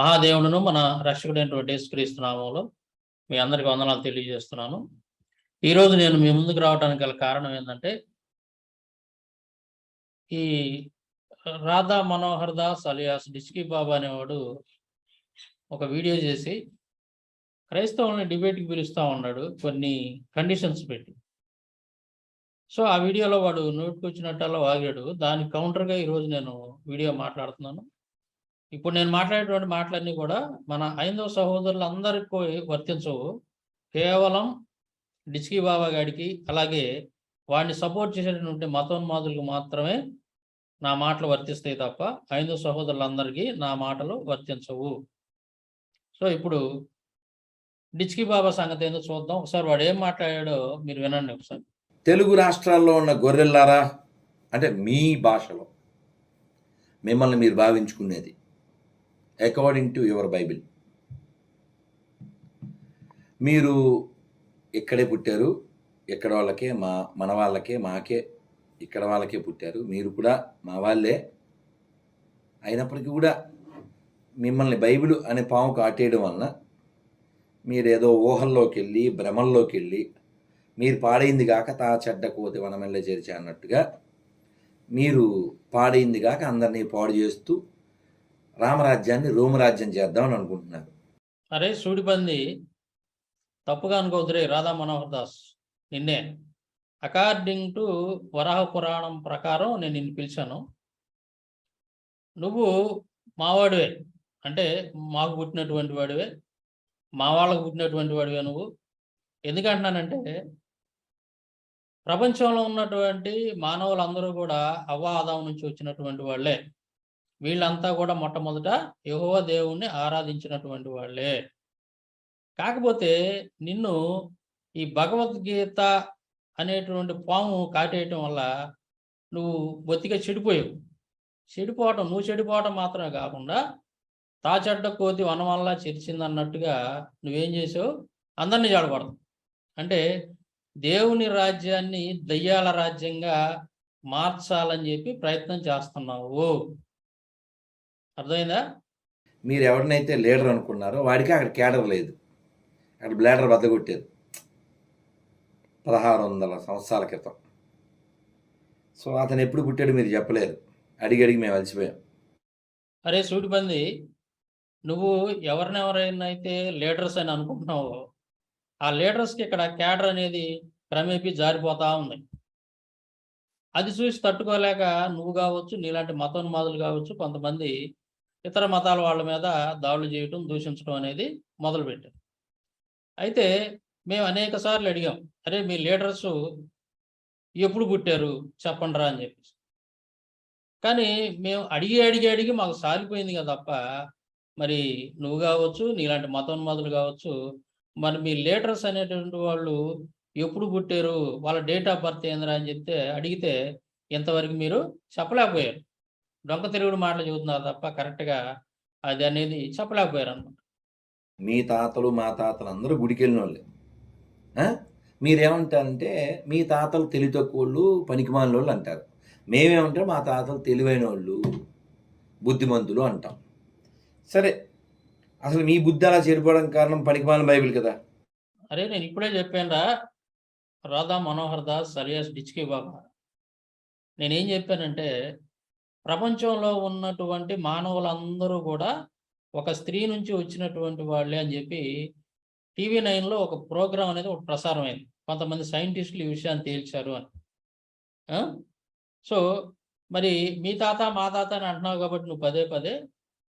మహాదేవుడును మన రక్షకుడైనటువంటి యేసుక్రీస్తు నామములో మీ అందరికి వందనాలు తెలియజేస్తున్నాను. ఈరోజు నేను మీ ముందుకు రావడానికి గల కారణం ఏంటంటే, ఈ రాధా మనోహర్ దాస్ అలియాస్ డిచ్కీ బాబా అనేవాడు ఒక వీడియో చేసి క్రైస్తవుల్ని డిబేట్కి పిలుస్తూ ఉన్నాడు కొన్ని కండిషన్స్ పెట్టి. సో ఆ వీడియోలో వాడు నోటికొచ్చినట్టల్లా వాగాడు. దానికి కౌంటర్గా ఈరోజు నేను వీడియో మాట్లాడుతున్నాను. ఇప్పుడు నేను మాట్లాడేటువంటి మాటలన్నీ కూడా మన హైందవ సహోదరులందరికీ వర్తించవు. కేవలం డిచ్కీ బాబా గారికి, అలాగే వాడిని సపోర్ట్ చేసేటువంటి మతోన్మాదులకు మాత్రమే నా మాటలు వర్తిస్తాయి తప్ప హైందవ సహోదరులందరికీ నా మాటలు వర్తించవు. సో ఇప్పుడు డిచ్కీ బాబా సంగతి ఏందో చూద్దాం. ఒకసారి వాడు ఏం మాట్లాడాడో మీరు వినండి ఒకసారి. తెలుగు రాష్ట్రాల్లో ఉన్న గొర్రెల్లారా, అంటే మీ భాషలో మిమ్మల్ని మీరు భావించుకునేది అకార్డింగ్ టు యువర్ బైబిల్. మీరు ఇక్కడే పుట్టారు, ఇక్కడ వాళ్ళకే, మన వాళ్ళకే, మాకే, ఇక్కడ వాళ్ళకే పుట్టారు. మీరు కూడా మా వాళ్ళే అయినప్పటికీ కూడా మిమ్మల్ని బైబిల్ అనే పాము కాటేయడం వలన మీరేదో ఊహల్లోకి వెళ్ళి, భ్రమల్లోకి వెళ్ళి, మీరు పాడైంది కాక తా చెడ్డ కోతి వనమెల్ల చేర్చి అన్నట్టుగా మీరు పాడైంది కాక అందరినీ పాడు చేస్తూ రామరాజ్యాన్ని రోమరాజ్యం చేద్దామని అనుకుంటున్నారు. అరే సూడిపంది, తప్పుగా అనుకోవద్దురే రాధా మనోహర్ దాస్, నిన్నే అకార్డింగ్ టు వరాహ పురాణం ప్రకారం నేను నిన్ను పిలిచాను. నువ్వు మావాడివే, అంటే మాకు పుట్టినటువంటి వాడివే, మా వాళ్ళకు పుట్టినటువంటి వాడివే నువ్వు. ఎందుకంటున్నానంటే, ప్రపంచంలో ఉన్నటువంటి మానవులందరూ కూడా హవ్వ ఆదాము నుంచి వచ్చినటువంటి వాళ్ళే. వీళ్ళంతా కూడా మొట్టమొదట యెహోవా దేవుణ్ణి ఆరాధించినటువంటి వాళ్ళే. కాకపోతే నిన్ను ఈ భగవద్గీత అనేటువంటి పాము కాటేయటం వల్ల నువ్వు బొత్తిగా చెడిపోయావు. నువ్వు చెడిపోవటం మాత్రమే కాకుండా తా చెడ్డ కోతి వనం వల్ల చెరిచిందన్నట్టుగా నువ్వేం చేసావు, అందరినీ చెడగొడతావు. అంటే దేవుని రాజ్యాన్ని దయ్యాల రాజ్యంగా మార్చాలని చెప్పి ప్రయత్నం చేస్తున్నావు. అర్థమైందా? మీరు ఎవరినైతే లీడర్ అనుకున్నారో వాడికి అక్కడ కేడర్ లేదు, అక్కడ బ్లేడర్ బద్దగొట్టారు 1600 సంవత్సరాల క్రితం. సో అతను ఎప్పుడు పుట్టాడు మీరు చెప్పలేరు, అడిగి మేము అలసిపోయాం. అరే సూటిపంది, నువ్వు ఎవరినెవరైతే లీడర్స్ అని అనుకుంటున్నావో ఆ లీడర్స్కి ఇక్కడ క్యాడర్ అనేది క్రమేపీ జారిపోతా ఉంది. అది చూసి తట్టుకోలేక నువ్వు కావచ్చు, నీలాంటి మతోన్మాదులు కావచ్చు, కొంతమంది ఇతర మతాల వాళ్ళ మీద దాడులు చేయటం, దూషించడం అనేది మొదలుపెట్టారు. అయితే మేము అనేక సార్లు అడిగాం, అరే మీ లీడర్స్ ఎప్పుడు పుట్టారు చెప్పండి రా అని చెప్పేసి. కానీ మేము అడిగి మాకు సాలిపోయింది కదా తప్ప, మరి నువ్వు కావచ్చు, నీలాంటి మతోన్మాదులు కావచ్చు, మరి మీ లీడర్స్ అనేటువంటి వాళ్ళు ఎప్పుడు పుట్టారు, వాళ్ళ డేట్ ఆఫ్ బర్త్ ఏందిరా అని అడిగితే ఇంతవరకు మీరు చెప్పలేకపోయారు. డొంక తిరుగుడు మాటలు చెబుతున్నారు తప్ప కరెక్ట్గా అది అనేది చెప్పలేకపోయారు అనమాట. మీ తాతలు మా తాతలు అందరూ గుడికి వెళ్ళిన వాళ్ళే. మీరేమంటారంటే మీ తాతలు తెలివి తక్కువ వాళ్ళు, పనికిమాలిన వాళ్ళు అంటారు. మేమేమంటారు, మా తాతలు తెలివైన వాళ్ళు, బుద్ధిమంతులు అంటాం. సరే, అసలు మీ బుద్ధి అలా చేరిపోవడానికి కారణం పనికిమాలిన బైబిల్ కదా. అరే నేను ఇప్పుడే చెప్పానురా రాధా మనోహర్ దాస్ అలియాస్ డిచ్కీ బాబా. నేనేం చెప్పానంటే, ప్రపంచంలో ఉన్నటువంటి మానవులందరూ కూడా ఒక స్త్రీ నుంచి వచ్చినటువంటి వాళ్ళే అని చెప్పి TV9లో ఒక ప్రోగ్రాం అనేది ఒక ప్రసారం అయింది. కొంతమంది సైంటిస్టులు ఈ విషయాన్ని తేల్చారు అని. సో మరి మీ తాత మా తాత అని అంటున్నావు కాబట్టి నువ్వు పదే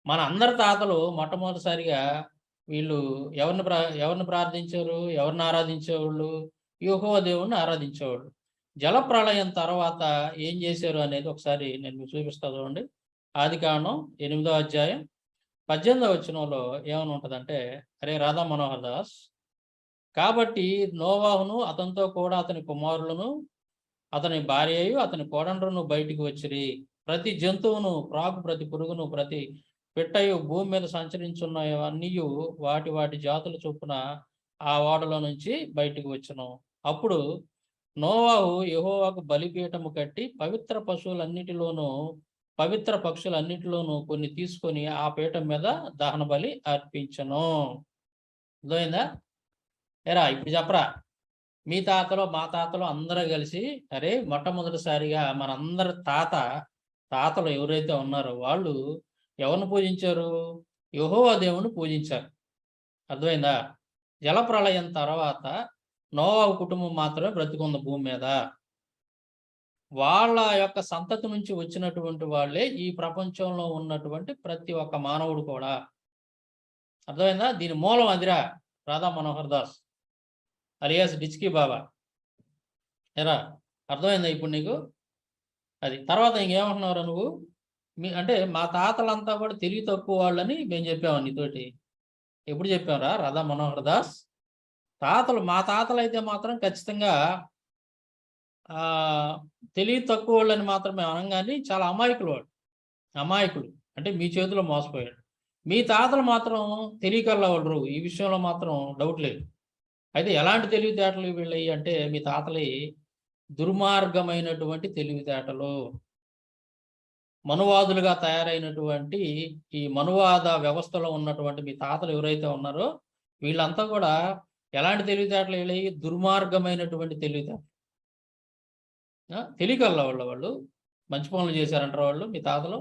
మన అందరి తాతలు మొట్టమొదటిసారిగా వీళ్ళు ఎవరిని ప్రార్థించారు, ఎవరిని ఆరాధించేవాళ్ళు, యెహోవా దేవుణ్ణి ఆరాధించేవాళ్ళు. జలప్రళయం తర్వాత ఏం చేశారు అనేది ఒకసారి నేను మీకు చూపిస్తా చూడండి. ఆదికాండం 8వ అధ్యాయం 18వ వచనంలో ఏమని ఉంటుందంటే, అరే రాధా మనోహర్ దాస్, కాబట్టి నోవాహును అతనితో కూడా అతని కుమారులను అతని భార్యయు అతని కోడండ్రును బయటికి వచ్చిరి. ప్రతి జంతువును, ప్రాకు ప్రతి పురుగును, ప్రతి పిట్టయు, భూమి మీద సంచరించున్నవన్నీ వాటి జాతుల చొప్పున ఆ ఓడలో నుంచి బయటికి వచ్చును. అప్పుడు నోవాహు యెహోవాకు బలిపీఠము కట్టి పవిత్ర పశువులన్నిటిలోనూ పవిత్ర పక్షులన్నిటిలోనూ కొన్ని తీసుకొని ఆ పీఠం మీద దహన బలి అర్పించను. అర్థమైందా? ఏరా ఇప్పుడు చెప్పరా? మీ తాతలు, మా తాతలు అందరూ కలిసి అరే మొట్టమొదటిసారిగా మనందరి తాతలు ఎవరైతే ఉన్నారో వాళ్ళు ఎవరిని పూజించారు? యెహోవా దేవుణ్ణి పూజించారు. అర్థమైందా? జలప్రళయం తర్వాత నోవహు కుటుంబం మాత్రమే బ్రతికుంది భూమి మీద. వాళ్ళ యొక్క సంతతి నుంచి వచ్చినటువంటి వాళ్ళే ఈ ప్రపంచంలో ఉన్నటువంటి ప్రతి ఒక్క మానవుడు కూడా. అర్థమైందా? దీని మూలం అదిరా రాధా మనోహర్ దాస్ అలియాస్ డిచ్కీ బాబా. ఏరా అర్థమైందా ఇప్పుడు నీకు? అది. తర్వాత ఇంకేమంటున్నావురా నువ్వు? అంటే మా తాతలంతా కూడా తెలివి తక్కువ వాళ్ళని మేము చెప్పాము నీతోటి. ఎప్పుడు చెప్పాంరా రాధా మనోహర్ దాస్? మా తాతలైతే మాత్రం ఖచ్చితంగా తెలివి తక్కువ వాళ్ళని మాత్రమే అనం గాని చాలా అమాయకులు వాడు. అమాయకుడు. అంటే మీ చేతిలో మోసపోయాడు. మీ తాతలు మాత్రం తెలివికల్లోళ్ళు. ఈ విషయంలో మాత్రం డౌట్ లేదు. అయితే ఎలాంటి తెలివితేటలు వీళ్ళయి అంటే మీ తాతలయి దుర్మార్గమైనటువంటి తెలివితేటలు. మనువాదులుగా తయారైనటువంటి ఈ మనువాద వ్యవస్థలో ఉన్నటువంటి మీ తాతలు ఎవరైతే ఉన్నారో వీళ్ళంతా కూడా ఎలాంటి తెలివితేటలు వీళ్ళయి? దుర్మార్గమైనటువంటి తెలివితేటలు. తెలియకల్లా వాళ్ళు మంచి పనులు చేశారంటారు వాళ్ళు మీ తాతలు.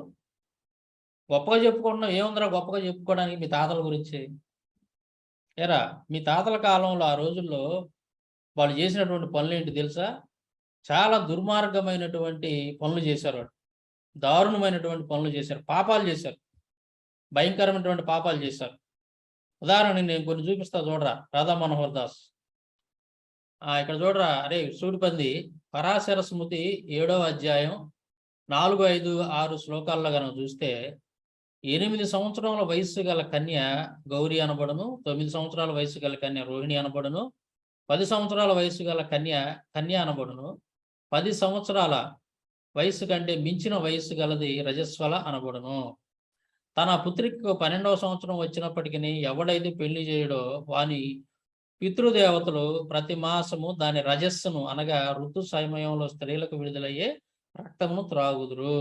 గొప్పగా చెప్పుకుంటున్నాం, ఏముందిరా గొప్పగా చెప్పుకోవడానికి మీ తాతల గురించి? ఏరా మీ తాతల కాలంలో ఆ రోజుల్లో వాళ్ళు చేసినటువంటి పనులేంటి తెలుసా? చాలా దుర్మార్గమైనటువంటి పనులు చేశారు వాళ్ళు. దారుణమైనటువంటి పనులు చేశారు, పాపాలు చేశారు, భయంకరమైనటువంటి పాపాలు చేశారు. ఉదాహరణకి నేను కొన్ని చూపిస్తా చూడరా రాధా మనోహర్ దాస్. ఇక్కడ చూడరా, అరే సూడిపంది పరాశర స్మృతి 7వ అధ్యాయం 4, 5, 6 శ్లోకాల్లో కనుక చూస్తే 8 సంవత్సరాల వయస్సు గల కన్య గౌరి అనబడును, 9 సంవత్సరాల వయసు గల కన్య రోహిణి అనబడును, 10 సంవత్సరాల వయసు గల కన్య అనబడును, 10 సంవత్సరాల వయస్సు కంటే మించిన వయస్సు గలది రజస్వల అనబడును. తన పుత్రికకు 12వ సంవత్సరం వచ్చినప్పటికీ ఎవడైతే పెళ్లి చేయడో వాని పితృదేవతలు ప్రతి మాసము దాని రజస్సును అనగా ఋతు సమయంలో స్త్రీలకు విడుదలయ్యే రక్తమును త్రాగుదురు.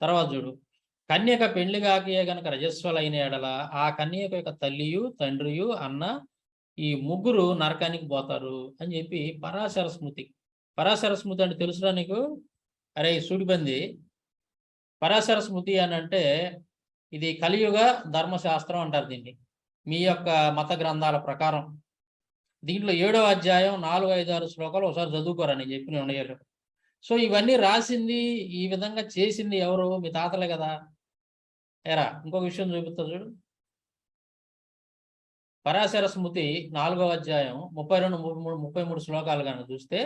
తర్వాత చూడు, కన్యక పెళ్లి కాకియే గనక రజస్వలైన ఎడల ఆ కన్యక యొక్క తల్లియు తండ్రియు అన్న ఈ ముగ్గురు నరకానికి పోతారు అని చెప్పి పరాశర స్మృతి. పరాశర స్మృతి అంటే తెలుసురా నీకు? అరే సూడిబంది, పరాశర స్మృతి అని అంటే ఇది కలియుగ ధర్మశాస్త్రం అంటారు దీన్ని మీ యొక్క మత గ్రంథాల ప్రకారం. దీంట్లో 7వ అధ్యాయం 4, 5, 6 శ్లోకాలు ఒకసారి చదువుకోరా నేను చెప్పిన ఉండేలు. సో ఇవన్నీ రాసింది, ఈ విధంగా చేసింది ఎవరు? మీ తాతలే కదా. ఏరా ఇంకొక విషయం చూపిస్తా చూడు. పరాశర స్మృతి 4వ అధ్యాయం 32, 33 శ్లోకాలు కనుక చూస్తే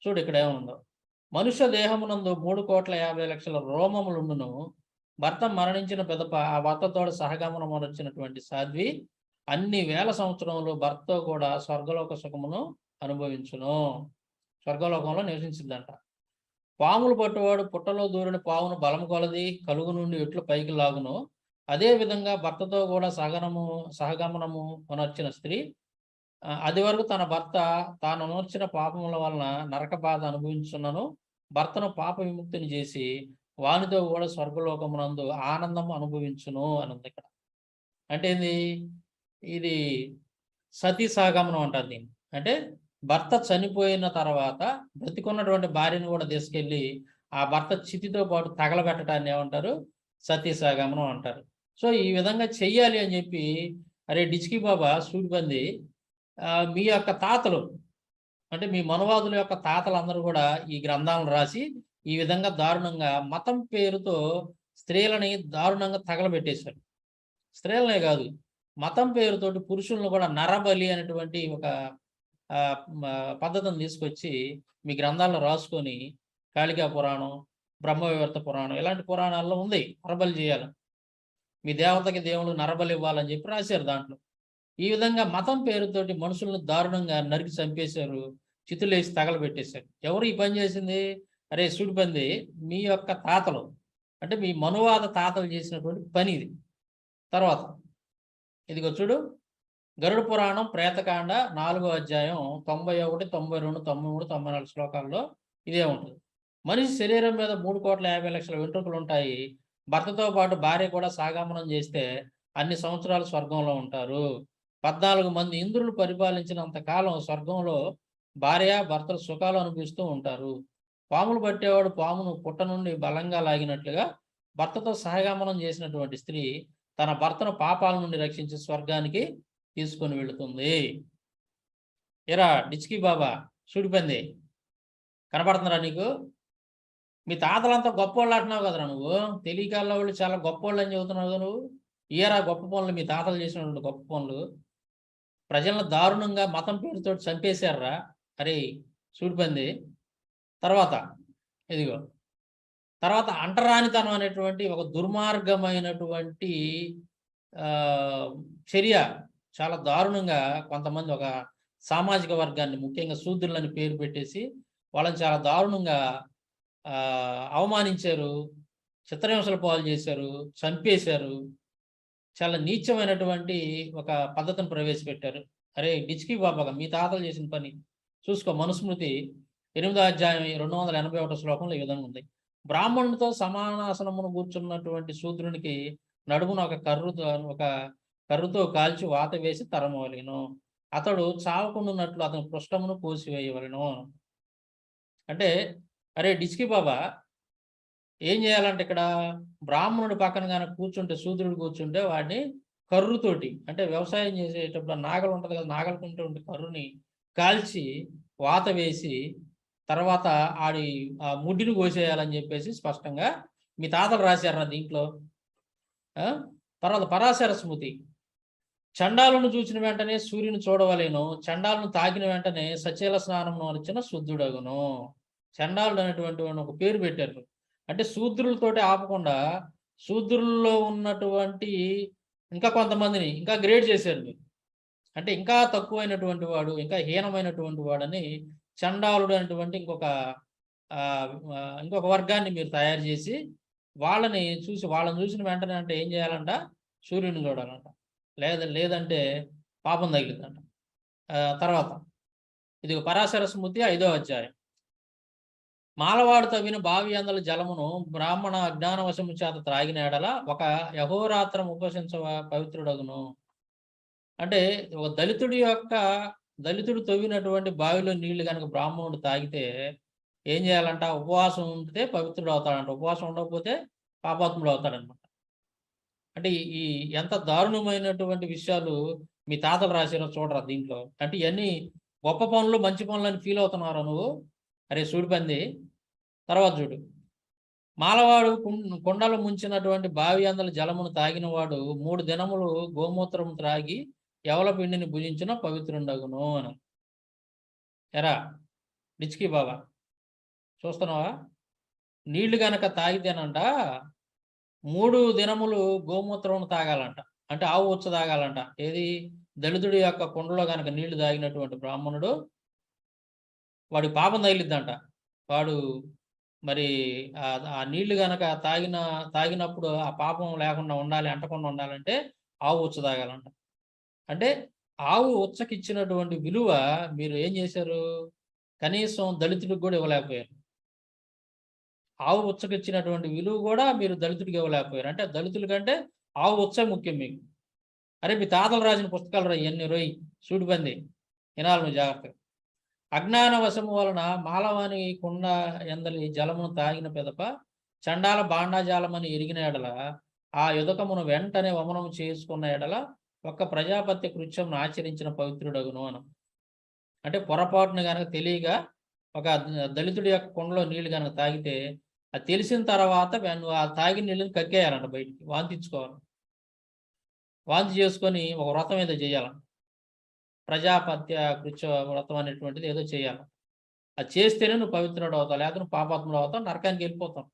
చూడు ఇక్కడ ఏముందో. మనుష్య దేహమునందు 3,50,00,000 రోమములుండును. భర్త మరణించిన పిదప ఆ భర్తతోడు సహగమనం వచ్చినటువంటి సాధ్వి అన్ని వేల సంవత్సరంలో భర్తతో కూడా స్వర్గలోక సుఖమును అనుభవించును. స్వర్గలోకంలో నివసించిందంట. పాములు పట్టువాడు పుట్టలో దూరిన పావును బలం కొలది కలుగు నుండి ఎట్లు పైకి లాగును, అదే విధంగా భర్తతో కూడా సహగమనము అనర్చిన స్త్రీ అది వరకు తన భర్త తాను అనర్చిన పాపముల వలన నరక బాధ అనుభవించున్నను భర్తను పాప విముక్తిని చేసి వానితో కూడా స్వర్గలోకమునందు ఆనందం అనుభవించును అని ఉంది ఇక్కడ. అంటే ఏంది? ఇది సతీ సహగమనం అంటారు దీన్ని. అంటే భర్త చనిపోయిన తర్వాత బ్రతికున్నటువంటి భార్యను కూడా తీసుకెళ్ళి ఆ భర్త చితితో పాటు తగలబెట్టడాన్ని ఏమంటారు? సతీ సహగమనం అంటారు. సో ఈ విధంగా చెయ్యాలి అని చెప్పి అరే డిచ్కీ బాబా సూడిబంది మీ యొక్క తాతలు అంటే మీ మనువాదుల యొక్క తాతలందరూ కూడా ఈ గ్రంథాలను రాసి ఈ విధంగా దారుణంగా మతం పేరుతో స్త్రీలని దారుణంగా తగలబెట్టేశారు. స్త్రీలనే కాదు, మతం పేరుతోటి పురుషులను కూడా నరబలి అనేటువంటి ఒక పద్ధతిని తీసుకొచ్చి మీ గ్రంథాల్లో రాసుకొని కాళికా పురాణం, బ్రహ్మవివర్త పురాణం ఇలాంటి పురాణాల్లో ఉంది నరబలి చేయాలి, మీ దేవతకి దేవుడు నరబలి ఇవ్వాలని చెప్పి రాశారు దాంట్లో. ఈ విధంగా మతం పేరుతోటి మనుషులను దారుణంగా నరికి చంపేశారు, చితులేసి తగలబెట్టేశారు. ఎవరు ఈ పని చేసింది? అరే సూడిపంది మీ యొక్క తాతలు అంటే మీ మనువాద తాతలు చేసినటువంటి పని ఇది. తర్వాత ఇదిగో చూడు, గరుడ పురాణం ప్రేతకాండ 4వ అధ్యాయం 91, 92, 93, 94 శ్లోకాల్లో ఇదే ఉంటుంది. మనిషి శరీరం మీద 3,50,00,000 వెంట్రుకలు ఉంటాయి. భర్తతో పాటు భార్య కూడా సాగమనం చేస్తే అన్ని సంవత్సరాలు స్వర్గంలో ఉంటారు. 14 మంది ఇంద్రులు పరిపాలించినంత కాలం స్వర్గంలో భార్య, భర్తలు సుఖాలు అనుభవిస్తూ ఉంటారు. పాములు పట్టేవాడు పామును పుట్ట నుండి బలంగా లాగినట్లుగా భర్తతో సహగమనం చేసినటువంటి స్త్రీ తన భర్తను పాపాల నుండి రక్షించి స్వర్గానికి తీసుకొని వెళుతుంది. ఏరా డిచ్కీ బాబా చూడిపోయింది, కనపడుతున్నారా నీకు? మీ తాతలంతా గొప్పోళ్ళు అంటున్నావు కదరా నువ్వు. తెలియకాళ్ళ వాళ్ళు చాలా గొప్పోళ్ళు అని చెబుతున్నావు కదా నువ్వు. ఇయరా గొప్ప పనులు, మీ తాతలు చేసినటువంటి గొప్ప పనులు. ప్రజలను దారుణంగా మతం పేరుతో చంపేశారా. అరే చూడిపోయింది. తర్వాత ఇదిగో, తర్వాత అంటరానితనం అనేటువంటి ఒక దుర్మార్గమైనటువంటి చర్య చాలా దారుణంగా కొంతమంది ఒక సామాజిక వర్గాన్ని, ముఖ్యంగా శూద్రులని పేరు పెట్టేసి వాళ్ళని చాలా దారుణంగా అవమానించారు, చిత్రహింసల పాలు చేశారు, చంపేశారు. చాలా నీచమైనటువంటి ఒక పద్ధతిని ప్రవేశపెట్టారు. అరే డిచ్కీ బాబాగా మీ తాతలు చేసిన పని చూసుకో. మనుస్మృతి 8వ అధ్యాయం 281 శ్లోకంలో ఈ విధంగా ఉంది. బ్రాహ్మణునితో సమానాసనమును కూర్చున్నటువంటి శూద్రునికి నడుమున ఒక కర్రుతో కాల్చి వాత వేసి తరమవలెను. అతడు చావకుండున్నట్లు అతని పృష్ఠమును కోసివేయవలెను. అంటే అరే డిచ్కీ బాబా ఏం చేయాలంటే ఇక్కడ బ్రాహ్మణుడు పక్కన కానీ కూర్చుంటే, శూద్రుడు కూర్చుంటే వాడిని కర్రుతోటి, అంటే వ్యవసాయం చేసేటప్పుడు నాగలు ఉంటుంది కదా, నాగలుకుంటే కర్రుని కాల్చి వాత వేసి తర్వాత ఆడి ఆ ముడ్డిని కోసేయాలని చెప్పేసి స్పష్టంగా మీ తాతలు రాశారు దీంట్లో. తర్వాత పరాశర స్మృతి, చండాలను చూసిన వెంటనే సూర్యుని చూడవలేను, చండాలను తాకిన వెంటనే సచేల స్నానం వచ్చిన శుద్ధుడగును. చండాలుడు అనేటువంటి ఒక పేరు పెట్టారు. అంటే శూద్రులతోటి ఆపకుండా శూద్రుల్లో ఉన్నటువంటి ఇంకా కొంతమందిని ఇంకా గ్రేడ్ చేశారు మీరు. అంటే ఇంకా తక్కువైనటువంటి వాడు, ఇంకా హీనమైనటువంటి వాడని చండాలుడు అనేటువంటి ఇంకొక వర్గాన్ని మీరు తయారు చేసి వాళ్ళని చూసిన వెంటనే అంటే ఏం చేయాలంట? సూర్యుని చూడాలంట, లేదంటే పాపం తగిలిందంట. తర్వాత ఇది పరాశర స్మృతి 5వ అధ్యాయం. మాలవాడు తవ్విన బావి అందల జలమును బ్రాహ్మణ అజ్ఞానవశము చేత త్రాగిన ఎడల ఒక యహోరాత్రం ఉపవసించ పవిత్రుడగును. అంటే ఒక దళితుడు తవ్వినటువంటి బావిలో నీళ్లు కనుక బ్రాహ్మణుడు తాగితే ఏం చేయాలంట? ఉపవాసం ఉంటే పవిత్రుడు అవుతాడంట, ఉపవాసం ఉండకపోతే పాపాత్ముడు అవుతాడనమాట. అంటే ఈ ఎంత దారుణమైనటువంటి విషయాలు మీ తాతలు రాశారో చూడరా దీంట్లో. అంటే ఇవన్నీ గొప్ప పనులు, మంచి పనులు అని ఫీల్ అవుతున్నారా నువ్వు? అరే సూడిపంది. తర్వాత చూడు, మాలవాడు కుండలు ముంచినటువంటి బావి అందల జలమును తాగిన వాడు 3 దినములు గోమూత్రం త్రాగి ఎవల పిండిని భుజించిన పవిత్రుండగును అని. ఎరా డిచ్కీ బాబా చూస్తున్నావా? నీళ్లు గనక తాగితేనంట 3 దినములు గోమూత్రం తాగాలంట, అంటే ఆవు ఉచ్చ తాగాలంట. ఏది? దళితుడి యొక్క కుండలో గనక నీళ్లు తాగినటువంటి బ్రాహ్మణుడు వాడి పాపం తగిలిద్దంట. వాడు మరి ఆ నీళ్లు గనక తాగినప్పుడు ఆ పాపం లేకుండా ఉండాలి, అంటకుండా ఉండాలంటే ఆవు ఉచ్చ తాగాలంట. అంటే ఆవు ఉచ్చకిచ్చినటువంటి విలువ మీరు ఏం చేశారు? కనీసం దళితుడికి కూడా ఇవ్వలేకపోయారు. ఆవు ఉచ్చకిచ్చినటువంటి విలువ కూడా మీరు దళితుడికి ఇవ్వలేకపోయారు. అంటే దళితుల కంటే ఆవు ఉచ్చ ముఖ్యం మీకు. అరే మీ తాతలు రాసిన పుస్తకాలు రా ఇవన్నీ రోయి సూటిబంది వినాలి నువ్వు జాగ్రత్తగా. అజ్ఞాన వశము వలన మాలవాని కుండ ఎందలి జలమును తాగిన పిదప చండాల బాండాజాలమని ఎరిగిన ఎడల ఆ యుదకమును వెంటనే వమనము చేసుకున్న ఎడల ఒక్క ప్రజాపత్య కృత్యం ఆచరించిన పవిత్రుడగును అను. అంటే పొరపాటును కనుక తెలియగా ఒక దళితుడి యొక్క కుండలో నీళ్లు కనుక తాగితే అది తెలిసిన తర్వాత నువ్వు ఆ తాగిన నీళ్ళని కక్కేయాలంట, బయటికి వాంతించుకోవాలి. వాంతి చేసుకొని ఒక వ్రతం ఏదో చేయాలంట, ప్రజాపత్య కృత్య వ్రతం అనేటువంటిది ఏదో చేయాలి. అది చేస్తేనే నువ్వు పవిత్రుడు అవుతావు, లేదా నువ్వు పాపాత్ముడు అవుతావు, నరకానికి వెళ్ళిపోతావు.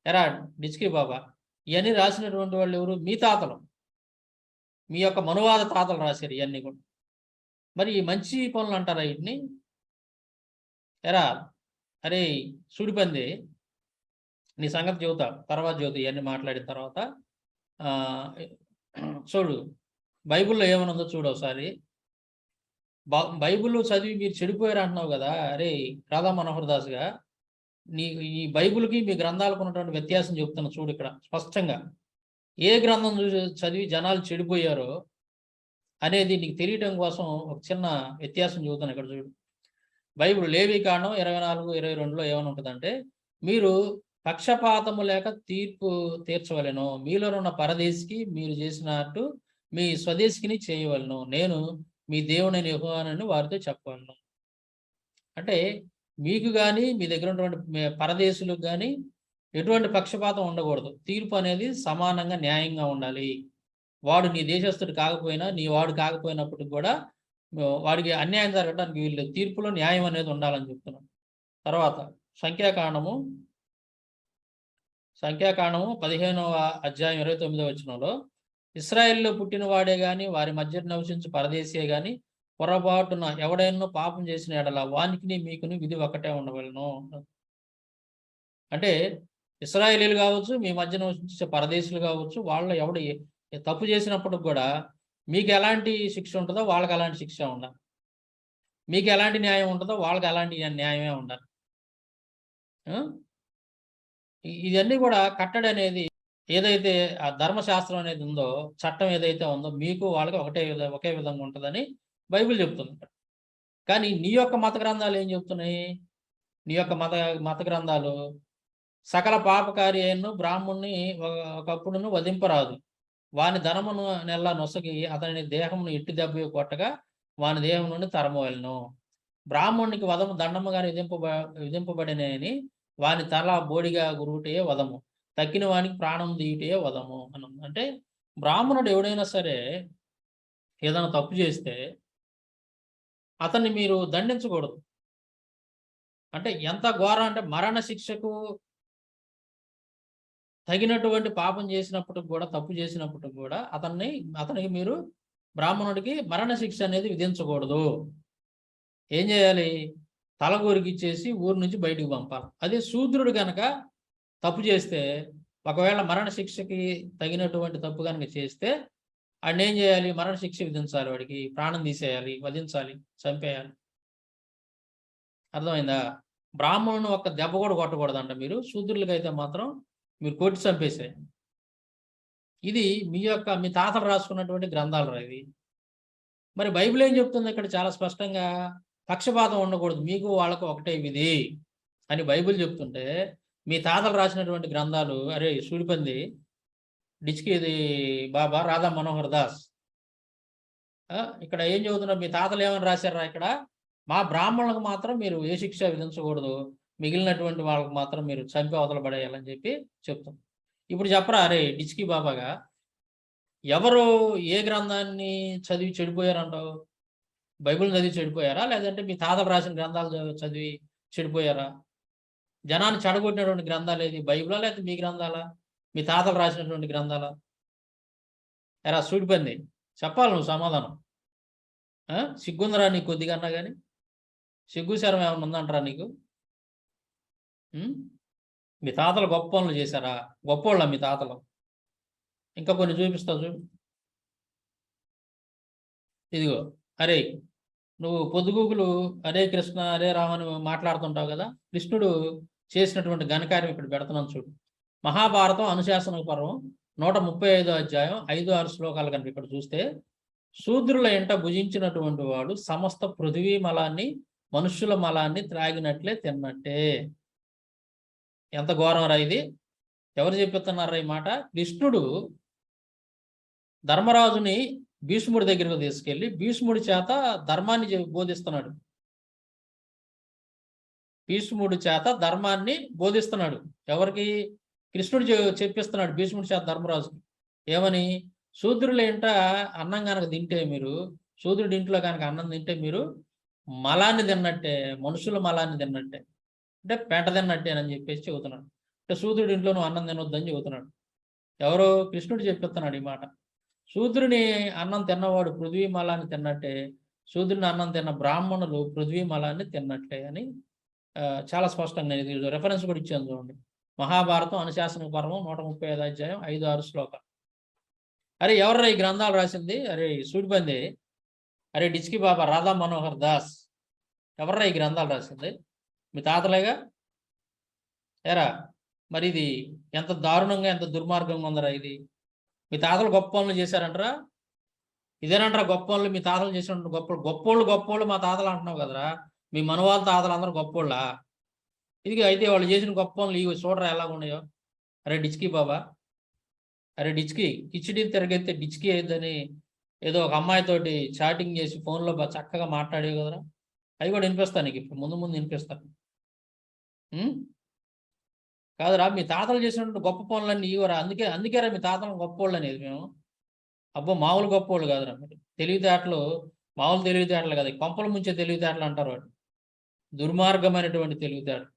ఎరా డిచ్కీ బాబా ఇవన్నీ రాసినటువంటి వాళ్ళు ఎవరు? మీ తాతలు, మీ యొక్క మనువాద తాతలు రాశారు ఇవన్నీ కూడా. మరి ఈ మంచి పనులు అంటారా వీటిని? ఎరా అరే సుడిపంది, నీ సంగతి చెబుతా తర్వాత చెబుతా, ఇవన్నీ మాట్లాడిన తర్వాత. చూడు బైబిల్లో ఏమనుందో చూడు ఒకసారి. బైబిల్ చదివి మీరు చెడిపోయారు అంటున్నావు కదా. అరే రాధా మనోహర్ దాస్గా, ఈ బైబిల్కి మీ గ్రంథాలకు ఉన్నటువంటి వ్యత్యాసం చెప్తున్నా చూడు ఇక్కడ స్పష్టంగా. ఏ గ్రంథం చదివి జనాలు చెడిపోయారో అనేది నీకు తెలియటం కోసం ఒక చిన్న వ్యత్యాసం చెబుతాను ఇక్కడ చూడు. బైబిల్ లేవీకాండం 24:22లో ఏమని ఉంటుందంటే, మీరు పక్షపాతము లేక తీర్పు తీర్చవలెను, మీలోనున్న పరదేశికి మీరు చేసినట్టు మీ స్వదేశికిని చేయవలను, నేను మీ దేవుడైన యెహోవానని వారితో చెప్పవలను. అంటే మీకు కానీ మీ దగ్గర ఉన్నటువంటి పరదేశులకు కానీ ఎటువంటి పక్షపాతం ఉండకూడదు. తీర్పు అనేది సమానంగా న్యాయంగా ఉండాలి. వాడు నీ దేశస్థుడు కాకపోయినా, నీ వాడు కాకపోయినప్పటికి కూడా వాడికి అన్యాయం జరగడానికి వీళ్ళు తీర్పులో న్యాయం అనేది ఉండాలని చెప్తున్నాం. తర్వాత సంఖ్యాకాండము 15వ అధ్యాయం 29వ వచనంలో, ఇశ్రాయేలులో పుట్టిన వాడే గాని వారి మధ్య నివసించు పరదేశియే గాని పొరపాటున ఎవడైనా పాపం చేసిన ఎడల వానికి మీకుని విధి ఒకటే ఉండవలను. అంటే ఇశ్రాయేలీలు కావచ్చు, మీ మధ్య నివసించే పరదేశులు కావచ్చు, వాళ్ళు ఎవడు తప్పు చేసినప్పటికి కూడా మీకు ఎలాంటి శిక్ష ఉంటుందో వాళ్ళకి అలాంటి శిక్ష ఉండాలి. మీకు ఎలాంటి న్యాయం ఉంటుందో వాళ్ళకి అలాంటి న్యాయమే ఉండాలి. ఇవన్నీ కూడా కట్టడి అనేది ఏదైతే ఆ ధర్మశాస్త్రం అనేది ఉందో, చట్టం ఏదైతే ఉందో మీకు వాళ్ళకి ఒకే విధంగా ఉంటుందని బైబిల్ చెప్తుంది. కానీ నీ యొక్క మత గ్రంథాలు ఏం చెప్తున్నాయి? నీ యొక్క మత గ్రంథాలు సకల పాపకారి అయిన బ్రాహ్మణ్ణి ఒకప్పుడును వధింపరాదు, వాని ధనమును నెల్లా నొసగి అతని దేహమును ఇట్టి దెబ్బ కొట్టగా వాని దేహం నుండి తరమవలెను. బ్రాహ్మణునికి వధము దండముగా విధింపబడినని వాని తల బోడిగా గురువుటయే వధము, తక్కిన వానికి ప్రాణం తీయుటయే వధము అని. అంటే బ్రాహ్మణుడు ఎవడైనా సరే ఏదైనా తప్పు చేస్తే అతన్ని మీరు దండించకూడదు. అంటే ఎంత ఘోరం అంటే మరణ శిక్షకు తగినటువంటి పాపం చేసినప్పటికి కూడా, తప్పు చేసినప్పటికి కూడా అతనికి మీరు బ్రాహ్మణుడికి మరణ శిక్ష అనేది విధించకూడదు. ఏం చేయాలి? తలగూరికిచ్చేసి ఊరు నుంచి బయటికి పంపాలి. అదే శూద్రుడు కనుక తప్పు చేస్తే, ఒకవేళ మరణ శిక్షకి తగినటువంటి తప్పు కనుక చేస్తే వాడిని ఏం చేయాలి? మరణ శిక్ష విధించాలి, వాడికి ప్రాణం తీసేయాలి, వధించాలి, చంపేయాలి. అర్థమైందా? బ్రాహ్మణుని ఒక్క దెబ్బ కూడా కొట్టకూడదంట మీరు. శూద్రులకైతే మాత్రం మీరు కొట్టి చంపేసేయండి. ఇది మీ తాతలు రాసుకున్నటువంటి గ్రంథాలు ఇవి. మరి బైబిల్ ఏం చెప్తుంది ఇక్కడ చాలా స్పష్టంగా? పక్షపాతం ఉండకూడదు, మీకు వాళ్ళకు ఒకటే విధి అని బైబిల్ చెప్తుంటే, మీ తాతలు రాసినటువంటి గ్రంథాలు, అరే సూడిపంది డిచ్కి ఇది బాబా రాధా మనోహర్ దాస్ ఇక్కడ ఏం చదువుతున్నారు? మీ తాతలు ఏమని రాశారా ఇక్కడ? మా బ్రాహ్మణులకు మాత్రం మీరు ఏ శిక్ష విధించకూడదు, మిగిలినటువంటి వాళ్ళకి మాత్రం మీరు చంపి అవతల పడేయాలని చెప్పి చెప్తాం. ఇప్పుడు చెప్పరా అరే డిచ్కి బాబాగా, ఎవరు ఏ గ్రంథాన్ని చదివి చెడిపోయారంటావు? బైబిల్ చదివి చెడిపోయారా, లేదంటే మీ తాతలు రాసిన గ్రంథాలు చదివి చెడిపోయారా? జనాన్ని చెడగొట్టినటువంటి గ్రంథాలు ఏది? బైబిలా లేకపోతే మీ గ్రంథాలా? మీ తాతలు రాసినటువంటి గ్రంథాలా? ఎరా సూడిపంది, చెప్పాలి నువ్వు సమాధానం. సిగ్గుందరా నీకు కొద్దిగా అన్నా కానీ? సిగ్గు శరం ఏమైనా ఉందంటారా నీకు? మీ తాతలు గొప్ప పనులు చేశారా? గొప్పోళ్ళ మీ తాతలు? ఇంకా కొన్ని చూపిస్తావు చూడు. ఇదిగో, అరే నువ్వు పొద్దుగూకులు హరే కృష్ణ హరే రామని మాట్లాడుతుంటావు కదా, కృష్ణుడు చేసినటువంటి ఘనకార్యం ఇక్కడ పెడుతున్నాను చూడు. మహాభారతం అనుశాసన పర్వం 135వ అధ్యాయం 5-6 శ్లోకాలు కనుక ఇక్కడ చూస్తే, శూద్రుల ఎంట భుజించినటువంటి వాడు సమస్త పృథివీ మలాన్ని మనుష్యుల మలాన్ని త్రాగినట్లే తిన్నట్టే. ఎంత ఘోరం రా ఇది! ఎవరు చెప్పిస్తున్నారా ఈ మాట? కృష్ణుడు ధర్మరాజుని భీష్ముడి దగ్గరకు తీసుకెళ్ళి భీష్ముడి చేత ధర్మాన్ని బోధిస్తున్నాడు. భీష్ముడి చేత ధర్మాన్ని బోధిస్తున్నాడు. ఎవరికి? కృష్ణుడు చెప్పిస్తున్నాడు భీష్ముడి చేత ధర్మరాజుకి. ఏమని? శూద్రుల ఇంట అన్నం కనుక తింటే మీరు, శూద్రుడి ఇంట్లో కనుక అన్నం తింటే మీరు మలాన్ని తిన్నట్టే, మనుషుల మలాన్ని తిన్నట్టే, అంటే పెంట తిన్నట్టేనని చెప్పేసి చెబుతున్నాడు. అంటే శూద్రుడి ఇంట్లో నువ్వు అన్నం తినొద్దని చెబుతున్నాడు. ఎవరో? కృష్ణుడు చెప్పిస్తున్నాడు ఈ మాట. శూద్రుని అన్నం తిన్నవాడు పృథ్వీ మలాన్ని తిన్నట్టే, శూద్రుని అన్నం తిన్న బ్రాహ్మణులు పృథ్వీ మలాన్ని తిన్నట్లే అని చాలా స్పష్టంగా నేను రెఫరెన్స్ కూడా ఇచ్చాను చూడండి. మహాభారతం అనుశాసన పర్వం 135వ అధ్యాయం 5-6 శ్లోకాలు. అరే ఎవర్రా ఈ గ్రంథాలు రాసింది? అరే సూడిపంది, అరే డిచ్కి బాబా రాధా మనోహర్ దాస్, ఎవర్రా ఈ గ్రంథాలు రాసింది? మీ తాతలేగా? ఏరా మరి ఇది ఎంత దారుణంగా ఎంత దుర్మార్గంగా ఉందరా ఇది. మీ తాతలు గొప్ప పనులు చేశారంటారా? ఇదేనంటారా గొప్ప పనులు? మీ తాతలు చేసిన గొప్పోళ్ళు మా తాతలు అంటున్నావు కదరా. మీ మనవాళ్ళ తాతలు అందరూ గొప్పోళ్ళ. ఇది అయితే వాళ్ళు చేసిన గొప్ప పనులు ఇవి చూడరా ఎలాగున్నాయో. అరే డిచ్కీ బాబా, అరే డిచ్కీ, కిచిడి తిరగైతే డిచ్కీ అయిందని ఏదో ఒక అమ్మాయితోటి చాటింగ్ చేసి ఫోన్లో చక్కగా మాట్లాడేవి కదరా. అవి కూడా వినిపిస్తాను నీకు ఇప్పుడు ముందు ముందు వినిపిస్తాను. కాదురా మీ తాతలు చేసినటువంటి గొప్ప పనులన్నీ ఇవరా. అందుకేరా మీ తాతలు గొప్పోళ్ళు అనేది మేము. అబ్బో మామూలు గొప్పోళ్ళు కాదురా మీరు. తెలివితేటలు మామూలు తెలివితేటలు కదా, కొంపల ముంచే తెలివితేటలు అంటారు వాడు. దుర్మార్గమైనటువంటి తెలివితేటలు.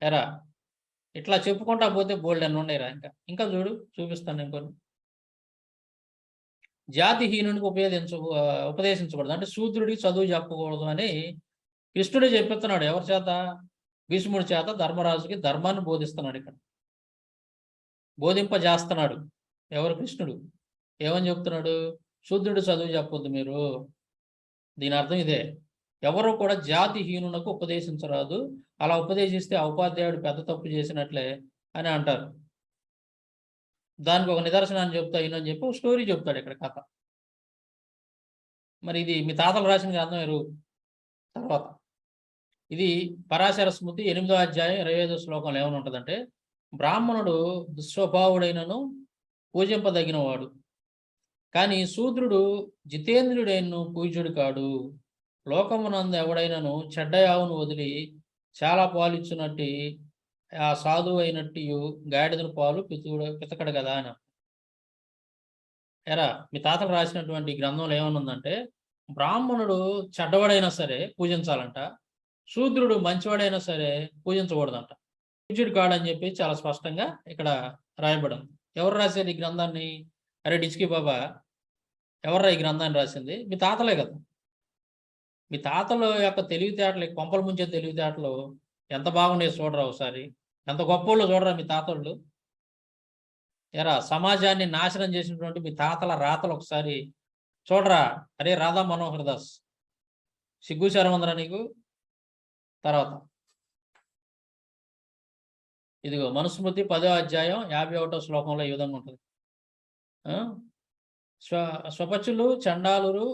ఎరా ఇట్లా చెప్పుకుంటా పోతే బోల్డ్ అన్నీ ఉన్నాయిరా. ఇంకా చూడు చూపిస్తాను ఇంకొన్ని. జాతిహీనునికి ఉపదేశించకూడదు అంటే శూద్రుడికి చదువు చెప్పకూడదు అని కృష్ణుడే చెప్పిస్తున్నాడు. ఎవరి చేత? భీష్ముడి చేత ధర్మరాజుకి ధర్మాన్ని బోధిస్తున్నాడు. ఇక్కడ బోధింపజేస్తున్నాడు. ఎవరు? కృష్ణుడు. ఏమని చెప్తున్నాడు? శూద్రుడు చదువు చెప్పొద్దు మీరు. దీని అర్థం ఇదే. ఎవరు కూడా జాతిహీనునకు ఉపదేశించరాదు. అలా ఉపదేశిస్తే ఆ ఉపాధ్యాయుడు పెద్ద తప్పు చేసినట్లే అని అంటారు. దానికి ఒక నిదర్శనాన్ని చెప్తా ఈయనని చెప్పి ఒక స్టోరీ చెప్తాడు ఇక్కడ కథ. మరి ఇది మీ తాతలు రాసిన గ్రంథం ఎరువు. తర్వాత ఇది పరాశర స్మృతి 8వ అధ్యాయం 25వ శ్లోకంలో ఏమని ఉంటుందంటే, బ్రాహ్మణుడు దుస్వభావుడైనను పూజింపదగినవాడు, కానీ శూద్రుడు జితేంద్రుడైనను పూజ్యుడు కాడు. లోకమునందు ఎవడైనను చెడ్డయావును వదిలి చాలా పాలిచ్చునట్టి ఆ సాధువు అయినట్టు గాడిదను పాలు పితకడు కదా అని. ఎరా మీ తాతలు రాసినటువంటి గ్రంథంలో ఏమనుందంటే, బ్రాహ్మణుడు చెడ్డవాడైనా సరే పూజించాలంట, శూద్రుడు మంచివాడైనా సరే పూజించకూడదంట. పూజ్యుడు కాడని చెప్పి చాలా స్పష్టంగా ఇక్కడ రాయబడింది. ఎవరు రాశారు ఈ గ్రంథాన్ని? అరే డిచ్కీ బాబా, ఎవర్రా ఈ గ్రంథాన్ని రాసింది? మీ తాతలే కదా. మీ తాతల యొక్క తెలివితేటలు, కొంపల ముంచే తెలివితేటలు ఎంత బాగున్నాయి చూడరా ఒకసారి. ఎంత గొప్పోళ్ళు చూడరా మీ తాతళ్ళు. ఎరా సమాజాన్ని నాశనం చేసినటువంటి మీ తాతల రాతలు ఒకసారి చూడరా. అరే రాధా మనోహర్ దాస్, సిగ్గు శరమందరా నీకు. తర్వాత ఇదిగో మనుస్మృతి 10వ అధ్యాయం 51వ శ్లోకంలో ఈ విధంగా ఉంటుంది. స్వపచులు చండాలురు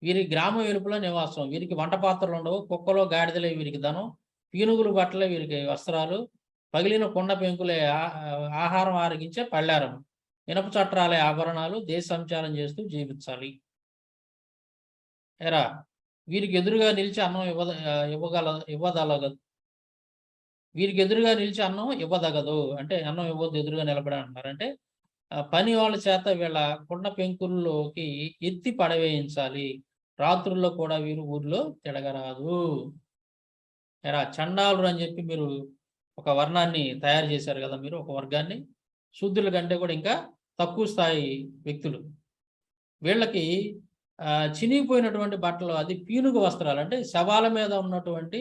వీరి గ్రామ వెలుపుల నివాసం, వీరికి వంట పాత్రలు ఉండవు, కుక్కలో గాడిదలే వీరికి ధనం, పీనుగులు బట్టలే వీరికి వస్త్రాలు, పగిలిన కొండ పెంకులే ఆహారం ఆరగించే పళ్ళారం, ఇనప చట్రాలే ఆభరణాలు, దేశ సంచారం చేస్తూ జీవించాలి. ఎరా వీరికి ఎదురుగా నిలిచి అన్నం ఇవ్వదలగదు. వీరికి ఎదురుగా నిలిచి అన్నం ఇవ్వదగదు అంటే అన్నం ఇవ్వద్దు, ఎదురుగా నిలబడి అంటున్నారు. అంటే పని వాళ్ళ చేత వీళ్ళ కొండ పెంకుల్లోకి ఎత్తి పడవేయించాలి. రాత్రుల్లో కూడా వీరు ఊర్లో తిరగరాదు. ఎరా చండాలురు అని చెప్పి మీరు ఒక వర్ణాన్ని తయారు చేశారు కదా మీరు, ఒక వర్గాన్ని. శూద్రుల కంటే కూడా ఇంకా తక్కువ స్థాయి వ్యక్తులు. వీళ్ళకి చినిగిపోయినటువంటి బట్టలు, అది పీనుగు వస్త్రాలు అంటే శవాల మీద ఉన్నటువంటి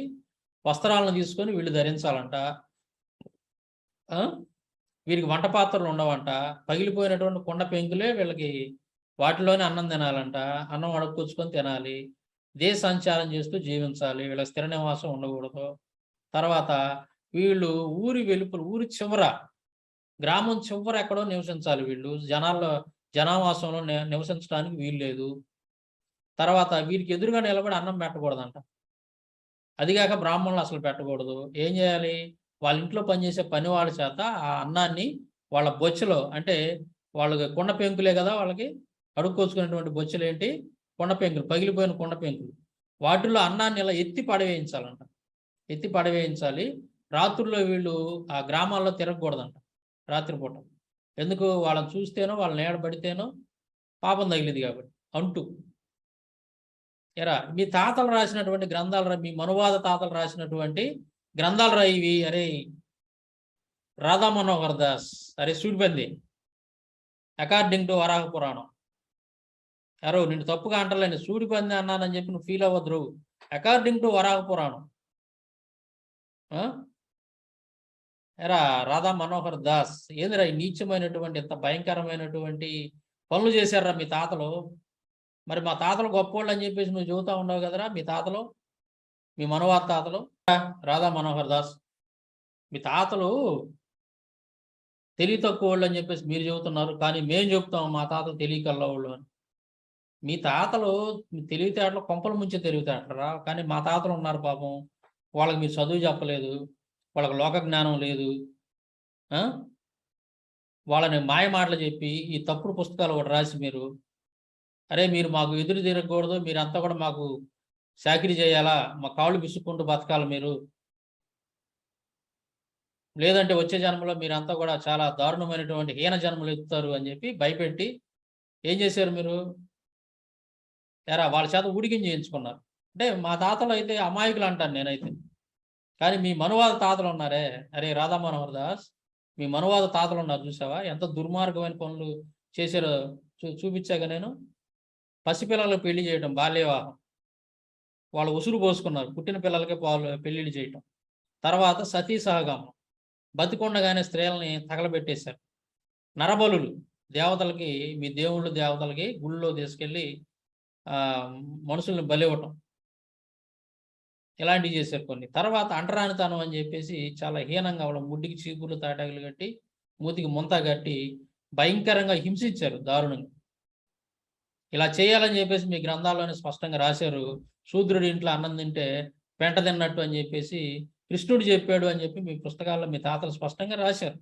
వస్త్రాలను తీసుకొని వీళ్ళు ధరించాలంట. వీరికి వంట పాత్రలు ఉండవంట. పగిలిపోయినటువంటి కొండ పెంకులే వీళ్ళకి, వాటిలోనే అన్నం తినాలంట. అన్నం అడుక్కొచ్చుకొని తినాలి. దేశ సంచారం చేస్తూ జీవించాలి. వీళ్ళ స్థిర నివాసం ఉండకూడదు. తర్వాత వీళ్ళు ఊరి వెలుపల, ఊరి చివర, గ్రామం చివర ఎక్కడో నివసించాలి. వీళ్ళు జనావాసంలో నివసించడానికి వీలు లేదు. తర్వాత వీరికి ఎదురుగా నిలబడి అన్నం పెట్టకూడదంట. అదిగాక బ్రాహ్మణులు అసలు పెట్టకూడదు. ఏం చేయాలి? వాళ్ళ ఇంట్లో పనిచేసే పని వాళ్ళ చేత ఆ అన్నాన్ని వాళ్ళ బొచ్చెలో, అంటే వాళ్ళకి కొండ పెంకులే కదా, వాళ్ళకి అడుక్కొచ్చుకునేటువంటి బొచ్చెలు ఏంటి? కొండ పెంకులు, పగిలిపోయిన కొండ పెంకులు. వాటిల్లో అన్నాన్ని ఇలా ఎత్తి పడవేయించాలంట. ఎత్తి పడవేయించాలి. రాత్రుల్లో వీళ్ళు ఆ గ్రామాల్లో తిరగకూడదంట రాత్రిపూట. ఎందుకు? వాళ్ళని చూస్తేనో, వాళ్ళని నీడబడితేనో పాపం తగిలింది కాబట్టి. అంటూ ఎరా మీ తాతలు రాసినటువంటి గ్రంథాలు రా, మీ మనువాద తాతలు రాసినటువంటి గ్రంథాలు రా ఇవి. అరే రాధా మనోహర్ దాస్, అరే సూడిపంది, అకార్డింగ్ టు వరాహ పురాణం. అరో నిన్ను తప్పుగా అంటలేను, సూడిపంది అన్నానని చెప్పి నువ్వు ఫీల్ అవ్వద్దు. అకార్డింగ్ టు వరాహ పురాణం. ఎరా రాధా మనోహర్ దాస్, ఏందిరా ఈ నీచమైనటువంటి, ఎంత భయంకరమైనటువంటి పనులు చేశారా మీ తాతలు. మరి మా తాతలు గొప్పోళ్ళు అని చెప్పేసి నువ్వు చెబుతా ఉండవు కదరా. మీ తాతలు, మీ మనవాద తాతలు. రాధా మనోహర్ దాస్, మీ తాతలు తెలివి తక్కువ వాళ్ళు అని చెప్పేసి మీరు చెబుతున్నారు, కానీ మేము చెప్తాం మా తాతలు తెలివి కల్లవాళ్ళు అని. మీ తాతలు తెలివితేటలు కొంపల ముంచే తెలివితేటలరా, కానీ మా తాతలు ఉన్నారు పాపం, వాళ్ళకి మీరు చదువు చెప్పలేదు, వాళ్ళకి లోక జ్ఞానం లేదు. వాళ్ళని మాయ మాటలు చెప్పి ఈ తప్పుడు పుస్తకాలు కూడా రాసి అరే మీరు మాకు ఎదురు తిరగకూడదు, మీరంతా కూడా మాకు చాకిరీ చేయాలా, మా కాళ్ళు విసుక్కుంటూ బతకాలి మీరు, లేదంటే వచ్చే జన్మలో మీరంతా కూడా చాలా దారుణమైనటువంటి హీన జన్మలు ఎత్తుతారు అని చెప్పి భయపెట్టి ఏం చేశారు మీరు? వాళ్ళ చేత ఊడికిం చేయించుకున్నారు. అంటే మా తాతలు అయితే అమాయకులు అంటాను నేనైతే. కానీ మీ మనువాద తాతలు ఉన్నారే, అరే రాధా మనోహర్ దాస్, మీ మనువాద తాతలు ఉన్నారు చూసావా, ఎంత దుర్మార్గమైన పనులు చేశారో చూపించాక నేను. పసిపిల్లలకు పెళ్లి చేయటం, బాల్య వివాహం, వాళ్ళు ఉసురు పోసుకున్నారు, పుట్టిన పిల్లలకే పెళ్లిళ్ళు చేయటం. తర్వాత సతీ సహగమనం, బతికొండగానే స్త్రీలని తగలబెట్టేశారు. నరబలులు, దేవతలకి, మీ దేవుళ్ళు దేవతలకి గుళ్ళో తీసుకెళ్ళి మనుషుల్ని బలివ్వటం, ఇలాంటివి చేశారు కొన్ని. తర్వాత అంటరానితనం అని చెప్పేసి చాలా హీనంగా వాళ్ళ ముడ్డికి చీపుర్లు తాటాకులు కట్టి మూతికి ముంత కట్టి భయంకరంగా హింసించారు దారుణంగా. ఇలా చేయాలని చెప్పేసి మీ గ్రంథాల్లోనే స్పష్టంగా రాశారు. శూద్రుడి ఇంట్లో అన్నం తింటే పెంట తిన్నట్టు అని చెప్పేసి కృష్ణుడు చెప్పాడు అని చెప్పి మీ పుస్తకాల్లో మీ తాతలు స్పష్టంగా రాశారు.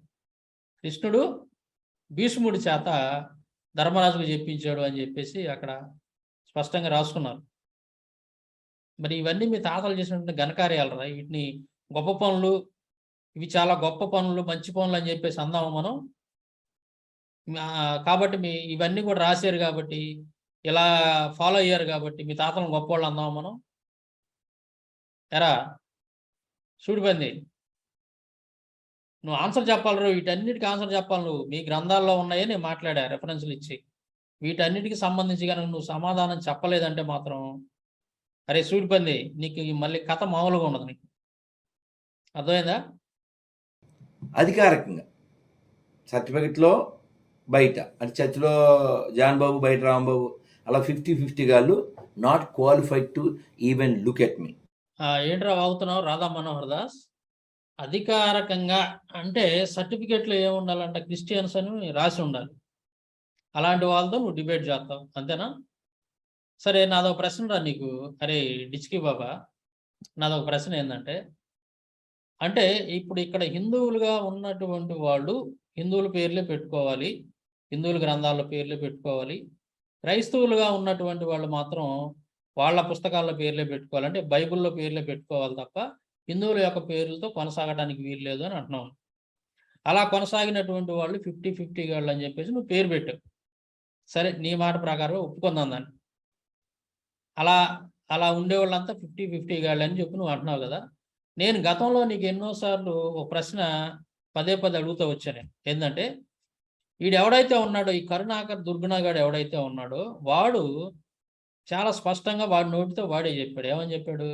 కృష్ణుడు భీష్ముడి చేత ధర్మరాజుకు చెప్పించాడు అని చెప్పేసి అక్కడ స్పష్టంగా రాసుకున్నారు. మరి ఇవన్నీ మీ తాతలు చేసినటువంటి ఘనకార్యాలు రా, వీటిని గొప్ప పనులు, ఇవి చాలా గొప్ప పనులు, మంచి పనులు అని చెప్పేసి అందాము మనం. కాబట్టి ఇవన్నీ కూడా రాశారు కాబట్టి, ఇలా ఫాలో అయ్యారు కాబట్టి మీ తాతలను గొప్పవాళ్ళు అందాము మనం. చూడిపోయింది, నువ్వు ఆన్సర్ చెప్పాలి, వీటన్నిటికీ ఆన్సర్ చెప్పాలి నువ్వు. మీ గ్రంథాల్లో ఉన్నాయే నేను మాట్లాడా రెఫరెన్స్లు ఇచ్చి, వీటన్నిటికి సంబంధించి కనుక నువ్వు సమాధానం చెప్పలేదంటే మాత్రం అరే సూడిపంది, నీకు మళ్ళీ కథ మామూలుగా ఉండదు. నీకు అర్థమైందా? అధికారికంగా సర్టిఫికెట్లో బయట, అంటే చర్చిలో జాన్ బాబు, బయట రాంబాబు, అలా 50-50 గాళ్ళు not qualified to even look at me. ఏంట్రా వాగుతున్నావు రాధా మనోహర్ దాస్? అధికారికంగా అంటే సర్టిఫికెట్లో ఏముండాలంట, క్రిస్టియన్స్ అని రాసి ఉండాలి. అలాంటి వాళ్ళతో నువ్వు డిబేట్ చేస్తావు, అంతేనా? సరే, నాదొక ప్రశ్న రా నీకు. అరే డిచ్కి బాబా, నాదొక ప్రశ్న ఏంటంటే, అంటే ఇప్పుడు ఇక్కడ హిందువులుగా ఉన్నటువంటి వాళ్ళు హిందువుల పేర్లే పెట్టుకోవాలి, హిందువుల గ్రంథాల పేర్లే పెట్టుకోవాలి, క్రైస్తవులుగా ఉన్నటువంటి వాళ్ళు మాత్రం వాళ్ళ పుస్తకాల పేర్లే పెట్టుకోవాలి, అంటే బైబిల్లో పేర్లే పెట్టుకోవాలి తప్ప హిందువుల యొక్క పేర్లతో కొనసాగడానికి వీలు లేదు అని అంటున్నావు. అలా కొనసాగినటువంటి వాళ్ళు 50-50 గాళ్ళు అని చెప్పేసి నువ్వు పేరు పెట్టావు. సరే, నీ మాట ప్రకారం ఒప్పుకుందాం దాన్ని. అలా ఉండేవాళ్ళంతా 50-50 గాళ్ళు అని చెప్పి నువ్వు అంటున్నావు కదా. నేను గతంలో నీకు ఎన్నోసార్లు ఒక ప్రశ్న పదే అడుగుతూ వచ్చాను. ఏంటంటే, వీడు ఎవడైతే ఉన్నాడో, ఈ కరుణాకర్ దుర్గుణగాడు ఎవడైతే ఉన్నాడో, వాడు చాలా స్పష్టంగా వాడి నోటితో వాడే చెప్పాడు. ఏమని చెప్పాడు?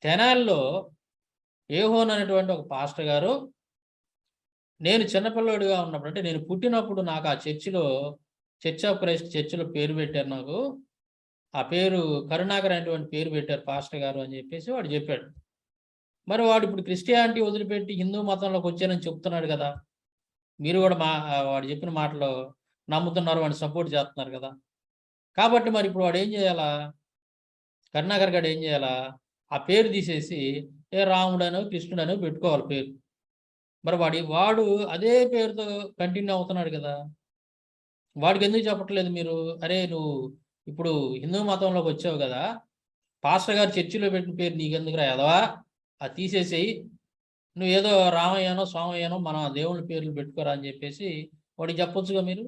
తెనాలిలో ఏహోన్ అనేటువంటి ఒక పాస్టర్ గారు, నేను చిన్నపిల్లడిగా ఉన్నప్పుడు, అంటే నేను పుట్టినప్పుడు నాకు ఆ చర్చ్ ఆఫ్ క్రైస్ట్ చర్చిలో పేరు పెట్టారు, నాకు ఆ పేరు కరుణాకర్ అనేటువంటి పేరు పెట్టారు పాస్టర్ గారు అని చెప్పేసి వాడు చెప్పాడు. మరి వాడు ఇప్పుడు క్రిస్టియానిటీ వదిలిపెట్టి హిందూ మతంలోకి వచ్చానని చెప్తున్నాడు కదా. మీరు కూడా వాడు చెప్పిన మాటలో నమ్ముతున్నారు, వాడిని సపోర్ట్ చేస్తున్నారు కదా. కాబట్టి మరి ఇప్పుడు వాడు ఏం చేయాలా? కరుణాకర్ గారు ఏం చేయాలా? ఆ పేరు తీసేసి రాముడనో కృష్ణుడనో పెట్టుకోవాలి పేరు. మరి వాడు అదే పేరుతో కంటిన్యూ అవుతున్నాడు కదా. వాడికి ఎందుకు చెప్పట్లేదు మీరు? అరే నువ్వు ఇప్పుడు హిందూ మతంలోకి వచ్చావు కదా, పాస్టర్ గారు చర్చిలో పెట్టిన పేరు నీకెందుకు రాయదవా, అది తీసేసేయి, నువ్వు ఏదో రామయ్యనో స్వామయ్యనో మన దేవుళ్ళ పేర్లు పెట్టుకోరా అని చెప్పేసి వాడికి చెప్పొచ్చుగా మీరు.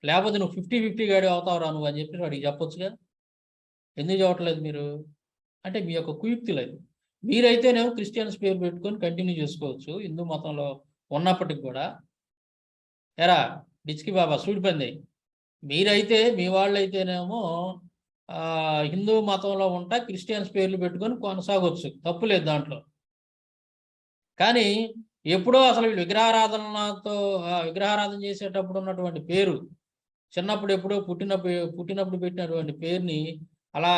లేకపోతే నువ్వు 50-50 గాడి అవుతావురా నువ్వు అని చెప్పి వాడికి చెప్పొచ్చుగా. ఎందుకు చెప్పట్లేదు మీరు? అంటే మీ యొక్క కుయుక్తులు అది. మీరైతేనేమో క్రిస్టియన్స్ పేరు పెట్టుకొని కంటిన్యూ చేసుకోవచ్చు హిందూ మతంలో ఉన్నప్పటికి కూడా. డిచ్కి బాబా సూడిపంది, మీరైతే మీ వాళ్ళైతేనేమో హిందూ మతంలో ఉంటా క్రిస్టియన్స్ పేర్లు పెట్టుకొని కొనసాగొచ్చు, తప్పులేదు దాంట్లో. కానీ ఎప్పుడో అసలు వీళ్ళు విగ్రహారాధన చేసేటప్పుడు ఉన్నటువంటి పేరు, చిన్నప్పుడు ఎప్పుడో పుట్టినప్పుడు పెట్టినటువంటి పేరుని అలా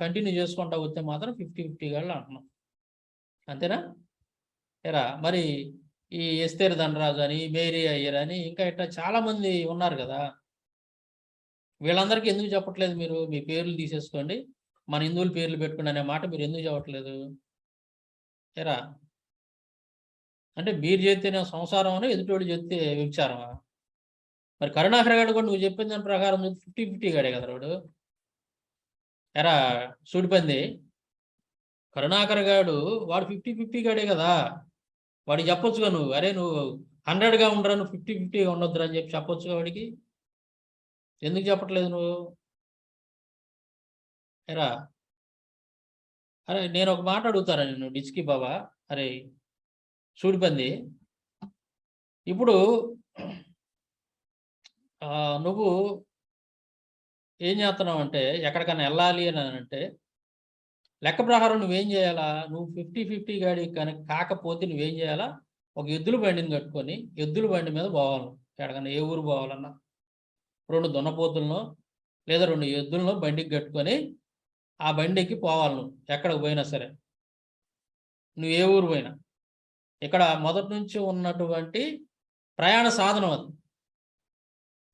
కంటిన్యూ చేసుకుంటా వస్తే మాత్రం 50-50 గాళ్ళు అంటున్నాం, అంతేనా? ఏరా మరి ఈ ఎస్తేర్ ధనరాజు అని, మేరీ అయ్యర్ అని, ఇంకా ఇట్లా చాలా మంది ఉన్నారు కదా. వీళ్ళందరికీ ఎందుకు చెప్పట్లేదు మీరు? మీ పేర్లు తీసేసుకోండి, మన హిందువుల పేర్లు పెట్టుకోండి అనే మాట మీరు ఎందుకు చెప్పట్లేదు? ఏరా అంటే మీరు చేస్తేనే సంసారం అని, ఎదుటోడు చెప్తే వ్యభిచారమా? మరి కరుణాకర్ గారు కూడా నువ్వు చెప్పిన దాని ప్రకారం 50-50 గాడే కదా వాడు. ఎరా సూడిపంది, కరుణాకర్ గాడు వాడు 50-50 గాడే కదా. వాడికి చెప్పొచ్చుగా నువ్వు, అరే నువ్వు 100గా ఉండరా, నువ్వు 50-50గా ఉండొద్దురా అని చెప్పి చెప్పొచ్చుగా వాడికి. ఎందుకు చెప్పట్లేదు నువ్వు? ఎరా అరే నేను ఒక మాట అడుగుతారా నేను, డిచ్కి బాబా, అరే సూడిపంది, ఇప్పుడు నువ్వు ఏం చేస్తున్నావు అంటే, ఎక్కడికైనా వెళ్ళాలి అని అంటే లెక్క ప్రకారం నువ్వేం చేయాలా? నువ్వు 50-50 గాడి కనుక కాకపోతే నువ్వేం చేయాలా? ఒక ఎద్దుల బండిని కట్టుకొని ఎద్దుల బండి మీద పోవాలి. ఎక్కడికన్నా ఏ ఊరు పోవాలన్నా 2 దున్నపోతులను లేదా 2 ఎద్దులను బండికి కట్టుకొని ఆ బండికి పోవాలి. నువ్వు ఎక్కడికి పోయినా సరే, నువ్వు ఏ ఊరు పోయినా, ఇక్కడ మొదటి నుంచి ఉన్నటువంటి ప్రయాణ సాధనం అది.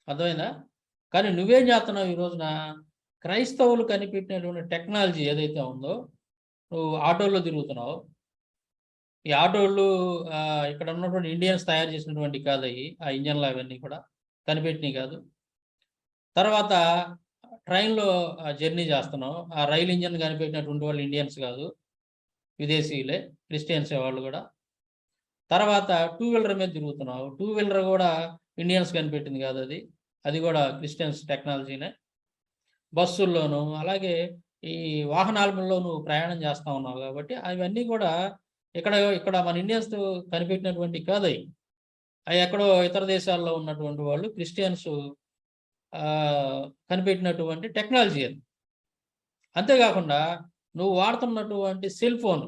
అర్థమైందా? కానీ నువ్వేం చేస్తున్నావు ఈ రోజున? క్రైస్తవులు కనిపెట్టినటువంటి టెక్నాలజీ ఏదైతే ఉందో, నువ్వు ఆటోల్లో తిరుగుతున్నావు. ఈ ఆటోళ్ళు ఇక్కడ ఉన్నటువంటి ఇండియన్స్ తయారు చేసినటువంటి కాదు అవి, ఆ ఇంజన్లు అవన్నీ కూడా కనిపెట్టినవి కాదు. తర్వాత ట్రైన్లో జర్నీ చేస్తున్నావు, ఆ రైలు ఇంజన్ కనిపెట్టినటువంటి వాళ్ళు ఇండియన్స్ కాదు, విదేశీయులే, క్రిస్టియన్సే వాళ్ళు కూడా. తర్వాత 2 వీలర్ మీద తిరుగుతున్నావు, 2 వీలర్ కూడా ఇండియన్స్ కనిపెట్టింది కాదు, అది కూడా క్రిస్టియన్స్ టెక్నాలజీనే. బస్సుల్లోనూ అలాగే ఈ వాహనాలలోనూ ప్రయాణం చేస్తూ ఉన్నావు కాబట్టి అవన్నీ కూడా ఇక్కడ మన ఇండియన్స్ కనిపెట్టినటువంటి కాదు అవి. అవి ఎక్కడో ఇతర దేశాల్లో ఉన్నటువంటి వాళ్ళు క్రిస్టియన్స్ కనిపెట్టినటువంటి టెక్నాలజీ అది. అంతేకాకుండా నువ్వు వాడుతున్నటువంటి సెల్ ఫోన్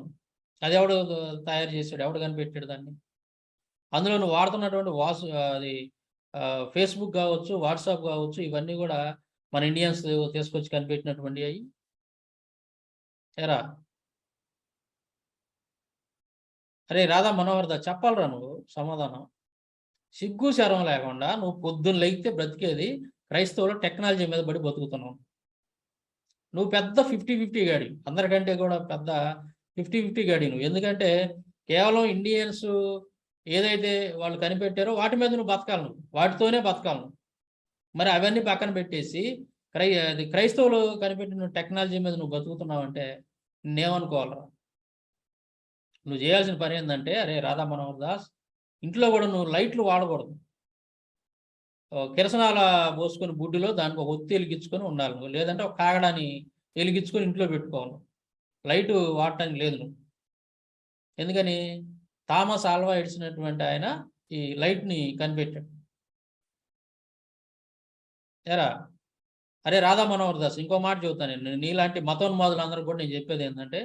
అది ఎవడు తయారు చేశాడు? ఎవడు కనిపెట్టాడు దాన్ని? అందులో నువ్వు వాడుతున్నటువంటి అది ఫేస్బుక్ కావచ్చు, వాట్సాప్ కావచ్చు, ఇవన్నీ కూడా మన ఇండియన్స్ తీసుకొచ్చి కనిపెట్టినటువంటి అవి. ఏరా అరే రాధా మనోహర్ దా, చెప్పాలరా నువ్వు సమాధానం. సిగ్గు శరం లేకుండా నువ్వు పొద్దున్న లేగితే బ్రతికేది క్రైస్తవుల టెక్నాలజీ మీద పడి బతుకుతున్నావు. నువ్వు పెద్ద 50-50 గాడి, అందరికంటే కూడా పెద్ద 50-50 గాడి నువ్వు. ఎందుకంటే కేవలం ఇండియన్స్ ఏదైతే వాళ్ళు కనిపెట్టారో వాటి మీద నువ్వు బతకాలి, నువ్వు వాటితోనే బతకాలి నువ్వు. మరి అవన్నీ పక్కన పెట్టేసి క్రైస్తవులు కనిపెట్టిన టెక్నాలజీ మీద నువ్వు బతుకుతున్నావంటే నేనేమనుకోవాలరా? నువ్వు చేయాల్సిన పని ఏంటంటే, అరే రాధా మనోహర్ దాస్, ఇంట్లో కూడా నువ్వు లైట్లు వాడకూడదు. కిరసనాల పోసుకొని బుడ్డిలో దానికి ఒక ఒత్తి వెలిగించుకొని ఉండాలి నువ్వు. లేదంటే ఒక కాగడాన్ని వెలిగించుకొని ఇంట్లో పెట్టుకోవాలి. లైటు వాడటానికి లేదు నువ్వు. ఎందుకని? థామస్ ఆల్వా ఎడిసినటువంటి ఆయన ఈ లైట్ని కనిపెట్టాడు. ఏరా అరే రాధా మనోహర్ దాస్, ఇంకో మాట చెబుతాను నేను. నీలాంటి మతోన్మాదులందరూ కూడా నేను చెప్పేది ఏంటంటే,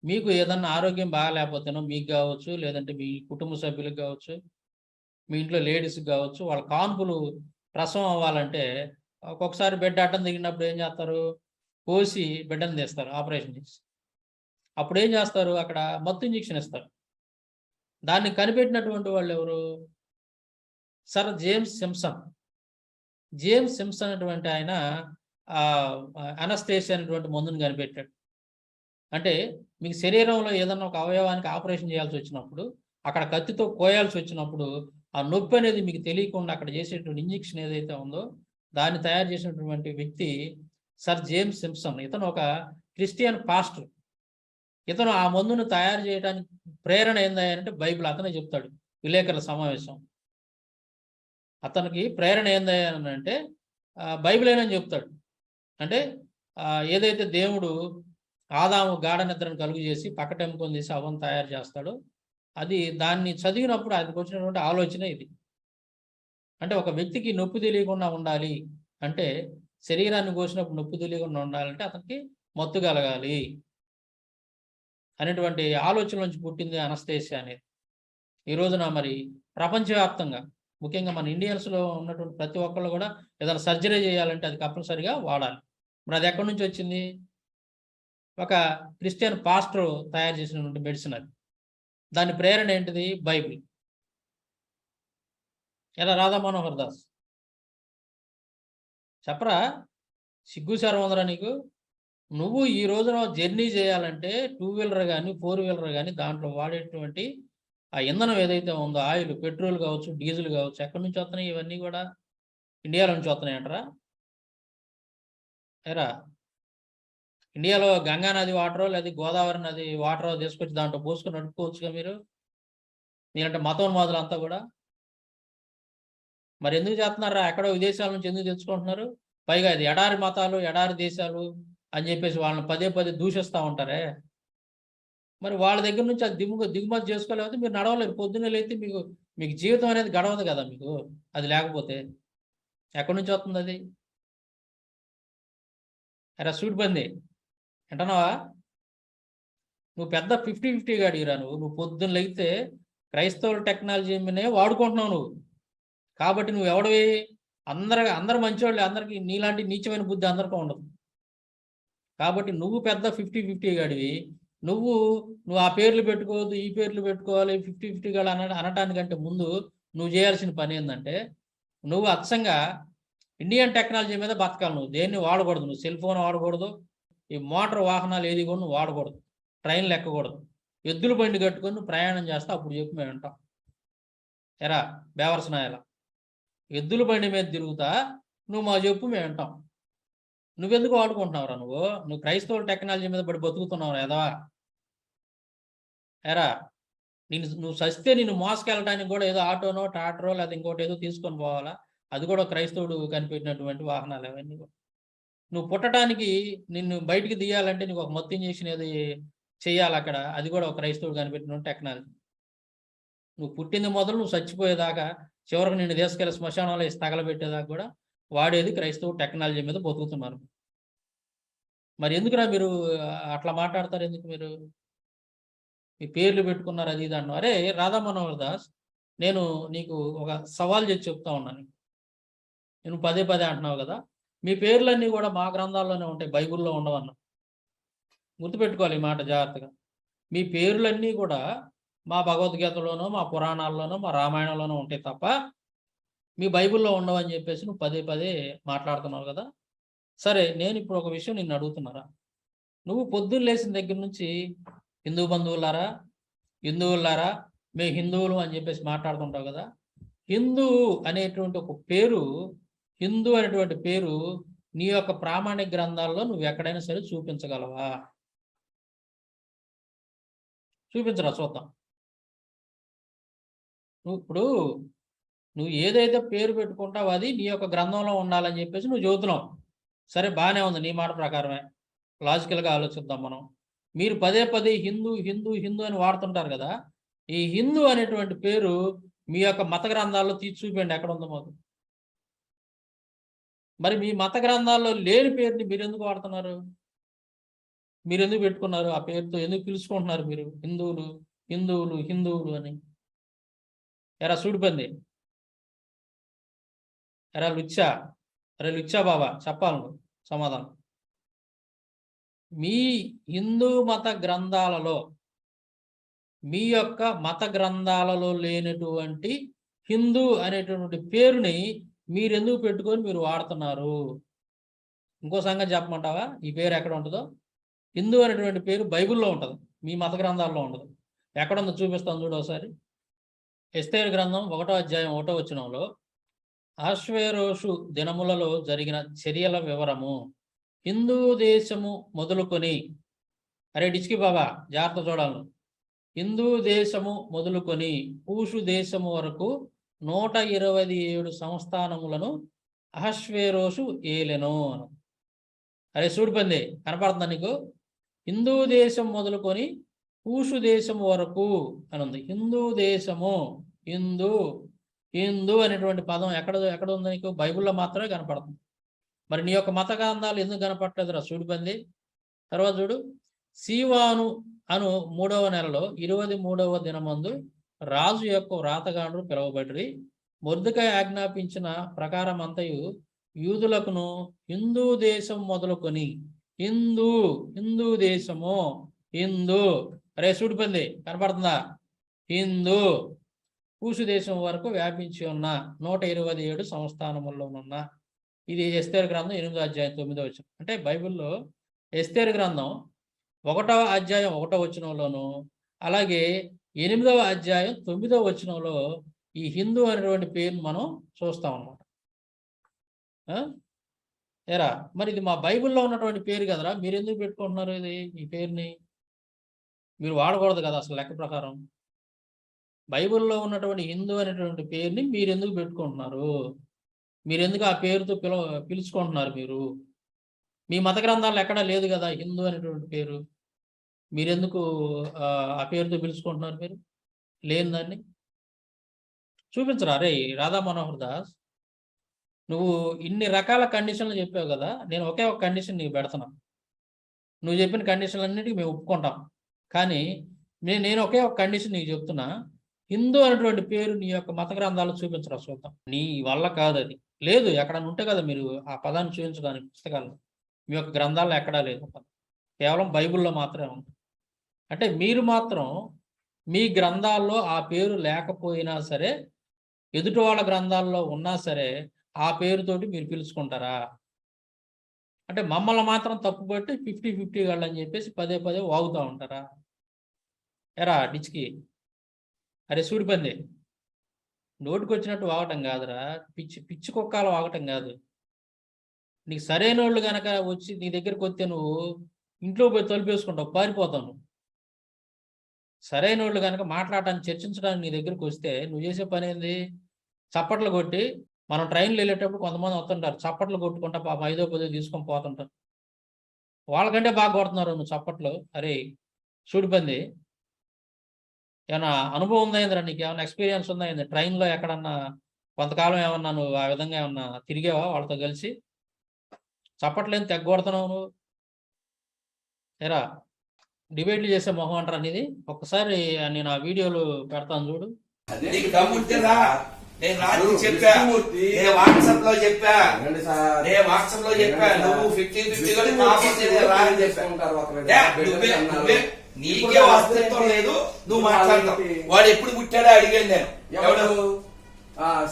మీకు ఏదన్నా ఆరోగ్యం బాగాలేకపోతేనో మీకు కావచ్చు, లేదంటే మీ కుటుంబ సభ్యులకు కావచ్చు, మీ ఇంట్లో లేడీస్కి కావచ్చు, వాళ్ళ కాన్పులు ప్రసవం అవ్వాలంటే ఒక్కొక్కసారి బిడ్డ అడ్డం దిగినప్పుడు ఏం చేస్తారు? కోసి బిడ్డను తీస్తారు ఆపరేషన్ చేసి. అప్పుడు ఏం చేస్తారు? అక్కడ మత్తు ఇంజెక్షన్ ఇస్తారు. దాన్ని కనిపెట్టినటువంటి వాళ్ళు ఎవరు? Sir James Simpson. James Simpson అనేటువంటి ఆయన అనస్థేసియా అనేటువంటి మందుని కనిపెట్టాడు. అంటే మీకు శరీరంలో ఏదన్నా ఒక అవయవానికి ఆపరేషన్ చేయాల్సి వచ్చినప్పుడు, అక్కడ కత్తితో కోయాల్సి వచ్చినప్పుడు, ఆ నొప్పి అనేది మీకు తెలియకుండా అక్కడ చేసేటువంటి ఇంజెక్షన్ ఏదైతే ఉందో దాన్ని తయారు చేసినటువంటి వ్యక్తి సర్ జేమ్స్ సింప్సన్. ఇతను ఒక క్రిస్టియన్ పాస్టర్. ఇతను ఆ మందును తయారు చేయడానికి ప్రేరణ ఏందంటే బైబిల్. అతనే చెప్తాడు విలేకరుల సమావేశం. అతనికి ప్రేరణ ఏందంటే బైబిలేనని చెప్తాడు. అంటే ఏదైతే దేవుడు ఆదాము గాఢ నిద్రను కలుగు చేసి పక్కటెంకొని తీసి అవ్వను తయారు చేస్తాడో, దాన్ని చదివినప్పుడు ఆయనకు వచ్చినటువంటి ఆలోచన ఇది. అంటే ఒక వ్యక్తికి నొప్పి తెలియకుండా ఉండాలి అంటే, శరీరాన్ని కోసినప్పుడు నొప్పి తెలియకుండా ఉండాలంటే అతనికి మత్తు కలగాలి అనేటువంటి ఆలోచన నుంచి పుట్టింది అనస్థేసియా అనేది. ఈ రోజున మరి ప్రపంచవ్యాప్తంగా, ముఖ్యంగా మన ఇండియన్స్లో ఉన్నటువంటి ప్రతి ఒక్కళ్ళు కూడా ఏదైనా సర్జరీ చేయాలంటే అది కంపల్సరిగా వాడాలి. మరి అది ఎక్కడి నుంచి వచ్చింది? ఒక క్రిస్టియన్ పాస్టర్ తయారు చేసినటువంటి మెడిసిన్ అది. దాని ప్రేరణ ఏంటిది? బైబిల్. ఎలా రాధా మనోహర్ దాస్ చెప్పరా? సిగ్గు శరం ఉందరా నీకు? నువ్వు ఈ రోజున జర్నీ చేయాలంటే 2 వీలర్ గాని, 4 వీలర్ గాని దాంట్లో వాడేటువంటి ఆ ఇంధనం ఏదైతే ఉందో ఆయిల్, పెట్రోల్ కావచ్చు, డీజిల్ కావచ్చు, ఎక్కడి నుంచి వస్తున్నాయి ఇవన్నీ కూడా? ఇండియాలో నుంచి వస్తున్నాయంటరా? ఏరా, ఇండియాలో గంగా నది వాటరో లేదా గోదావరి నది వాటరో తీసుకొచ్చి దాంట్లో పోసుకొని నడుపుకోవచ్చుగా మీరు. మీరంటే మతోన్మాదులు అంతా కూడా. మరి ఎందుకు చేస్తున్నారా? ఎక్కడో విదేశాల నుంచి ఎందుకు తెచ్చుకుంటున్నారు? పైగా ఇది ఎడారి మతాలు, ఎడారి దేశాలు అని చెప్పేసి వాళ్ళని పదే పదే దూషిస్తూ ఉంటారే. మరి వాళ్ళ దగ్గర నుంచి అది దిగుమతి చేసుకోలేకపోతే మీరు నడవలేరు. పొద్దున్నే లేస్తే మీకు జీవితం అనేది గడవదు కదా మీకు. అది లేకపోతే ఎక్కడి నుంచి వస్తుంది అది? ఎరా సూట్ బంది వింటున్నావా? నువ్వు పెద్ద 50-50 గాడిరా నువ్వు పొద్దున్న లేగితే క్రైస్తవుల టెక్నాలజీనే వాడుకుంటున్నావు నువ్వు. కాబట్టి నువ్వు ఎవడివి? అందరు మంచివాళ్ళు, అందరికీ నీలాంటి నీచమైన బుద్ధి అందరికీ ఉండదు. కాబట్టి నువ్వు పెద్ద 50-50 గాడివి. నువ్వు ఆ పేర్లు పెట్టుకోవద్దు, ఈ పేర్లు పెట్టుకోవాలి, 50-50 గాడు అనటానికంటే ముందు నువ్వు చేయాల్సిన పని ఏంటంటే, నువ్వు అచ్చంగా ఇండియన్ టెక్నాలజీ మీద బతకాలి. నువ్వు దేన్ని వాడకూడదు. నువ్వు సెల్ ఫోన్ వాడకూడదు, ఈ మోటార్ వాహనాలు ఏది కూడా నువ్వు వాడకూడదు, ట్రైన్లు ఎక్కకూడదు. ఎద్దుల బండి కట్టుకొని నువ్వు ప్రయాణం చేస్తా అప్పుడు చెప్పు మేము వింటాం. ఎరా బేవర్సనాయలా, ఎద్దుల బండి మీద తిరుగుతా నువ్వు మా చెప్పు మేము వింటాం. నువ్వెందుకు వాడుకుంటున్నావురా? నువ్వు క్రైస్తవుల టెక్నాలజీ మీద పడి బతుకుతున్నావు ఎదవా. ఎరా, నువ్వు సస్తే నిన్ను మోసుకెళ్ళడానికి కూడా ఏదో ఆటోనో ట్రాక్టరో లేదా ఇంకోటి ఏదో తీసుకొని పోవాలా? అది కూడా క్రైస్తవుడు కనిపెట్టినటువంటి వాహనాలు అవన్నీ కూడా. నువ్వు పుట్టడానికి నిన్ను బయటికి తీయాలంటే నీకు ఒక మత్తు ఇంజెక్షన్ ఏది చెయ్యాలి అక్కడ, అది కూడా ఒక క్రైస్తవుడు కనిపెట్టిన టెక్నాలజీ. నువ్వు పుట్టింది మొదలు నువ్వు చచ్చిపోయేదాకా, చివరికి నిన్ను తీసుకెళ్ళి శ్మశానంలో వేసి తగలబెట్టేదాకా కూడా వాడేది క్రైస్తవ టెక్నాలజీ మీద బతుకుతున్నారు. మరి ఎందుకురా మీరు అట్లా మాట్లాడతారు? ఎందుకు మీరు మీ పేర్లు పెట్టుకున్నారు అది ఇది అన్నావు? అరే రాధా మనోహర్ దాస్, నేను నీకు ఒక సవాల్ చేసి చెప్తా ఉన్నాను. నేను పదే పదే అంటున్నావు కదా, మీ పేర్లన్నీ కూడా మా గ్రంథాల్లోనే ఉంటాయి, బైబిల్లో ఉండవన్నా. గుర్తుపెట్టుకోవాలి ఈ మాట జాగ్రత్తగా. మీ పేర్లన్నీ కూడా మా భగవద్గీతలోనో, మా పురాణాల్లోనో, మా రామాయణంలోనో ఉంటాయి తప్ప మీ బైబిల్లో ఉండవని చెప్పేసి నువ్వు పదే పదే మాట్లాడుతున్నావు కదా. సరే, నేను ఇప్పుడు ఒక విషయం నిన్ను అడుగుతున్నారా. నువ్వు పొద్దున్న లేచిన దగ్గర నుంచి హిందూ హిందువులారా మేము హిందువులు అని చెప్పేసి మాట్లాడుతుంటావు కదా. హిందూ అనేటువంటి ఒక పేరు, హిందూ అనేటువంటి పేరు నీ యొక్క ప్రామాణిక గ్రంథాల్లో నువ్వు ఎక్కడైనా సరే చూపించగలవా? చూపించరా చూద్దాం. నువ్వు ఏదైతే పేరు పెట్టుకుంటావో అది నీ యొక్క గ్రంథంలో ఉండాలని చెప్పేసి నువ్వు చదువుతున్నావు. సరే, బాగానే ఉంది, నీ మాట ప్రకారమే. లాజికల్గా ఆలోచిద్దాం మనం. మీరు పదే పదే హిందూ హిందూ హిందూ అని వాడుతుంటారు కదా. ఈ హిందూ అనేటువంటి పేరు మీ యొక్క మత గ్రంథాల్లో తీసి చూపించండి ఎక్కడ ఉందో మాకు. మరి మీ మత గ్రంథాల్లో లేని పేరుని మీరు ఎందుకు వాడుతున్నారు? మీరు ఎందుకు పెట్టుకున్నారు? ఆ పేరుతో ఎందుకు పిలుచుకుంటున్నారు మీరు హిందువులు హిందువులు హిందువులు అని? ఎరా సూడిపంది, ఎరా లుచ్చా, అరే లుచ్చా బాబా, చెప్పాలి నువ్వు సమాధానం. మీ హిందూ మత గ్రంథాలలో, మీ యొక్క మత గ్రంథాలలో లేనటువంటి హిందూ అనేటువంటి పేరుని మీరెందుకు పెట్టుకొని మీరు వాడుతున్నారు? ఇంకో సంగతి చెప్పమంటావా? ఈ పేరు ఎక్కడ ఉంటుందో? హిందూ అనేటువంటి పేరు బైబిల్లో ఉంటుంది, మీ మత గ్రంథాల్లో ఉండదు. ఎక్కడుందో చూపిస్తాను చూడు ఒకసారి. ఎస్తేరు గ్రంథం 1వ అధ్యాయం 1వ వచనంలో అహష్వేరోషు దినములలో జరిగిన చర్యల వివరము. హిందూ దేశము మొదలుకొని, అరే డిచ్కి బాబా జాగ్రత్త చూడాలి. హిందూ దేశము మొదలుకొని కూషు దేశము వరకు 127 సంస్థానములను అహష్వేరోషు ఏలెను. అరే చూడిపోయింది, కనపడుతుందా నీకు? హిందూ దేశం మొదలుకొని కూషు దేశము వరకు అని ఉంది. హిందూ దేశము, హిందూ హిందూ అనేటువంటి పదం ఎక్కడ ఉంది నీకు? బైబిల్లో మాత్రమే కనపడుతుంది. మరి నీ యొక్క మత గ్రంథాలు ఎందుకు కనపడలేదు రా చూడిపోయింది? తర్వాత చూడు, సీవాను అను 3వ నెలలో 23వ దినమందు రాజు యొక్క వ్రాతగాండ్రు పిలువబడి మొర్దెకై ఆజ్ఞాపించిన ప్రకారం అంతయు యూదులకును హిందూ దేశం మొదలుకొని హిందూ దేశము హిందూ. అరే చూడిపోయింది, కనపడుతుందా? హిందూ కూసు దేశం వరకు వ్యాపించి ఉన్న 127 సంస్థానముల్లోనున్న. ఇది ఎస్తేరు గ్రంథం 8వ అధ్యాయం 9వ వచనం. అంటే బైబిల్లో ఎస్తేరు గ్రంథం 1వ అధ్యాయం 1వ వచనంలోను, అలాగే 8వ అధ్యాయం 9వ వచనంలో ఈ హిందూ అనేటువంటి పేరును మనం చూస్తాం అన్నమాట. ఏరా మరి ఇది మా బైబిల్లో ఉన్నటువంటి పేరు కదరా, మీరు ఎందుకు పెట్టుకుంటున్నారు ఈ పేరుని? మీరు వాడకూడదు కదా అసలు లెక్క ప్రకారం. బైబిల్లో ఉన్నటువంటి హిందూ అనేటువంటి పేరుని మీరు ఎందుకు పెట్టుకుంటున్నారు? మీరు ఎందుకు ఆ పేరుతో పిలుచుకుంటున్నారు? మీ మత గ్రంథాల్లో ఎక్కడా లేదు కదా హిందూ అనేటువంటి పేరు. మీరెందుకు ఆ పేరుతో పిలుచుకుంటున్నారు? మీరు లేని దాన్ని చూపించరా? రే రాధా మనోహర్ దాస్, నువ్వు ఇన్ని రకాల కండిషన్లు చెప్పావు కదా, నేను ఒకే ఒక కండిషన్ నీకు పెడుతున్నాను. నువ్వు చెప్పిన కండిషన్లు అన్నిటికీ మేము ఒప్పుకుంటాం, కానీ నేను ఒకే ఒక కండిషన్ నీకు చెప్తున్నా. హిందూ అనేటువంటి పేరు నీ యొక్క మత గ్రంథాలు చూపించరా చూద్దాం. నీ వల్ల కాదు, అది లేదు. ఎక్కడ ఉంటే కదా మీరు ఆ పదాన్ని చూపించడానికి పుస్తకాలు. మీ యొక్క గ్రంథాల్లో ఎక్కడా లేదు, కేవలం బైబిల్లో మాత్రమే ఉంది. అంటే మీరు మాత్రం మీ గ్రంథాల్లో ఆ పేరు లేకపోయినా సరే, ఎదుటి వాళ్ళ గ్రంథాల్లో ఉన్నా సరే ఆ పేరుతోటి మీరు పిలుచుకుంటారా? అంటే మమ్మల్ని మాత్రం తప్పుపట్టి 50-50 గాళ్ళు అని చెప్పేసి పదే వాగుతూ ఉంటారా? ఎరా డిచ్కి, అరే సూడిపంది, నోటికి వచ్చినట్టు వాగటం కాదురా, పిచ్చి కుక్కాలు వాగటం కాదు. నీకు సరైన వాళ్ళు కనుక వచ్చి నీ దగ్గరికి వస్తే నువ్వు ఇంట్లో పోయి తలుపేసుకుంటావు, పారిపోతావు. సరైన వాళ్ళు కనుక మాట్లాడటానికి, చర్చించడానికి నీ దగ్గరికి వస్తే నువ్వు చేసే పని ఏంది? చప్పట్లు కొట్టి, మనం ట్రైన్లో వెళ్ళేటప్పుడు కొంతమంది వస్తుంటారు, చప్పట్లు కొట్టుకుంటా పాపం 5-10 తీసుకొని పోతుంటారు. వాళ్ళకంటే బాగా కొడుతున్నారు నువ్వు చప్పట్లు. అరే సూడిపంది, ఏమన్నా అనుభవం ఉందా ఏంద్రా? నీకు ఏమైనా ఎక్స్పీరియన్స్ ఉందా ఏంది? ట్రైన్లో ఎక్కడన్నా కొంతకాలం ఏమన్నా నువ్వు ఆ విధంగా ఏమన్నా తిరిగావా వాళ్ళతో కలిసి? చప్పట్లు ఏం తెగ్గొడుతున్నావు నువ్వు? ఏరా డిబేట్లు చేసే మొహం అంటారా నీది? ఒక్కసారి నేను ఆ వీడియోలు పెడతాను చూడు. నేను రాత్రి చెప్పా, నేను వాట్సాప్ లో చెప్పా, నువ్వు 50-50 నీకే వాస్తవం లేదు, నువ్వు మాట్లాడతావు. వాడు ఎప్పుడు పుట్టాడో అడిగాను నేను. ఎవడు?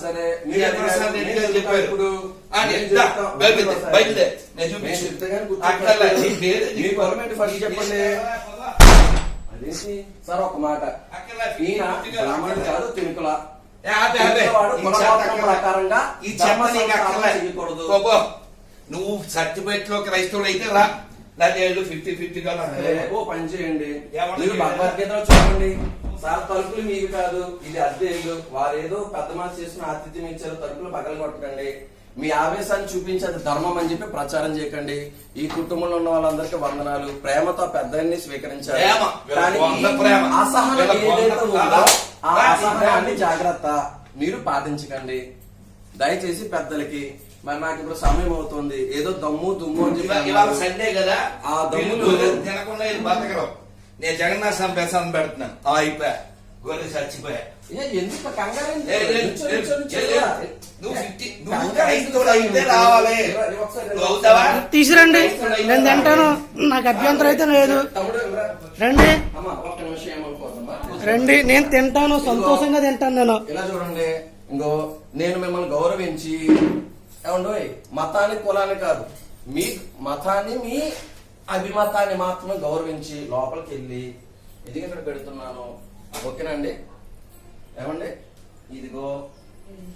సరే చెప్పారు. చెప్పండి సార్ ఒక మాట. ఈయన బ్రాహ్మణుడు కాదు, తినుకుల ప్రకారంగా నువ్వు సర్టిఫికేట్ లో క్రైస్తవుడు అయితే రా, లేకపోతే 50-50 ఓ పని చేయండి, మీరు భగవద్గీతలో చూడండి సార్. తలుపులు మీకు కాదు, ఇది అద్దె ఇల్లు. వారేదో పెద్ద మనసు చేసిన ఆతిథ్యం ఇచ్చారు, తలుపులు పగల కొట్టకండి. మీ ఆవేశాన్ని చూపించి అది ధర్మం అని చెప్పి ప్రచారం చేయకండి. ఈ కుటుంబంలో ఉన్న వాళ్ళందరికీ వందనాలు. ప్రేమతో పెద్దల్ని స్వీకరించాలి. అసహనం ఏదైతే ఉందో ఆ అసహనాన్ని జాగ్రత్త మీరు పాటించకండి దయచేసి. పెద్దలకి మరి నాకు ఇప్పుడు సమయం అవుతుంది, ఏదో దమ్ము దుమ్ము అని చెప్పి ఇవాళ సండే కదా, ఆ దమ్ములు తినకుండా బతకరు. నేను జగన్నాథ్ స్వామి ప్రసాదం పెడుతున్నాను, అయిపోయా గొర్రె చచ్చిపోయా. ఎందుకు కంగారు? తీసురండి, నేను తింటాను, నాకు అభ్యంతరం అయితే లేదు. రండి రండి, నేను తింటాను, సంతోషంగా తింటాను. నేను ఇలా చూడండి, ఇంకో నేను మిమ్మల్ని గౌరవించి, ఏమండో మతాన్ని కులాన్ని కాదు, మీ మతాన్ని మీ అభిమతాన్ని మాత్రమే గౌరవించి లోపలికి వెళ్ళి ఇది ఇక్కడ పెడుతున్నాను. ఓకేనండి? ఏమండి, ఇదిగో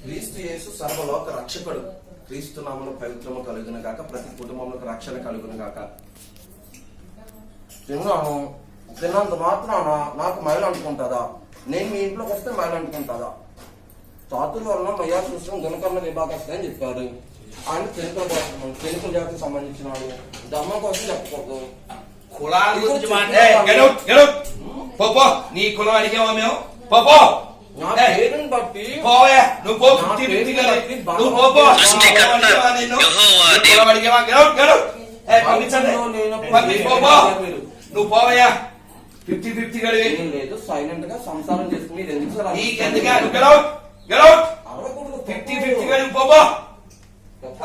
క్రీస్తు యేసు సర్వలోక రక్షకుడు. క్రీస్తు నామములో పవిత్రము కలుగును గాక, ప్రతి కుటుంబంలో రక్షణ కలుగును గాక. తిన్నాను, తిన్నంత మాత్రాన నాకు మైలు అంటుకుంటుందా? నేను మీ ఇంట్లోకి వస్తే మైలు అంటుకుంటుందా? తాతుల వలన మయ్యా చూసిన గుణకర్ణ విభాగస్తాయని అని చెప్పారు. ఆయన తెలుగు జాతికి సంబంధించిన వాడు, ధర్మం కోసం చెప్పకూడదు. కులాల గురించి నీ కులం అడిగావా మేము? పోపో నా పేరుని బట్టి పోవా, నువ్వు పో. నువ్వు పోపో, నువ్వు పోవయ్యా. 50-50 గడివి లేదు, సైలెంట్ గా సంసారం చేసుకుని నీకెందుగా? 50-50 గడివి పోపో.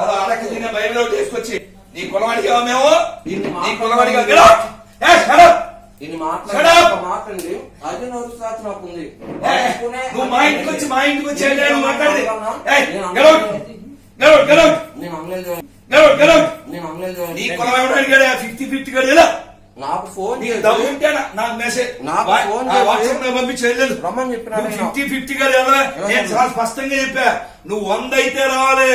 అది అడగ తిన్న బయలులో తీసుకొచ్చి నీ కులం అడిగావా మేము? నీ కులం అడిగా ఇది Shut మాట్లాడే up! మాట్లాడి అది నోరు సాక్షి నాకు ఉంది. నువ్వు మా ఇంటికి వచ్చి ఏంటి మాట్లాడి నేను అనలేదు. నీ కులం ఎవరు అడిగాడు 50-50 గడి ఎలా నాకు ఫోన్ నీకు దమ్ము ఉంటే నాకు మెసేజ్ నాకు ఫోన్ వాట్సాప్ లో పంపించలేదు రమ్మని చెప్పినాడు. 50-50 గడి ఎలా నేను చాలా స్పష్టంగా చెప్పా నువ్వు 100 అయితే రావాలి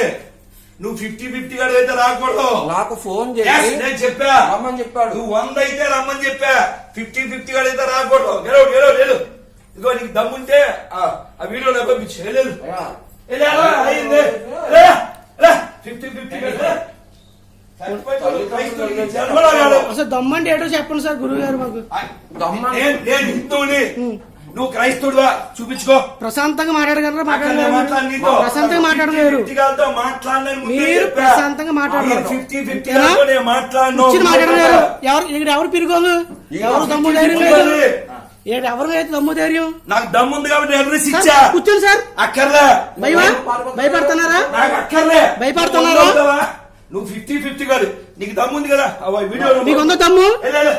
నువ్వు 50-50 గడి అయితే రాకూడదు నాకు ఫోన్ Yes, చేసి నేను చెప్పా రమ్మని చెప్పాడు. నువ్వు 100 అయితే రమ్మని చెప్పా 50-50 గడి అయితే రాకూడదు గెలవు ఇదిగో నీకు దమ్ముంటే ఆ వీడియోలో పంపించలేదు అయ్యా, 50-50 గడి అసలు దమ్మంటే ఏటో చెప్పండి సార్ గురువు గారు మాకు. నేను హిందువుని నువ్వు క్రైస్తవుడువా చూపించుకో ప్రశాంతంగా మాట్లాడగలరా? అక్కడ మాట్లాడి నీతో ప్రశాంతంగా మాట్లాడలేరు. 50-50 గాలతో మాట్లాడలేను ముందే మీరు చెప్పా. ప్రశాంతంగా మాట్లాడలేరు. 50-50 గాలతో నేను మాట్లాడను. కూర్చుని మాట్లాడలేరు. ఎవరు పిరుగోలు? ఎవరు దమ్ము ధైర్యం లేదు? ఎవరు అయితే దమ్ము ధైర్యం? నాకు దమ్ముంది కాబట్టి అడ్రస్ సార్, ఇచ్చా కూర్చోండి సార్. అక్కర్లే భయపడుతున్నారా? నాకు అక్కర్లే భయపడుతున్నారా? నువ్వు 50-50 కాదు నీకు దమ్ముంది కదా వీడియో మీకు ఉందా దమ్ము?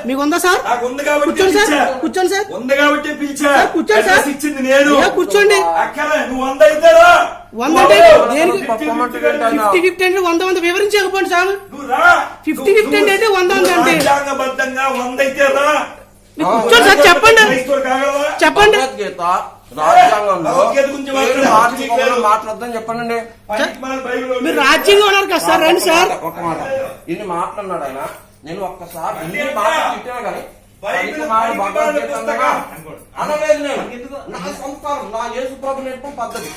మీకు ఉందా సార్? నాకు ఉంది కాబట్టి కూర్చోండి సార్. పిలిచా. కూర్చోండి సార్. ఉంది కాబట్టి పిలిచా సార్, కూర్చోండి సార్. అడ్రస్ ఇచ్చింది నేను ఏ, కూర్చోండి. అక్కర్లే నువ్వు 100 అవుతారా 100 అంటే దేనికి? 50-50 50-50 అంటే 100 వివరించకపోండి సార్. నువ్వు రా 50-50 అంటే 100 అంటే రాజ్యాంగబద్ధంగా 100 అయితే రా మీరు కూర్చోండి సార్. చెప్పండి క్రైస్తవుడు కాగలవా? చెప్పండి. భగవద్గీత రాజ్యాంగంలో భగవద్గీత గురించి పేరు మార్చుకోమని మాట్లాడద్దని చెప్పండి. పనికిమాలిన బైబిల్ మీరు రాజ్యంగా ఉన్నారు కదా సార్. రండి సార్. ఒక మాట ఇన్ని మాట్లాడినాడు ఆయన. నేను ఒక్కసారి ఇన్ని మాటలు తిట్టాను కానీ భగవద్గీత అనలేదు. నేను నా సంస్కారం నా యేసు ప్రభు నేర్పం పద్ధతి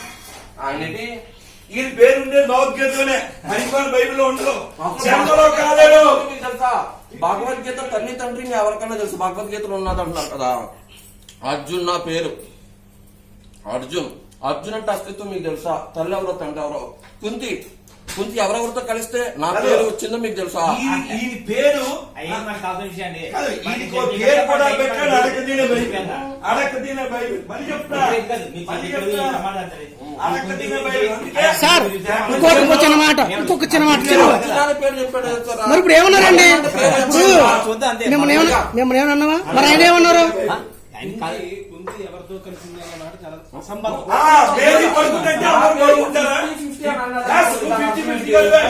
ఆయనటి ఈయన పేరుండే భగవద్గీతలోనే పనికిమాలిన బైబిల్లో ఉండదు జన్మలో కాలేడు మీకు తెలుసా భగవద్గీత తల్లి తండ్రి ఎవరికైనా తెలుసు భగవద్గీతలో ఉన్నది అంటున్నారు కదా. అర్జున్ నా పేరు అర్జున్ అంటే అస్తిత్వం మీకు తెలుసా? తల్లి ఎవరో తండ్రి ఎవరో? కుంతి ఎవరెవరితో కలిస్తే నా పేరు వచ్చిందో మీకు తెలుసా? ఈయన పేరు కాదు, ఈయనకో పేరు కూడా పెట్టాడు అడకదీన బైబిల్ మళ్ళీ చెప్తా అడకదీన బైబిల్ అందుకే సార్ ఇంకొక చిన్న మాట అర్జున్ అనే పేరు చెప్పాడు కదా. మరి ఇప్పుడు ఏమన్నారండి? ఇప్పుడు మిమ్మల్ని ఏమన్నావా? మరి ఆయన ఏమన్నారు? పేరు పడుకుంటే అందరూ పడుకుంటారా? 50-50 కలిపే.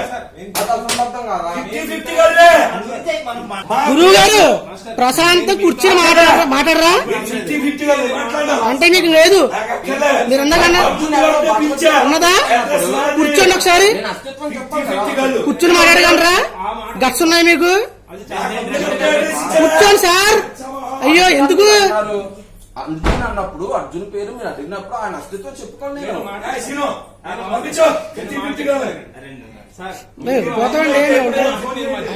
50-50 కలిపే. గురువు గారు ప్రశాంత్ కూర్చొని మాట్లాడరా? 50-50 కలిపే. మాట్లాడదాం. అంటే మీకు లేదు. నాకు అక్కర్లే. మీరు అందకన్నా అర్జున్ గారితో పిలిచా. ఉన్నదా? అడ్రస్ నాది. కూర్చోండి ఒకసారి. నేను అస్తిత్వం 50-50 కలిపే. కూర్చొని మాట్లాడగలరా? గట్స్ ఉన్నాయి మీకు? కూర్చోండి సార్. అయ్యో ఎందుకు? అర్జున్ అన్నప్పుడు అర్జున్ పేరు మీరు అడిగినప్పుడు ఆయన అస్తిత్వం చెప్పుకోండి. నేను ఏయ్, సీను, నన్ను పంపించు. 50-50 కలిపే. పోతామండి.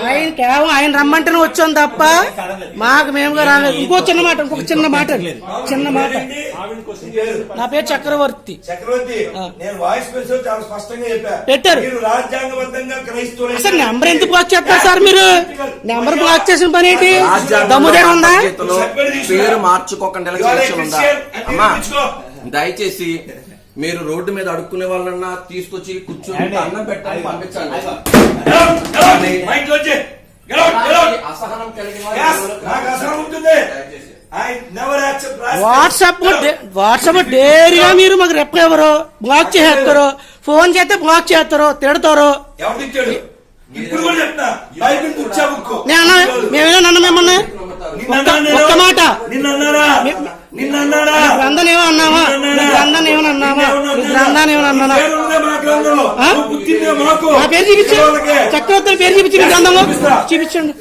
ఆయన కేవలం ఆయన రమ్మంటేనే వచ్చాం తప్ప మేముగా రాలేదు. ఇంకొక చిన్న మాట ఏంటి? నా పేరు చక్రవర్తి. చక్రవర్తి నేను వాయిస్ మెసేజ్ చాలా స్పష్టంగా చెప్పా. పెట్టారు. మీరు రాజ్యాంగబద్ధంగా క్రైస్తవులు అసలు నెంబర్ ఎందుకు బ్లాక్ చేస్తారు సార్? మీరు నెంబర్ బ్లాక్ చేసిన పని ఏంటి? దమ్ము దగ్గర ఉందా? భగవద్గీతలో పేరు మార్చుకోకుండా ఎలా చేయొచ్చు ఉందా? అమ్మా దయచేసి మీరు రోడ్డు మీద అడుక్కునే వాళ్ళన్నా తీసుకొచ్చి కూర్చొని అన్నం పెట్టాలి పంపించండి. అసహనం కలిగిన వాట్సాప్ డైరీగా మీరు మాకు రెప్ప ఎవరు బ్లాక్ చేస్తారు? ఫోన్ చేస్తే బ్లాక్ చేస్తారు, తిడతారు. ఇప్పుడు కూడా చెప్తా బైబిల్ కూర్చో బుక్కు. మేమేనా మిమ్మల్ని ఒక్క మాట నిన్నన్నారా గ్రంథం ఏమో అన్నావా? గ్రంథం ఏమని అన్నావా? గ్రంథాన్ని ఏమని అన్నావా? నా పేరు చూపించు. చక్రవర్తి పేరు చూపించి మీ గ్రంథంలో చూపించండి.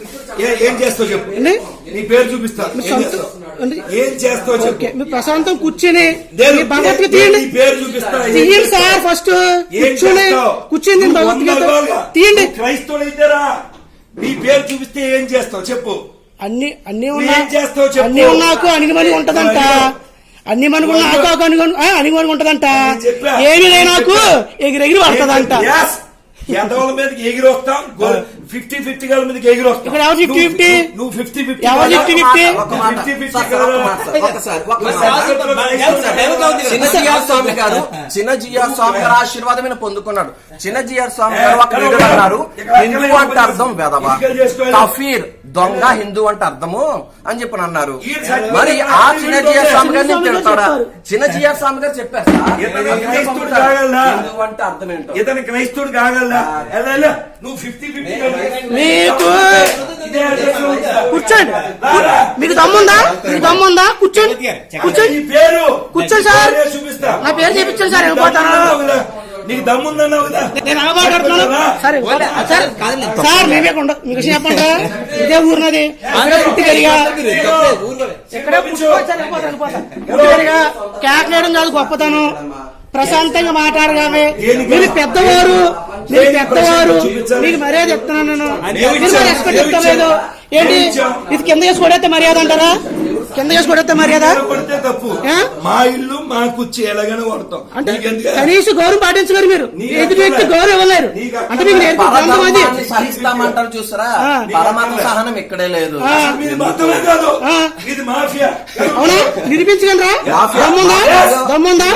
ఏం చేస్తావు చెప్పు. నీ పేరు చూపిస్తా. ఏం చేస్తావు చెప్పు. మీరు ప్రశాంతం కూర్చొని భగవద్గీత తీయండి. పేరు చూపిస్తా. తీయండి సార్. ఫస్ట్ కూర్చొని భగవద్గీత తీయండి. క్రైస్తవుడు అయితేరా నీ పేరు చూపిస్తే ఏం చేస్తావు చెప్పు. అన్ని ఏం చేస్తావు చెప్పు. అన్ని ఉన్నాకు అణిగిమణి ఉంటదంట. అన్ని మనుగులు నాకు అణిగిమణి ఉంటదంట. ఏమి లేనాకు ఎగిరెగిరి పడుతుందంట. ఎంతవాళ్ళ మీదకి ఎగిరి వస్తాం. 50-50 గారి మీదకి ఎగిరి వస్తాం. ఇక్కడ ఎవరు 50-50? నువ్వు 50-50 ఎవరు 50-50? చిన్నజీఆర్ స్వామి గారు ఆశీర్వాదమైన పొందుకున్నాడు. చిన్నజీఆర్ స్వామి గారు ఒక వీడియో అన్నారు, హిందూ అంటే అర్థం వెధవ, కఫీర్ దొంగ హిందూ అంటే అర్థము అని చెప్పి అన్నారు. ఈ సత్యం మరి ఆ చిన్న జిఆర్ స్వామి గారిని చిన్న తిడతాడా? చెప్పారు. చిన్న జిఆర్ స్వామి గారు చెప్పారు సార్. ఇతను క్రైస్తవుడు కాగలడా? హిందూ అంటే అర్థం ఏంటో. ఇతను క్రైస్తవుడు కాగలడా? ఎలా నువ్వు 50-50 మీకు ఇదే అడ్రస్ లో ఉంటా. కూర్చోండి. రారా. మీకు దమ్ముందా? మీకు దమ్ముందా? కూర్చోండి. కూర్చోండి. నీ పేరు కూర్చోండి సార్. పేరే చూపిస్తా. నా పేరు చెప్పించండి సార్, వెళ్ళిపోతాను. నీకు దమ్ముందన్నావు కదా. నేను ఎలా మాట్లాడుతున్నాను సార్? సార్ సార్ మేమే మీకు విషయం చెప్పండి. ఇదే ఊరినది పుట్టి పెరిగా ఇక్కడే పుట్టి పెరిగా కేకలేయడం కాదు గొప్పతనం. ప్రశాంతంగా మాట్లాడగానే మీరు పెద్దవారు, మీకు మర్యాద చెప్తున్నాను నేను. మీరు రెస్పెక్ట్ ఇస్తలేదు ఏంటి? ఇది కింద చేసి కొడితే మర్యాద అంటారా? కింద చేసి కొడితే మర్యాద? కొడితే తప్పు. మా ఇల్లు మా కుర్చీ ఎలాగైనా కొడతాం. అంటే నీకెందుకు? కనీసం గౌరవం పాటించగలరు మీరు. ఎదుటి వ్యక్తి గౌరవం ఇవ్వలేరు. అంటే మీకు నేర్పింది పరధర్మాన్ని సహిస్తామంటారు చూసారా? పరమాత్మ సహనం ఇక్కడే లేదు. ఇది మతమే కాదు, ఇది మాఫియా. అవునా? నిరూపించగలరా? దమ్ముందా?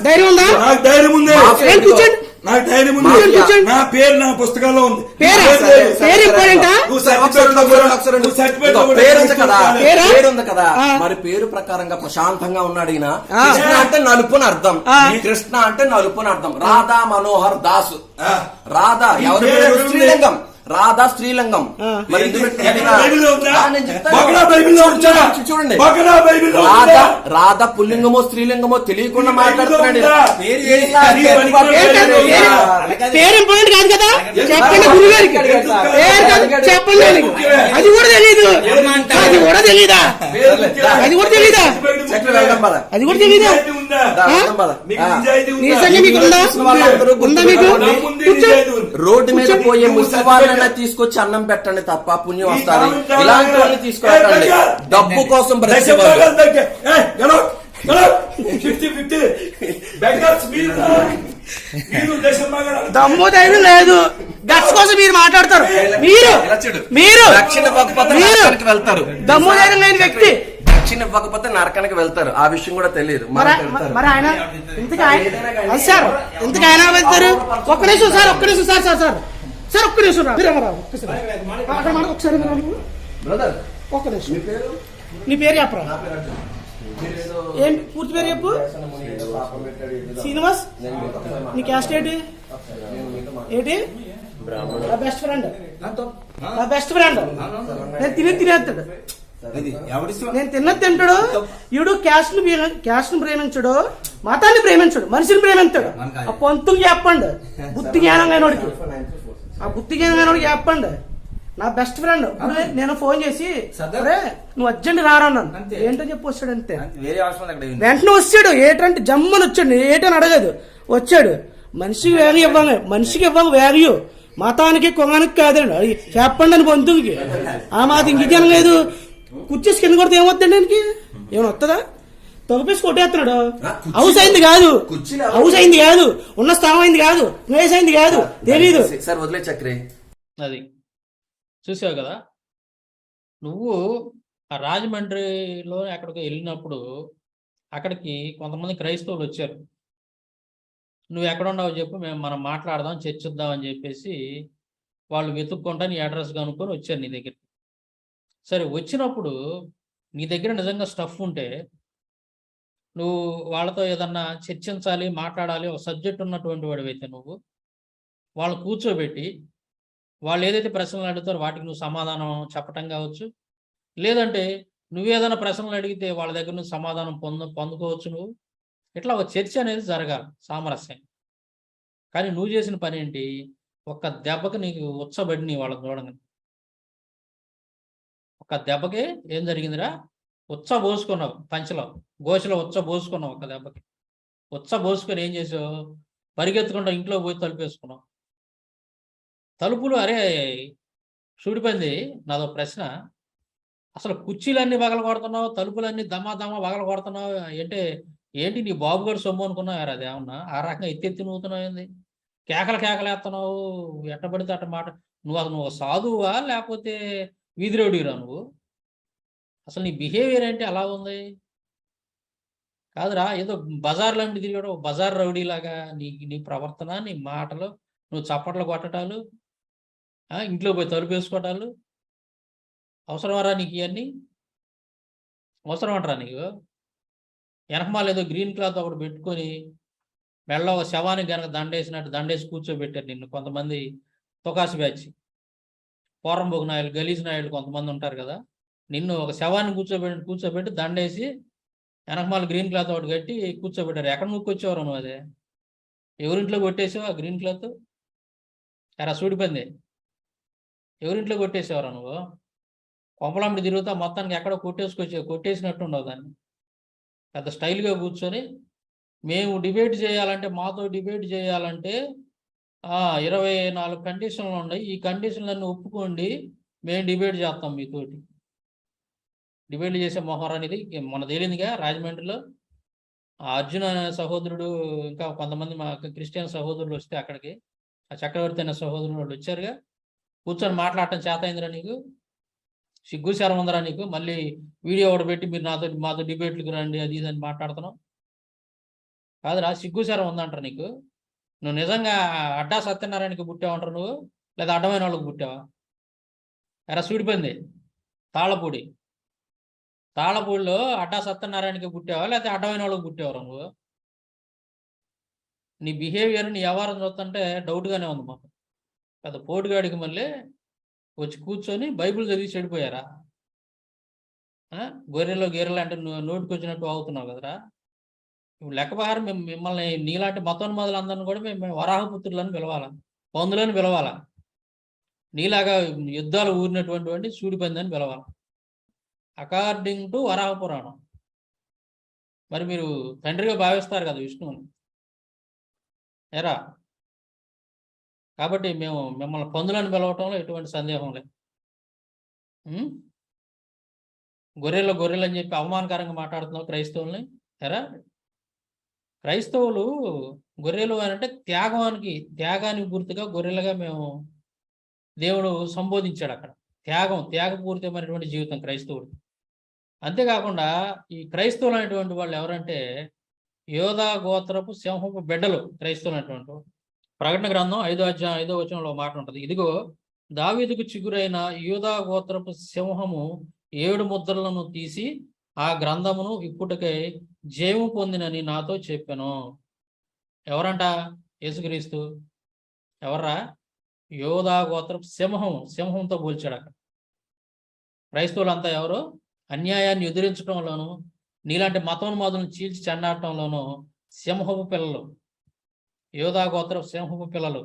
ధైర్యం ఉందా? నాకు ధైర్యం ఉంది. ఏం కూర్చోండి. నాకు ధైర్యం ఉంది. కూర్చోండి. నా పేరు నా పుస్తకాల్లో ఉంది. పేరు ఇంపార్టెంటా? నువ్వు సర్టిఫికెట్ లో కూడా- నువ్వు సర్టిఫికెట్ లో కూడా పేరు ఉంది కదా, పేరా? పేరు ఉంది కదా. ఆ. మరి పేరు ప్రకారంగా ప్రశాంతంగా ఉన్నాడు ఈయన. కృష్ణ అంటే నలుపుని అర్థం. కృష్ణ అంటే నలుపుని అర్థం. రాధా మనోహర్ దాసు. రాధా ఎవరి పేరు? స్త్రీలింగం. రాధా స్త్రీలింగం. మరి ఎందుకు పెట్టారు? ఎక్కడ బైబిల్లో ఉందా? ఆ, నేను చెప్తాను. బగడా బైబిల్లో ఉందా? చూడండి. బగడా బైబిల్లో రాధా ఉందా? రాధా పుల్లింగమో స్త్రీలింగమో తెలియకుండా మాట్లాడుతున్నాడు. ఉందా? పేరు ఇంపార్టెంట్ కాదు కదా? చెప్పండి గురుగారికి. పేరు కాదు, చెప్పండి ఆయనకి. అది కూడా తెలీదు. అది కూడా తెలీదా? అది కూడా తెలీదా? చక్ర వెళ్దాం పద. అది కూడా తెలీదా? నిజాయితీ ఉందా? వెళ్దాం పద. మీకు నిజాయితీ ఉందా? నిజంగా మీకు ఉందా? ఉందా మీకు? నా ముందే నిజాయితీ ఉంది. రోడ్డు మీద పోయే ముసలి వాళ్ళైనా తీసుకొచ్చి అన్నం పెట్టండి తప్ప పుణ్యం వస్తుంది. ఇలాంటి వాళ్ళని తీసుకురాకండి. డబ్బు కోసం బ్రతికే వాళ్ళు. 50-50 బెంగాల్స్ మీరు దేశం బాగా దమ్ము ధైర్యం లేదు. గట్స్ కోసం మీరు మాట్లాడతారు. మీరు రక్షణ ఇవ్వకపోతే మీరు నరకానికి వెళ్తారు. దమ్ము ధైర్యం లేని వ్యక్తి. రక్షణ ఇవ్వకపోతే నరకానికి వెళ్తారు. ఆ విషయం కూడా తెలియదు. మరి ఆయన ఇంతకు ఆయన సార్ ఇంతకు ఆయన వెళ్తారు. ఒక్క నిమిషం సార్, ఒక్క నిమిషం సార్ సార్ సార్ సార్ ఒక్క నిమిషం రా. మీరు ఎవరు? అక్కడ మాట ఒకసారి బ్రదర్ ఒక్క నిమిషం. నీ పేరు చెప్పరా? ఏం పూర్తి పేరు చెప్పు. శ్రీనివాస్. నీ క్యాస్ట్ ఏంటి? నా బెస్ట్ ఫ్రెండ్. నా బెస్ట్ ఫ్రెండ్. నేను తినేస్తాడు. నేను తింటాడు. ఈడు క్యాస్ట్ ను ప్రేమించడు, మతాన్ని ప్రేమించడు, మనిషిని ప్రేమించాడు. ఆ పంతులు చెప్పండి బుద్ధి జ్ఞానం అయినోడికి. ఆ బుద్ధి జ్ఞానం అయినోడికి చెప్పండి. నా బెస్ట్ ఫ్రెండ్. నేను ఫోన్ చేసి అరే నువ్వు అర్జెంట్ రారన్నాను. ఏంటో చెప్పి వచ్చాడు అంతే. వెంటనే వచ్చాడు. ఏటంటే జమ్మని వచ్చాడు. ఏటని అడగదు, వచ్చాడు. మనిషికి వాల్యూ ఇవ్వాలి, మనిషికి ఇవ్వాలి వాల్యూ. మతానికి కులానికి కాదండి. చెప్పండి అని బంధువుకి. ఆ మాట ఇంకేం లేదు. కుర్చేసి కింద కొడితే ఏమవుతుంది? ఆయనకి ఏమైనా వస్తుందా? తొగపేసి కొట్టేస్తున్నాడు. హౌస్ అయింది కాదు, హౌస్ అయింది కాదు, ఉన్న స్థానం అయింది కాదు, ప్లేస్ అయింది కాదు, తెలీదు. సార్ వదిలే చక్రి. అది చూసావు కదా నువ్వు. ఆ రాజమండ్రిలో ఎక్కడికి వెళ్ళినప్పుడు అక్కడికి కొంతమంది క్రైస్తవులు వచ్చారు. నువ్వు ఎక్కడ ఉన్నావు చెప్పు, మనం మాట్లాడదాం, చర్చిద్దాం అని చెప్పేసి వాళ్ళు వెతుక్కుంటా నీ అడ్రస్ కనుక్కొని వచ్చారు నీ దగ్గరికి. సరే, వచ్చినప్పుడు నీ దగ్గర నిజంగా స్టఫ్ ఉంటే నువ్వు వాళ్ళతో ఏదన్నా చర్చించాలి, మాట్లాడాలి, ఒక సబ్జెక్ట్ ఉన్నటువంటి వాడివైతే నువ్వు వాళ్ళు కూర్చోబెట్టి వాళ్ళు ఏదైతే ప్రశ్నలు అడుగుతారో వాటికి నువ్వు సమాధానం చెప్పటం కావచ్చు. లేదంటే నువ్వేదైనా ప్రశ్నలు అడిగితే వాళ్ళ దగ్గర నుంచి సమాధానం పొందుకోవచ్చు. నువ్వు ఇట్లా ఒక చర్చ అనేది జరగాలి, సామరస్యం. కానీ నువ్వు చేసిన పని ఏంటి? ఒక్క దెబ్బకి నీకు ఉచ్చబడి వాళ్ళని చూడండి. ఒక్క దెబ్బకి ఏం జరిగిందిరా? ఉచ్చ పోసుకున్నావు, పంచలో గోచలో ఉచ్చ పోసుకున్నావు. ఒక్క దెబ్బకి ఉచ్చ పోసుకొని ఏం చేసావు? పరిగెత్తుకుంటా ఇంట్లో పోయి తలుపేసుకున్నావు. తలుపులు అరే చూడిపోయింది. నాదో ప్రశ్న, అసలు కుర్చీలన్నీ పగల కొడుతున్నావు, తలుపులన్నీ దమా పగల కొడుతున్నావు అంటే ఏంటి? నీ బాబు గారు సొమ్ము అనుకున్నావు యారు? అది ఏమన్నా ఆ రకంగా ఎత్తి నూతున్నావు ఏంది? కేకలేస్తున్నావు, ఎట్టబడితే అట్ట మాట. నువ్వు సాధువా లేకపోతే వీధి రౌడీరా నువ్వు? అసలు నీ బిహేవియర్ ఏంటి అలా ఉంది? కాదురా, ఏదో బజార్లో తిరిగాడు బజార్ రౌడీలాగా నీ ప్రవర్తన, నీ మాటలు, నువ్వు చప్పట్లు కొట్టడాలు, ఇంట్లో పోయి తలుపు వేసుకోవటాలు. అవసరమరా నీకు ఇవన్నీ? అవసరం అంటారా నీకు? వెనకమాల ఏదో గ్రీన్ క్లాత్ ఒకటి పెట్టుకొని మెల్ల ఒక శవానికి గనక దండేసినట్టు దండేసి కూర్చోబెట్టారు నిన్ను కొంతమంది తొకాసి బ్యాచ్, పోరంబోకు నాయుడు, గలీజ్ నాయుడు కొంతమంది ఉంటారు కదా. నిన్ను ఒక శవాన్ని కూర్చోబెట్టి దండేసి వెనకమాల గ్రీన్ క్లాత్ ఒకటి కట్టి కూర్చోబెట్టారు. ఎక్కడ ముక్కొచ్చేవారు నువ్వు? అదే ఎవరింట్లో కొట్టేసావు ఆ గ్రీన్ క్లాత్? ఎరా సూడిపోయింది, ఎవరింట్లో కొట్టేసేవారా నువ్వు? కొంపలమ్మడి తిరుగుతా మొత్తానికి ఎక్కడో కొట్టేసినట్టు ఉండవు దాన్ని. పెద్ద స్టైల్గా కూర్చొని మేము డిబేట్ చేయాలంటే, మాతో డిబేట్ చేయాలంటే 24 కండిషన్లు ఉన్నాయి, ఈ కండిషన్లన్నీ ఒప్పుకోండి, మేము డిబేట్ చేస్తాం మీతోటి. డిబేట్ చేసే మొహం అనేది మన తేలిందిగా రాజమండ్రిలో. ఆ అర్జున్ అనే సహోదరుడు, ఇంకా కొంతమంది మా క్రిస్టియన్ సహోదరులు వస్తే అక్కడికి, ఆ చక్రవర్తి అనే సహోదరుడు వాళ్ళు వచ్చారుగా, కూర్చొని మాట్లాడటం చేత అయిందిరా నీకు? సిగ్గు శరం ఉందరా నీకు? మళ్ళీ వీడియో ఒకటి పెట్టి మీరు మాతో డిబేట్లకు రండి అది ఇది అని మాట్లాడుతున్నావు కాదురా, సిగ్గు శరం ఉందంటారు నీకు? నువ్వు నిజంగా అడ్డా సత్యనారాయణకి పుట్టావంటారు నువ్వు, లేదా అడ్డమైన వాళ్ళకి పుట్టావా? ఎరా సూడిపోయింది తాళపూడిలో అడ్డా సత్యనారాయణకి పుట్టావా, లేకపోతే అడ్డమైన వాళ్ళకి పుట్టావరా నువ్వు? నీ బిహేవియర్, నీ వ్యవహారం చూస్తుంటే డౌట్గానే ఉంది మాకు. పెద్ద పోటుగాడికి మళ్ళీ వచ్చి కూర్చొని బైబిల్ చదివి చెడిపోయారా? గొర్రెలు అంటే నోటికి వచ్చినట్టు అవుతున్నావు కదరా. ఇప్పుడు లెక్క ప్రకారం మిమ్మల్ని నీలాంటి మతోన్మాదులందరినీ కూడా మేము వరాహపుత్రులను పిలవాలా, పందులను పిలవాలా, నీలాగా యుద్ధాలు ఊరినటువంటి సూడిపందని పిలవాలి అకార్డింగ్ టు వరాహ పురాణం. మరి మీరు తండ్రిగా భావిస్తారు కదా విష్ణువుని, ఎరా. కాబట్టి మేము మిమ్మల్ని పందులను పిలవటంలో ఎటువంటి సందేహం లేదు. గొర్రెలు అని చెప్పి అవమానకరంగా మాట్లాడుతున్నావు క్రైస్తవుల్ని, ఎరా. క్రైస్తవులు గొర్రెలు అని అంటే త్యాగానికి గుర్తుగా గొర్రెలుగా మేము దేవుడు సంబోధించాడు అక్కడ. త్యాగపూరితమైనటువంటి జీవితం క్రైస్తవుడు. అంతేకాకుండా ఈ క్రైస్తవులు అనేటువంటి వాళ్ళు ఎవరంటే యోధా గోత్రపు సింహపు బిడ్డలు క్రైస్తవులు అనేటువంటి వాళ్ళు. ప్రకటన గ్రంథం 5వ అధ్యాయం 5వ వచనంలో మాట ఉంటుంది, ఇదిగో దావీదుకు చిగురైన యోధా గోత్రపు సింహము 7 ముద్రలను తీసి ఆ గ్రంథమును ఇప్పుటికై జయము పొందినని నాతో చెప్పాను. ఎవరంట? యేసుక్రీస్తు. ఎవర్రా? యోధా గోత్రపు సింహంతో పోల్చాడు అక్కడ. క్రైస్తవులంతా ఎవరు? అన్యాయాన్ని ఎదిరించడంలోనూ, నీలాంటి మతోన్మాదులను చీల్చి చెండాటంలోనూ సింహపు పిల్లలు, యోధా గోత్రపు సింహపు పిల్లలు.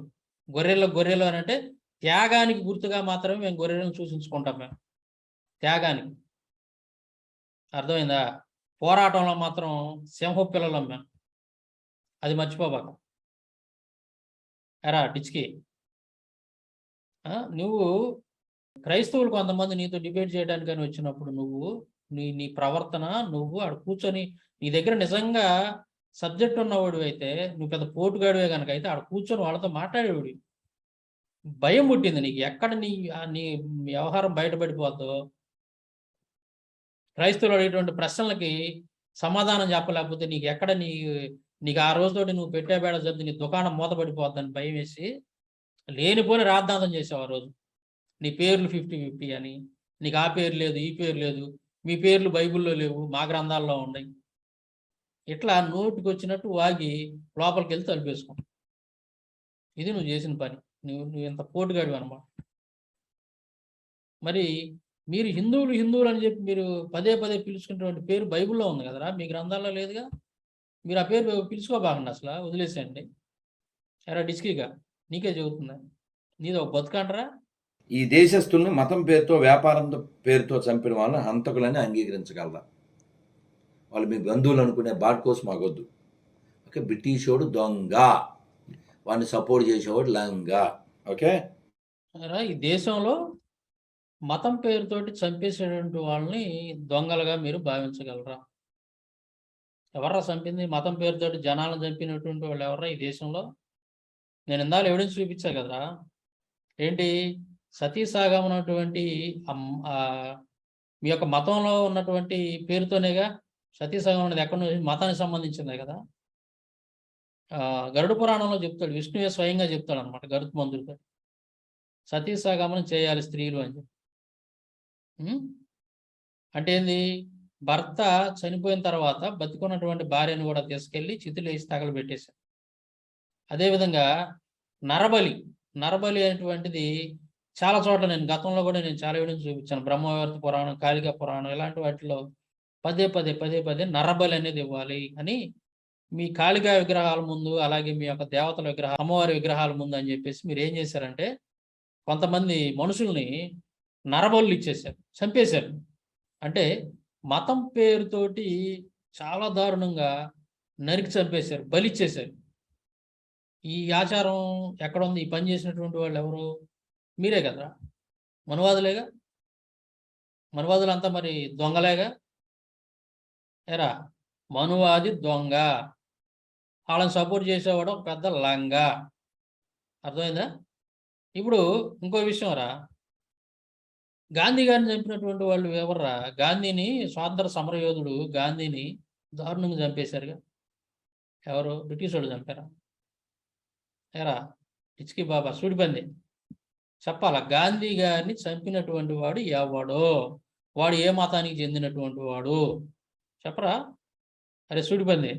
గొర్రెలు అని అంటే త్యాగానికి గుర్తుగా మాత్రమే మేము గొర్రెలను సూచించుకుంటాం. మేము త్యాగానికి, అర్థమైందా? పోరాటంలో మాత్రం సింహపు పిల్లలం మేము, అది మర్చిపోబాక. ఎరా డిచ్కి, నువ్వు క్రైస్తవులు కొంతమంది నీతో డిబేట్ చేయడానికని వచ్చినప్పుడు నువ్వు నీ ప్రవర్తన, నువ్వు ఆడ కూర్చొని నీ దగ్గర నిజంగా సబ్జెక్ట్ ఉన్నవాడు అయితే, నువ్వు పెద్ద పోటుగాడివే కనుక అయితే ఆడ కూర్చొని వాళ్ళతో మాట్లాడేవాడు. భయం పుట్టింది నీకు, ఎక్కడ నీ వ్యవహారం బయటపడిపోద్దో. క్రైస్తవులు అడిగేటువంటి ప్రశ్నలకి సమాధానం చెప్పలేకపోతే నీకు ఆ రోజుతోటి నువ్వు పెట్టే బేడ జరుగుతుంది, నీ దుకాణం మూతపడిపోద్దని భయం వేసి లేనిపోని రాద్ధాంతం చేసావు ఆ రోజు. నీ పేర్లు 50-50 అని, నీకు ఆ పేరు లేదు, ఈ పేరు లేదు, మీ పేర్లు బైబిల్లో లేవు, మా గ్రంథాల్లో ఉన్నాయి. ఇట్లా నోటికి వచ్చినట్టు వాగి లోపలికి వెళ్ళి తలిపేసుకో. ఇది నువ్వు చేసిన పని. నువ్వు ఇంత పోటుగాడివి అనమాట. మరి మీరు హిందువులు అని చెప్పి మీరు పదే పిలుచుకున్నటువంటి పేరు బైబిల్లో ఉంది కదరా, మీ గ్రంథాల్లో లేదుగా. మీరు ఆ పేరు పిలుచుకోబాకండి, అసలు వదిలేసేయండి. ఎరా డిస్కీగా, నీకే చెబుతుందా? నీది ఒక బతుకంటారా? ఈ దేశస్తుల్ని మతం పేరుతో, వ్యాపారం పేరుతో చంపిన వాళ్ళని హంతకులని అంగీకరించగలరా? వాళ్ళు మీ బంధువులు అనుకునే బాడ్కోస్ మాకొద్దు. ఓకే, బ్రిటిషోడు దొంగ, వాడిని సపోర్ట్ చేసేవాడు లంగా. ఓకే, ఈ దేశంలో మతం పేరుతోటి చంపేసేటువంటి వాళ్ళని దొంగలుగా మీరు భావించగలరా? ఎవర్రా చంపింది? మతం పేరుతోటి జనాలను చంపినటువంటి వాళ్ళు ఎవర్రా ఈ దేశంలో? నేను ఇందాక ఎవిడెన్స్ చూపించా కదరా. ఏంటి? సతీసాగం ఉన్నటువంటి మీ యొక్క మతంలో ఉన్నటువంటి పేరుతోనేగా. సతీసాగం అనేది ఎక్కడ మతానికి సంబంధించిందే కదా. గరుడ పురాణంలో చెప్తాడు, విష్ణువే స్వయంగా చెప్తాడు అనమాట గరుత్మంతుడితో, సతీసాగమనం చేయాలి స్త్రీలు అని చెప్పి. ఉం? అంటే ఏంది, భర్త చనిపోయిన తర్వాత బతికున్నటువంటి భార్యను కూడా తీసుకెళ్లి చితులు వేసి తగలబెట్టేశారు. అదేవిధంగా నరబలి అనేటువంటిది చాలా చోట్ల నేను గతంలో కూడా నేను చాలా ఎవిడెన్స్ చూపించాను. బ్రహ్మవర్త పురాణం, కాళికా పురాణం ఇలాంటి వాటిలో పదే పదే నరబలి అనేది ఇవ్వాలి అని మీ కాళికా విగ్రహాల ముందు, అలాగే మీ యొక్క దేవతల విగ్రహాలు, అమ్మవారి విగ్రహాల ముందు అని చెప్పేసి మీరు ఏం చేశారంటే కొంతమంది మనుషుల్ని నరబలులు ఇచ్చేశారు, చంపేశారు. అంటే మతం పేరుతోటి చాలా దారుణంగా నరికి చంపేశారు, బలిచ్చేశారు. ఈ ఆచారం ఎక్కడ ఉంది? ఈ పని చేసినటువంటి వాళ్ళు ఎవరు? మీరే కదా, మనువాదులేగా. మనువాదులంతా మరి దొంగలేగా. ఎరా మనువాది దొంగ, వాళ్ళని సపోర్ట్ చేసేవాడు ఒక పెద్ద లంగా. అర్థమైందా? ఇప్పుడు ఇంకో విషయం రా, గాంధీ గారిని చంపినటువంటి వాళ్ళు ఎవర్రా? గాంధీని, స్వాతంత్ర సమరయోధుడు గాంధీని దారుణంగా చంపేశారుగా. ఎవరు? బ్రిటిష్ వాళ్ళు చంపారా? ఎరా ఇచ్కి బాబా సూడిపంది చెప్పాలా? గాంధీ గారిని చంపినటువంటి వాడు ఎవడో, వాడు ఏ మతానికి చెందినటువంటి వాడు చెప్పరా? అరే సూడిపంది,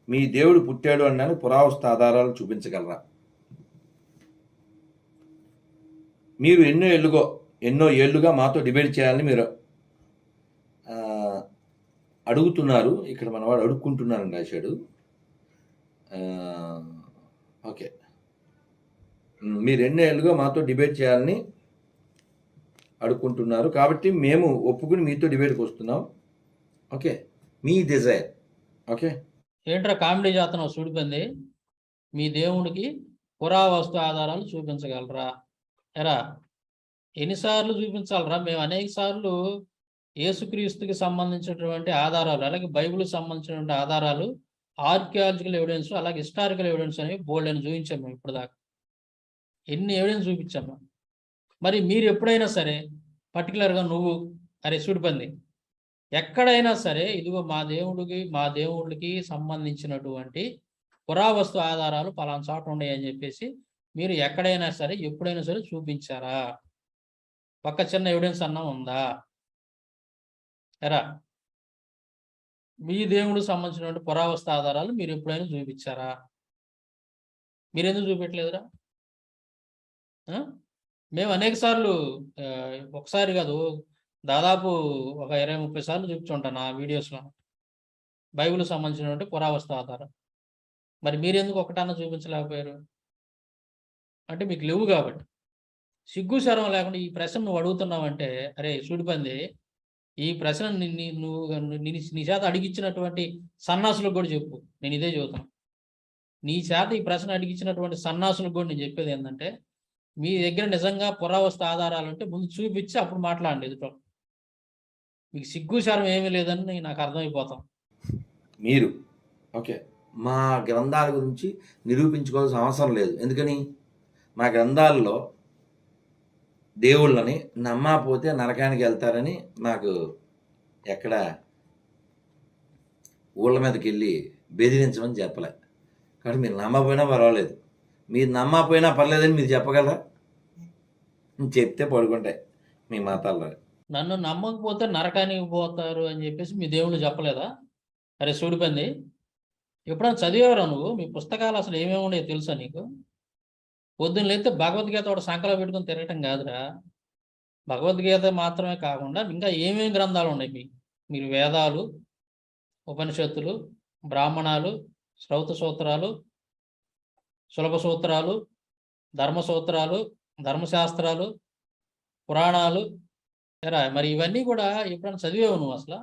మీ దేవుడు పుట్టాడు అన్నాను పురావస్తు ఆధారాలు చూపించగలరా? మీరు ఎన్నో ఏళ్ళుగా మాతో డిబేట్ చేయాలని మీరు అడుగుతున్నారు. ఇక్కడ మనవాడు అడుక్కుంటున్నారని రాశాడు. ఓకే, మీరు ఎన్నో ఏళ్ళుగా మాతో డిబేట్ చేయాలని అడుక్కుంటున్నారు కాబట్టి మేము ఒప్పుకుని మీతో డిబేట్కి వస్తున్నాం. ఓకే, మీ డిజైర్. ఓకే, ఏంట్రా కామెడీ చేస్తున్నావు సూడిపంది? మీ దేవుడికి పురావస్తు ఆధారాలు చూపించగలరా? ఎరా ఎన్నిసార్లు చూపించాలరా? మేము అనేక సార్లు యేసుక్రీస్తుకి సంబంధించినటువంటి ఆధారాలు, అలాగే బైబిల్కి సంబంధించినటువంటి ఆధారాలు, ఆర్కియాలజికల్ ఎవిడెన్స్, అలాగే హిస్టారికల్ ఎవిడెన్స్ అనేవి బోల్డ్ అని చూపించాము మేము ఇప్పుడు దాకా. ఎన్ని ఎవిడెన్స్ చూపించాము. మరి మీరు ఎప్పుడైనా సరే పర్టికులర్గా నువ్వు అరే సూడిపంది ఎక్కడైనా సరే ఇదిగో మా దేవుడికి సంబంధించినటువంటి పురావస్తు ఆధారాలు పలానా చోట ఉన్నాయి అని చెప్పేసి మీరు ఎక్కడైనా సరే ఎప్పుడైనా సరే చూపించారా? ఒక్క చిన్న ఎవిడెన్స్ అన్నా ఉందా? ఎరా మీ దేవుడికి సంబంధించినటువంటి పురావస్తు ఆధారాలు మీరు ఎప్పుడైనా చూపించారా? మీరెందుకు చూపెట్టలేదురా? మేము అనేక సార్లు, ఒకసారి కాదు దాదాపు ఒక 20-30 సార్లు చూపించుంటాను ఆ వీడియోస్లో బైబిల్కి సంబంధించినటువంటి పురావస్తు ఆధారం. మరి మీరెందుకు ఒకటన్నా చూపించలేకపోయారు? అంటే మీకు లేవు కాబట్టి. సిగ్గు శరం లేకుండా ఈ ప్రశ్న నువ్వు అడుగుతున్నావంటే, అరే సూడిపంది, ఈ ప్రశ్న నీ చేత అడిగించినటువంటి సన్నాసులకు కూడా చెప్పు. నేను ఇదే చెబుతాను. నీ చేత ఈ ప్రశ్న అడిగించినటువంటి సన్నాసులకు కూడా నేను చెప్పేది ఏంటంటే, మీ దగ్గర నిజంగా పురావస్తు ఆధారాలు ఉంటే ముందు చూపించి అప్పుడు మాట్లాడండి ఎదుట. మీకు సిగ్గు శరం ఏమీ లేదని నాకు అర్థమైపోతాం. మీరు ఓకే, మా గ్రంథాల గురించి నిరూపించుకోవాల్సిన అవసరం లేదు. ఎందుకని మా గ్రంథాల్లో దేవుళ్ళని నమ్మకపోతే నరకానికి వెళ్తారని నాకు ఎక్కడ ఊళ్ళ మీదకి వెళ్ళి బెదిరించమని చెప్పలే. కాబట్టి మీరు నమ్మకపోయినా పర్వాలేదు, మీరు నమ్మకపోయినా పర్లేదని మీరు చెప్పగలరా? చెప్తే పడుకుంటాయి మీ మతాల్లో. నన్ను నమ్మకపోతే నరకానికి పోతారు అని చెప్పేసి మీ దేవుళ్ళు చెప్పలేదా? అరే సూడిపంది, ఎప్పుడైనా చదివేవరా నువ్వు? మీ పుస్తకాలు అసలు ఏమేమి ఉన్నాయో తెలుసా నీకు? పొద్దున్న లేస్తే భగవద్గీత ఒకటి సంకలో పెట్టుకుని తిరగటం కాదురా. భగవద్గీత మాత్రమే కాకుండా ఇంకా ఏమేమి గ్రంథాలు ఉన్నాయి మీరు? వేదాలు, ఉపనిషత్తులు, బ్రాహ్మణాలు, శ్రౌత సూత్రాలు, సులభ సూత్రాలు, ధర్మ సూత్రాలు, ధర్మశాస్త్రాలు, పురాణాలు. మరి ఇవన్నీ కూడా ఎప్పుడైనా చదివేవు నువ్వు అసలు?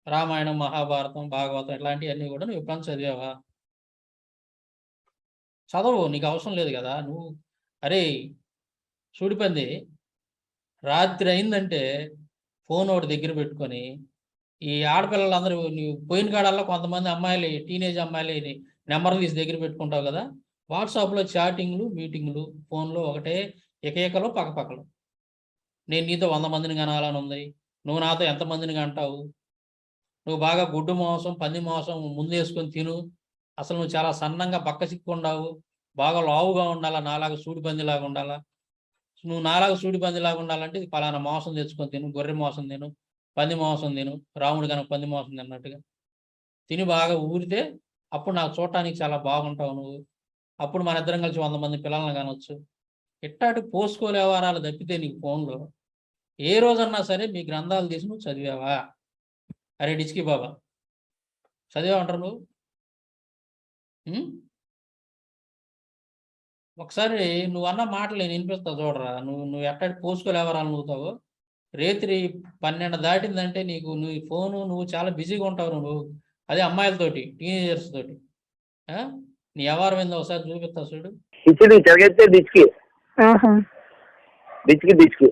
రామాయణం, మహాభారతం, భాగవతం ఇట్లాంటివన్నీ కూడా నువ్వు ఎప్పుడైనా చదివావా? చదవు, నీకు అవసరం లేదు కదా. నువ్వు అరే సూడిపంది, రాత్రి అయిందంటే ఫోన్ ఒకటి దగ్గర పెట్టుకొని ఈ ఆడపిల్లలందరూ నువ్వు పోయిన కాడల్లో కొంతమంది అమ్మాయిలు, టీనేజ్ అమ్మాయిలు నెంబర్లు తీసి దగ్గర పెట్టుకుంటావు కదా. వాట్సాప్లో చాటింగ్లు, మీటింగ్లు, ఫోన్లో ఒకటే ఏకలో పక్కపక్కలు. నేను నీతో 100 మందిని కనాలని ఉంది, నువ్వు నాతో ఎంతమందిని కంటావు? నువ్వు బాగా గుడ్డు మాంసం, పంది మాంసం ముందేసుకొని తిను, అసలు నువ్వు చాలా సన్నంగా బక్క చిక్కుండావు, బాగా లావుగా ఉండాలా, నాలాగా సూడిపందిలాగా ఉండాలా. నువ్వు నాలాగా సూడి పందిలాగా ఉండాలంటే ఇది పలానా మాంసం తెచ్చుకొని తిను, గొర్రె మాంసం తిను, పంది మాంసం తిను, రాముడు కనుక పంది మాంసం తిన్నట్టుగా తిని బాగా ఊరితే అప్పుడు నాకు చూడటానికి చాలా బాగుంటావు నువ్వు. అప్పుడు మన ఇద్దరం కలిసి 100 మంది పిల్లల్ని కానొచ్చు. ఇట్టాటి పోసుకోలే వ్యవహారాలు తప్పితే నీకు ఫోన్లో ఏ రోజన్నా సరే మీ గ్రంథాలు తీసి నువ్వు చదివావా? అరే డిచ్కి బాబా, చదివా అంటారు నువ్వు? ఒకసారి నువ్వు అన్న మాటలు నేను వినిపిస్తా చూడరా. నువ్వు ఎట్టాటి పోసుకోలే వ్యవహారాలు నవ్వుతావు. రేత్రి 12 దాటిందంటే నువ్వు ఫోను నువ్వు చాలా బిజీగా ఉంటావు నువ్వు. అదే అమ్మాయిలతోటి, టీనేజర్స్ తోటి. నీ వ్యవహారం ఏందో ఒకసారి చూపిస్తా చూడు. ఇచ్చి చెరగెత్తే డిచ్కి డిచ్కి డిచ్కి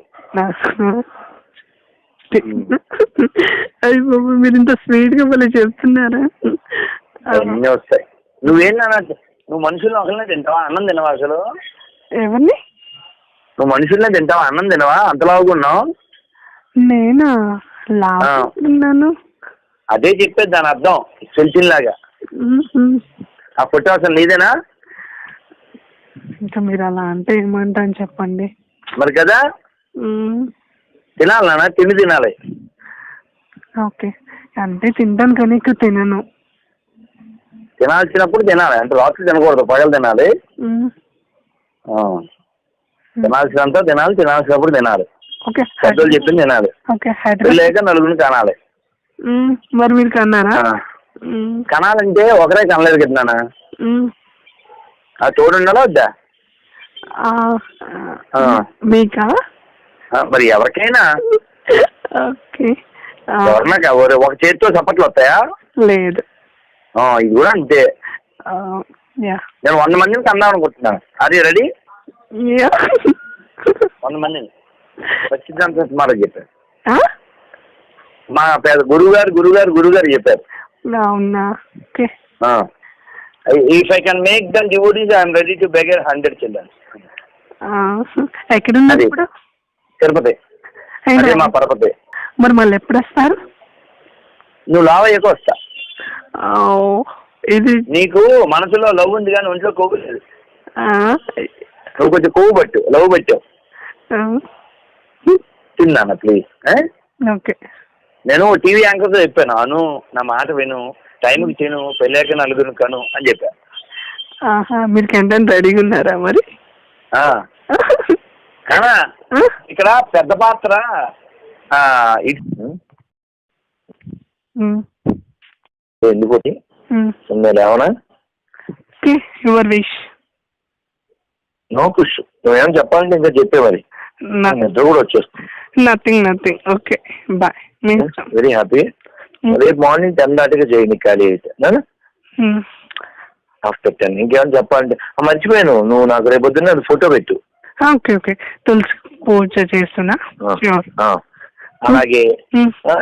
అయ్యి బాబు, మీరు ఇంత స్వీట్ గా మళ్ళీ చెప్తున్నారా? అన్నీ వస్తాయి. నువ్వేంటన్నా, నువ్వు మనుషుల్ని ఒకరినే తింటావా? అన్నం తినవా అసలు? ఎవరిని? నువ్వు మనుషుల్నే తింటావా? అన్నం తినవా? అంతలాగా ఉన్నావు. నేనా లాను? అదే చెప్పేది దాని అర్థం, సెల్చిన్ ఆ ఫోటో అసలు నీదేనా? ఇంకా మీరు అలా అంటే ఏమంటాను చెప్పండి. మరి కదా తినాలి నాన్న, తినాలి. ఓకే, అంటే తింటాను కానీ ఇక్కడ తినను. తినాల్సినప్పుడు తినాలి, అంటే రాత్రి తినకూడదు, పగలు తినాలి. తినాల్సినంత తినాలి, తినాల్సినప్పుడు తినాలి. ఓకే, పెద్దలు చెప్పింది తినాలి. ఓకే, లేక నలుగురిని కనాలి. మరి మీరు కన్నారా? కనాలంటే ఒకరే కనలేదు కదా నాన్న, ఆ తోడు ఉండాలా వద్దా? మీకా? మరి ఎవరికైనా ఓకే, ఎవరినా ఒక చేతితో చప్పట్లు వస్తాయా? లేదు. ఇది కూడా అంతే. నేను 100 మందిని కందాం అనుకుంటున్నాను. అది రెడీ? 100 మందిని వచ్చిందంత సుమారు చెప్పారు. మా పేద గురుగారు చెప్పారు. అవునా? Okay. If I can make them devotees, I'm ready to beggar 100 children. ఎక్కడున్నారు ఇప్పుడు? తిరుపతి, అదే మా పరపతి. మరి మళ్ళీ ఎప్పుడు వస్తారు? నువ్వు లావ్ అయ్యాక వస్తా. ఇది నీకు మనసులో లవ్ ఉంది కానీ ఒంట్లో కొవ్వు లేదు. నువ్వు కొంచెం కొవ్వు పట్టు, లవ్ పట్టావు. తిన్నాను ప్లీజ్. ఓకే, నేను టీవీ యాంకర్తో చెప్పాను, అను నా మాట విను, టైంకి తిను, పెళ్ళాక నలుగురు కను అని చెప్పా. మీరు కంటెంట్ రెడీగా ఉన్నారా మరి? కానీ ఇక్కడ పెద్ద పాత్ర ఎందుకు ఏమన్నా యువర్ విష్. నో పుష్, నువ్వేమో చెప్పాలంటే ఇంకా చెప్పే మరి. నిద్ర కూడా వచ్చేస్తుంది. Nothing. Okay, bye. Very happy. రేపు మార్నింగ్ 10 దాటిగా చేయి, నీకు ఖాళీ అయితే. ఆఫ్టర్ 10 ఇంకేమైనా చెప్పాలంటే మర్చిపోయాను, నువ్వు నాకు రేపు పొద్దున్న ఫోటో పెట్టు. ఓకే, తులసి పూజ చేస్తున్నా. అలాగే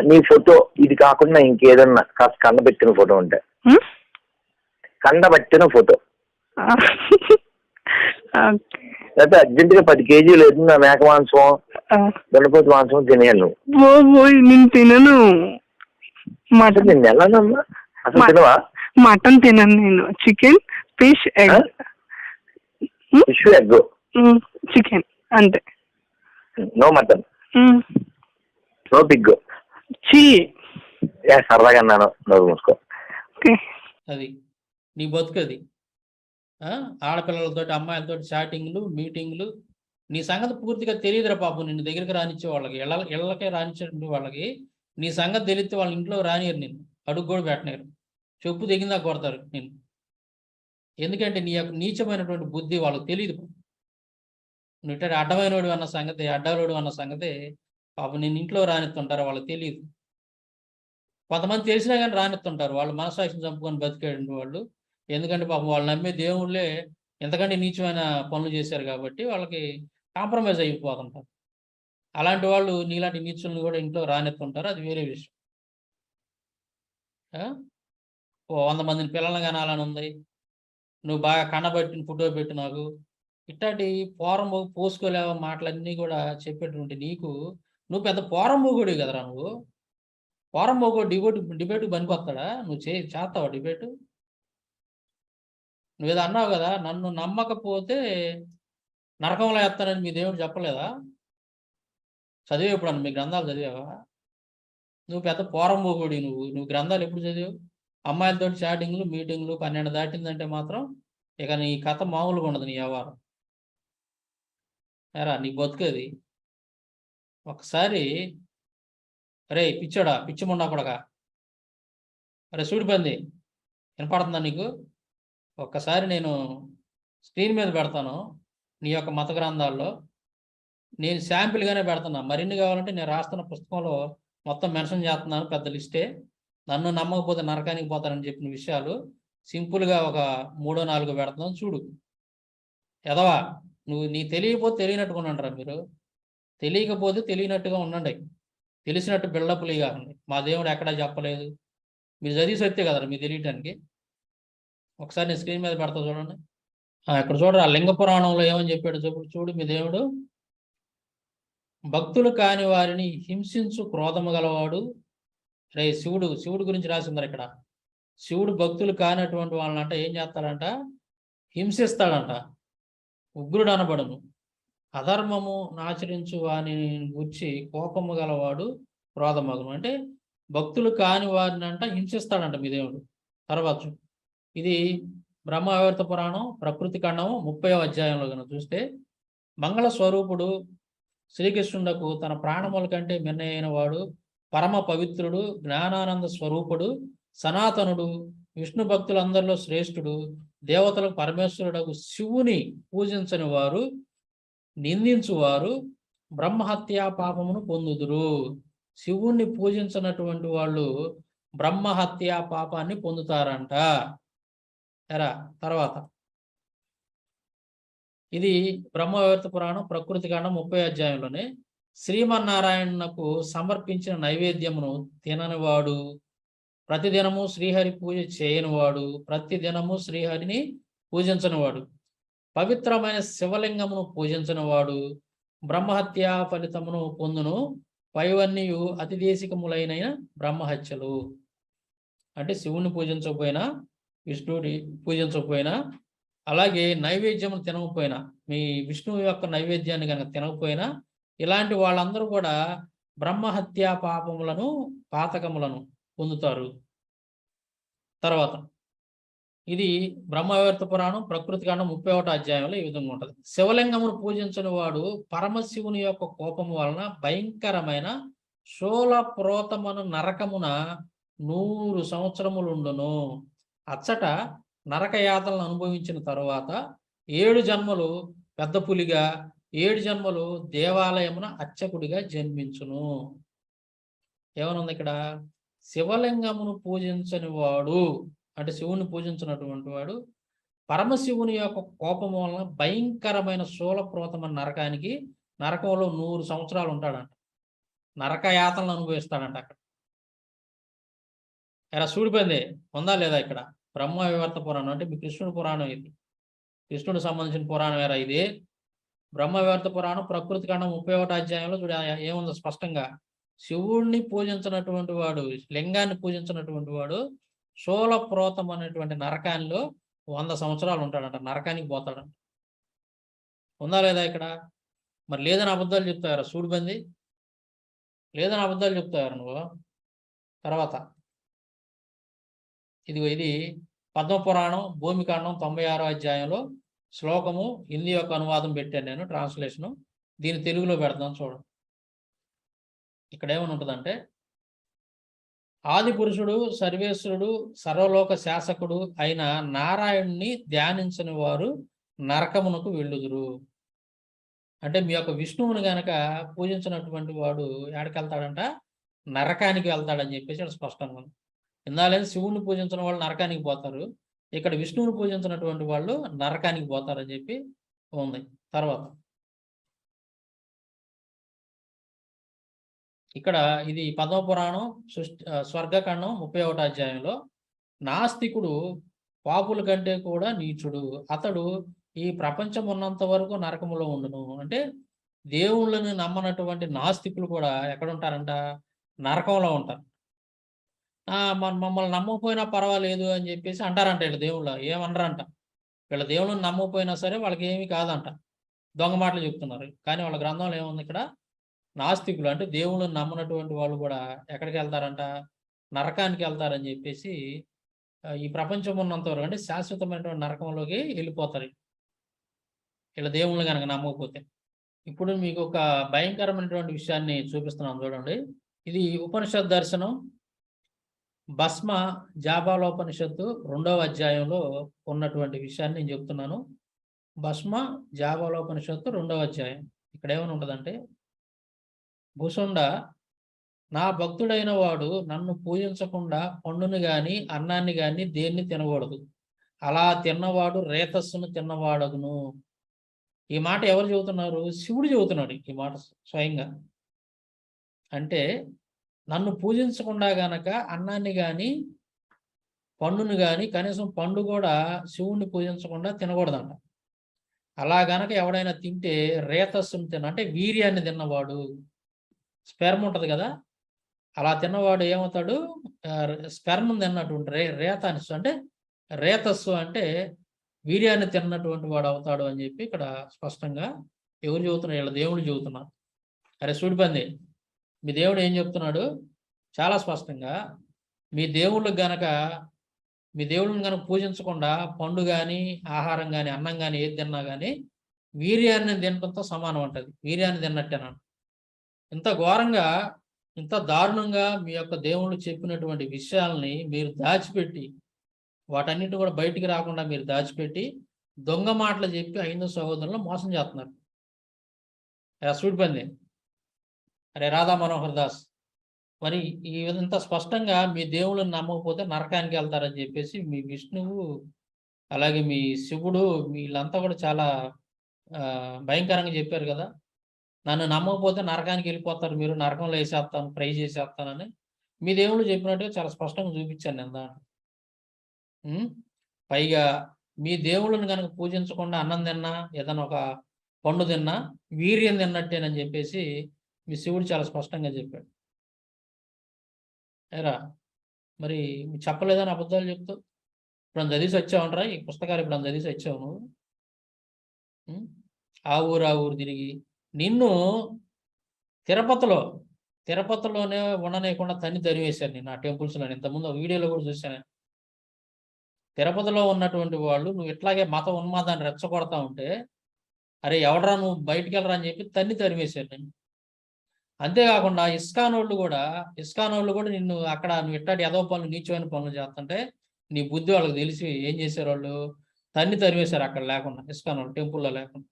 నీ ఫోటో ఇది కాకుండా ఇంకేదన్నా కాస్త కండబెట్టిన ఫోటో ఉంటే, కండబెట్టిన ఫోటో. లేకపోతే అర్జెంట్ గా 10 కేజీలు లేదు నా మేక మాంసం, గణపతి మాంసం తినేయాలి నువ్వు. నేను తినను. నేను వెళ్ళానమ్మా, అసలు తినవా? మటన్ తినను నేను. Chicken, fish, egg. Fish, egg, chicken అంతే. No mutton, no pig. సరదాగా అన్నాను, నోరు మూసుకో. అది నీ బతుకది. ఆడపిల్లలతోటి అమ్మాయిలతోటి చాటింగ్లు, మీటింగ్లు. నీ సంగతి పూర్తిగా తెలియదురా పాపం. నిన్ను దగ్గరికి రానిచ్చే వాళ్ళకి, ఇళ్ళకే రానిచ్చే వాళ్ళకి నీ సంగతి తెలిస్తే వాళ్ళ ఇంట్లో రానియరు, నిన్ను అడుగు కూడా పెట్టలేరు, చెప్పు దిగిందా కొడతారు నిన్ను. ఎందుకంటే నీ యొక్క నీచమైనటువంటి బుద్ధి వాళ్ళకి తెలియదు. నువ్వు అడ్డమైనోడు అన్న సంగతి, అడ్డలోడు అన్న సంగతి పాపం నిన్ను ఇంట్లో రానిస్తుంటారు, వాళ్ళకి తెలియదు. కొంతమంది తెలిసినా కానీ రానిస్తుంటారు, వాళ్ళు మనసాక్షిని చంపుకొని బతికేయండి వాళ్ళు. ఎందుకంటే పాపం వాళ్ళు నమ్మే దేవుళ్ళే ఎంతకంటే నీచమైన పనులు చేశారు కాబట్టి వాళ్ళకి కాంప్రమైజ్ అయిపోతుంటారు. అలాంటి వాళ్ళు నీలాంటి నీచులను కూడా ఇంట్లో రానెత్తుంటారు, అది వేరే విషయం. 100 మందిని పిల్లల్ని కనాలని ఉంది, నువ్వు బాగా కనబట్టిన ఫోటో పెట్టు నాకు. ఇట్లాంటి పోసుకోలేవా మాటలన్నీ కూడా చెప్పేటువంటి నీకు, నువ్వు పెద్ద పోరంబోగుడి కదరా నువ్వు. పోరంబోగుడు డిబేట్ పనికొస్తాడా? నువ్వు చేస్తావా డిబేటు? నువ్వేదో అన్నావు కదా, నన్ను నమ్మకపోతే నరకంలో వేస్తానని మీ దేవుడు చెప్పలేదా? చదివే ఎప్పుడు మీ గ్రంథాలు చదివావా? నువ్వు పెద్ద పోరంబోగుడి, నువ్వు గ్రంథాలు ఎప్పుడు చదివావు? అమ్మాయిలతో చాటింగ్లు మీటింగ్లు 12 దాటిందంటే మాత్రం ఇక నీ కథ మామూలుగా ఉండదు. నీ వ్యవహారం ఎరా, నీ బతుకేది. ఒకసారి అరే పిచ్చోడా, పిచ్చి మొండా కొడగా, అరే సూడిపంది, వినపడుతుందా నీకు? ఒక్కసారి నేను స్క్రీన్ మీద పెడతాను నీ యొక్క మత గ్రంథాల్లో. నేను శాంపిల్గానే పెడుతున్నా, మరిన్ని కావాలంటే నేను రాస్తున్న పుస్తకంలో మొత్తం మెన్షన్ చేస్తున్నాను, పెద్ద లిస్టే. నన్ను నమ్మకపోతే నరకానికి పోతానని చెప్పిన విషయాలు సింపుల్గా ఒక 3-4 పెడుతున్నాను చూడు. ఎదవా, నీ తెలియకపోతే తెలియనట్టుగా ఉండండిరా మీరు. తెలియకపోతే తెలియనట్టుగా ఉండండి, తెలిసినట్టు బిల్డప్లు కాకండి. మా దేవుడు ఎక్కడా చెప్పలేదు, మీరు చదివి సత్తే కదరా మీరు తెలియటానికి. ఒకసారి నేను స్క్రీన్ మీద పెడతా చూడండి. ఇక్కడ చూడరా, లింగ పురాణంలో ఏమని చెప్పాడు చూడు మీ దేవుడు. భక్తులు కాని వారిని హింసించు క్రోధము గలవాడు. రే శివుడు గురించి రాసిందరు ఇక్కడ. శివుడు భక్తులు కానటువంటి వాళ్ళంట ఏం చేస్తాడంట? హింసిస్తాడంట, ఉగ్రుడు అనబడును. అధర్మము ఆచరించు వాని గుర్చి కోపము గలవాడు క్రోధమగును. అంటే భక్తులు కాని వారిని అంట హింసిస్తాడంట మీ దేవుడు. తర్వాత ఇది బ్రహ్మవైవర్త పురాణం ప్రకృతి ఖండం 30వ అధ్యాయంలో కనుక చూస్తే, మంగళ స్వరూపుడు శ్రీకృష్ణుడకు తన ప్రాణముల కంటే మిన్నైన వాడు, పరమ పవిత్రుడు, జ్ఞానానంద స్వరూపుడు, సనాతనుడు, విష్ణు భక్తులందరిలో శ్రేష్ఠుడు, దేవతలకు పరమేశ్వరుడకు శివుని పూజించని వారు, నిందించువారు బ్రహ్మహత్యా పాపమును పొందుదురు. శివుణ్ణి పూజించినటువంటి వాళ్ళు బ్రహ్మహత్యా పాపాన్ని పొందుతారంట. ఎరా తర్వాత ఇది బ్రహ్మవైవర్త పురాణం ప్రకృతి ఖండం 30వ అధ్యాయంలోనే, శ్రీమన్నారాయణకు సమర్పించిన నైవేద్యమును తిననివాడు, ప్రతిదినము శ్రీహరి పూజ చేయనివాడు, ప్రతిదినము శ్రీహరిని పూజించనివాడు, పవిత్రమైన శివలింగమును పూజించనివాడు బ్రహ్మహత్యా ఫలితమును పొందును. పైవన్నీయు అతిదేశికములైన బ్రహ్మహత్యలు. అంటే శివుని పూజించకపోయినా, విష్ణుడి పూజించకపోయినా, అలాగే నైవేద్యమును తినకపోయినా, మీ విష్ణువు యొక్క నైవేద్యాన్ని కనుక తినకపోయినా, ఇలాంటి వాళ్ళందరూ కూడా బ్రహ్మహత్యా పాపములను పాతకములను పొందుతారు. తర్వాత ఇది బ్రహ్మవైవర్త పురాణం ప్రకృతి ఖండం 31వ అధ్యాయంలో ఈ విధంగా ఉంటుంది. శివలింగమును పూజించని వాడు పరమశివుని యొక్క కోపము వలన భయంకరమైన శూలప్రోతమను నరకమున 100 సంవత్సరములుండును. అచ్చట నరకయాతలను అనుభవించిన తరువాత 7 జన్మలు పెద్ద పులిగా, 7 జన్మలు దేవాలయమున అర్చకుడిగా జన్మించును. ఏమనుంది ఇక్కడ? శివలింగమును పూజించని వాడు అంటే శివుని పూజించినటువంటి వాడు పరమశివుని యొక్క కోపం వలన భయంకరమైన శూలప్రోతమైన నరకంలో 100 సంవత్సరాలు ఉంటాడంట. నరకయాతలను అనుభవిస్తాడంట అక్కడ. ఎలా సూడిపోయింది ఉందా లేదా? ఇక్కడ బ్రహ్మవైవర్త పురాణం అంటే మీ కృష్ణుడి పురాణం, ఇది కృష్ణుడికి సంబంధించిన పురాణం వేరా ఇది. బ్రహ్మవైవర్త పురాణం ప్రకృతి ఖండం 31వ అధ్యాయంలో చూడ ఏముందో స్పష్టంగా, శివుణ్ణి పూజించినటువంటి వాడు, లింగాన్ని పూజించినటువంటి వాడు శూలప్రోతం అనేటువంటి నరకానిలో 100 సంవత్సరాలు ఉంటాడంట, నరకానికి పోతాడంట. ఉందా లేదా ఇక్కడ? మరి లేదని అబద్ధాలు చెప్తారా సూడిబంది? లేదని అబద్ధాలు చెప్తారు నువ్వు. తర్వాత ఇది పద్మపురాణం భూమికాండం 96వ అధ్యాయంలో శ్లోకము హిందీ యొక్క అనువాదం పెట్టాను నేను, ట్రాన్స్లేషను. దీన్ని తెలుగులో పెడతాను చూడండి. ఇక్కడ ఏమని ఉంటుందంటే, ఆది పురుషుడు సర్వేశ్వరుడు సర్వలోక శాసకుడు అయిన నారాయణుని ధ్యానించని వారు నరకమునకు వెళ్ళుదురు. అంటే మీ యొక్క విష్ణువుని గనక పూజించినటువంటి వాడు ఎక్కడికి వెళ్తాడంట? నరకానికి వెళ్తాడని చెప్పేసి స్పష్టంగా ఉంది. ఇందాలేదు శివుణ్ణి పూజించిన వాళ్ళు నరకానికి పోతారు, ఇక్కడ విష్ణువుని పూజించినటువంటి వాళ్ళు నరకానికి పోతారని చెప్పి ఉంది. తర్వాత ఇక్కడ ఇది పద్మపురాణం స్వర్గఖండం 31వ అధ్యాయంలో, నాస్తికుడు పాపుల కంటే కూడా నీచుడు, అతడు ఈ ప్రపంచం ఉన్నంత వరకు నరకములో ఉండును. అంటే దేవుళ్ళని నమ్మనటువంటి నాస్తికులు కూడా ఎక్కడ ఉంటారంట? నరకంలో ఉంటారు. మమ్మల్ని నమ్మకపోయినా పర్వాలేదు అని చెప్పేసి అంటారంట. వీళ్ళ దేవుళ్ళ ఏమనరంట, వీళ్ళ దేవుళ్ళని నమ్మకపోయినా సరే వాళ్ళకి ఏమీ కాదంట. దొంగ మాటలు చెప్తున్నారు. కానీ వాళ్ళ గ్రంథంలో ఏముంది ఇక్కడ? నాస్తికులు అంటే దేవుళ్ళని నమ్మనటువంటి వాళ్ళు కూడా ఎక్కడికి వెళ్తారంట? నరకానికి వెళ్తారని చెప్పేసి ఈ ప్రపంచం ఉన్నంత వరకు అంటే శాశ్వతమైనటువంటి నరకంలోకి వెళ్ళిపోతారు ఇలా దేవుళ్ళని కనుక నమ్మకపోతే. ఇప్పుడు మీకు ఒక భయంకరమైనటువంటి విషయాన్ని చూపిస్తున్నాను చూడండి. ఇది ఉపనిషత్ దర్శనం భస్మ జాబాలోపనిషత్తు 2వ అధ్యాయంలో ఉన్నటువంటి విషయాన్ని నేను చెప్తున్నాను. భస్మ జాబాలోపనిషత్తు 2వ అధ్యాయం. ఇక్కడ ఏమని ఉంటుందంటే, భూసుండ, నా భక్తుడైన వాడు నన్ను పూజించకుండా పండుని గాని అన్నాన్ని గాని దేన్ని తినకూడదు. అలా తిన్నవాడు రేతస్సును తిన్నవాడగును. ఈ మాట ఎవరు చెబుతున్నారు? శివుడు చెబుతున్నాడు ఈ మాట స్వయంగా. అంటే నన్ను పూజించకుండా గనక అన్నాన్ని గాని పండుని గాని, కనీసం పండు కూడా శివుణ్ణి పూజించకుండా తినకూడదంట. అలా గనక ఎవడైనా తింటే రేతస్సును అంటే వీర్యాన్ని తిన్నవాడు, స్పెర్మ్ ఉంటుంది కదా, అలా తిన్నవాడు ఏమవుతాడు? స్పెర్మ్ తిన్నటువంటి రేతానిస్సు అంటే రేతస్సు అంటే వీర్యాన్ని తిన్నటువంటి వాడు అవుతాడు అని చెప్పి ఇక్కడ స్పష్టంగా ఎవరు చెబుతున్నారు? వీళ్ళ దేవుడు చెబుతున్నారు. అరే సూడిపంది, మీ దేవుడు ఏం చెప్తున్నాడు? చాలా స్పష్టంగా, మీ దేవుళ్ళకి గనక మీ దేవుళ్ళని కనుక పూజించకుండా పండు కానీ ఆహారం కానీ అన్నం కానీ ఏది తిన్నా కానీ వీర్యాన్ని తినడంతో సమానం అంటది. వీర్యాన్ని తిన్నట్టేనంట. ఇంత ఘోరంగా ఇంత దారుణంగా మీ యొక్క దేవుళ్ళు చెప్పినటువంటి విషయాల్ని మీరు దాచిపెట్టి, వాటన్నిటి కూడా బయటికి రాకుండా మీరు దాచిపెట్టి దొంగ మాటలు చెప్పి హైందవ సహోదరులను మోసం చేస్తున్నారు. సూడిపంది, అరే రాధా మనోహర్ దాస్, మరి ఈ విధంగా స్పష్టంగా మీ దేవుళ్ళని నమ్మకపోతే నరకానికి వెళ్తారని చెప్పేసి మీ విష్ణువు అలాగే మీ శివుడు వీళ్ళంతా కూడా చాలా భయంకరంగా చెప్పారు కదా. నన్ను నమ్మకపోతే నరకానికి వెళ్ళిపోతారు, మీరు నరకంలో వేసేస్తాను, ఫ్రై చేసేస్తానని మీ దేవుళ్ళు చెప్పినట్టుగా చాలా స్పష్టంగా చూపించాను నేను దాంట్లో. పైగా మీ దేవుళ్ళని కనుక పూజించకుండా అన్నం తిన్నా ఏదైనా ఒక పండు తిన్నా వీర్యం తిన్నట్టేనని చెప్పేసి మీ శివుడు చాలా స్పష్టంగా చెప్పాడు. ఏరా మరి చెప్పలేదని అబద్ధాలు చెప్తూ ఇప్పుడు చదివేసి వచ్చావునరా? ఈ పుస్తకాలు ఇప్పుడు చదివేసి వచ్చావు నువ్వు. ఆ ఊరు తిరిగి నిన్ను తిరుపతిలోనే ఉండనేయకుండా తన్ని తరివేశారు నేను ఆ టెంపుల్స్లో. ఇంతకుముందు వీడియోలో కూడా చూశాను. తిరుపతిలో ఉన్నటువంటి వాళ్ళు నువ్వు ఇట్లాగే మత ఉన్మాదాన్ని రెచ్చగొడతా ఉంటే, అరే ఎవడరా నువ్వు బయటికి వెళ్ళరా అని చెప్పి తన్ని తరివేశారు నేను. అంతేకాకుండా ఇస్కాన్ వాళ్ళు కూడా నిన్ను అక్కడ నువ్వు ఇట్లాంటి ఎదవ పనులు నీచమైన పనులు చేస్తుంటే నీ బుద్ధి వాళ్ళకి తెలిసి ఏం చేశారు? వాళ్ళు తన్ని తరివేశారు అక్కడ లేకుండా, ఇస్కాన్ వాళ్ళు టెంపుల్లో లేకుండా.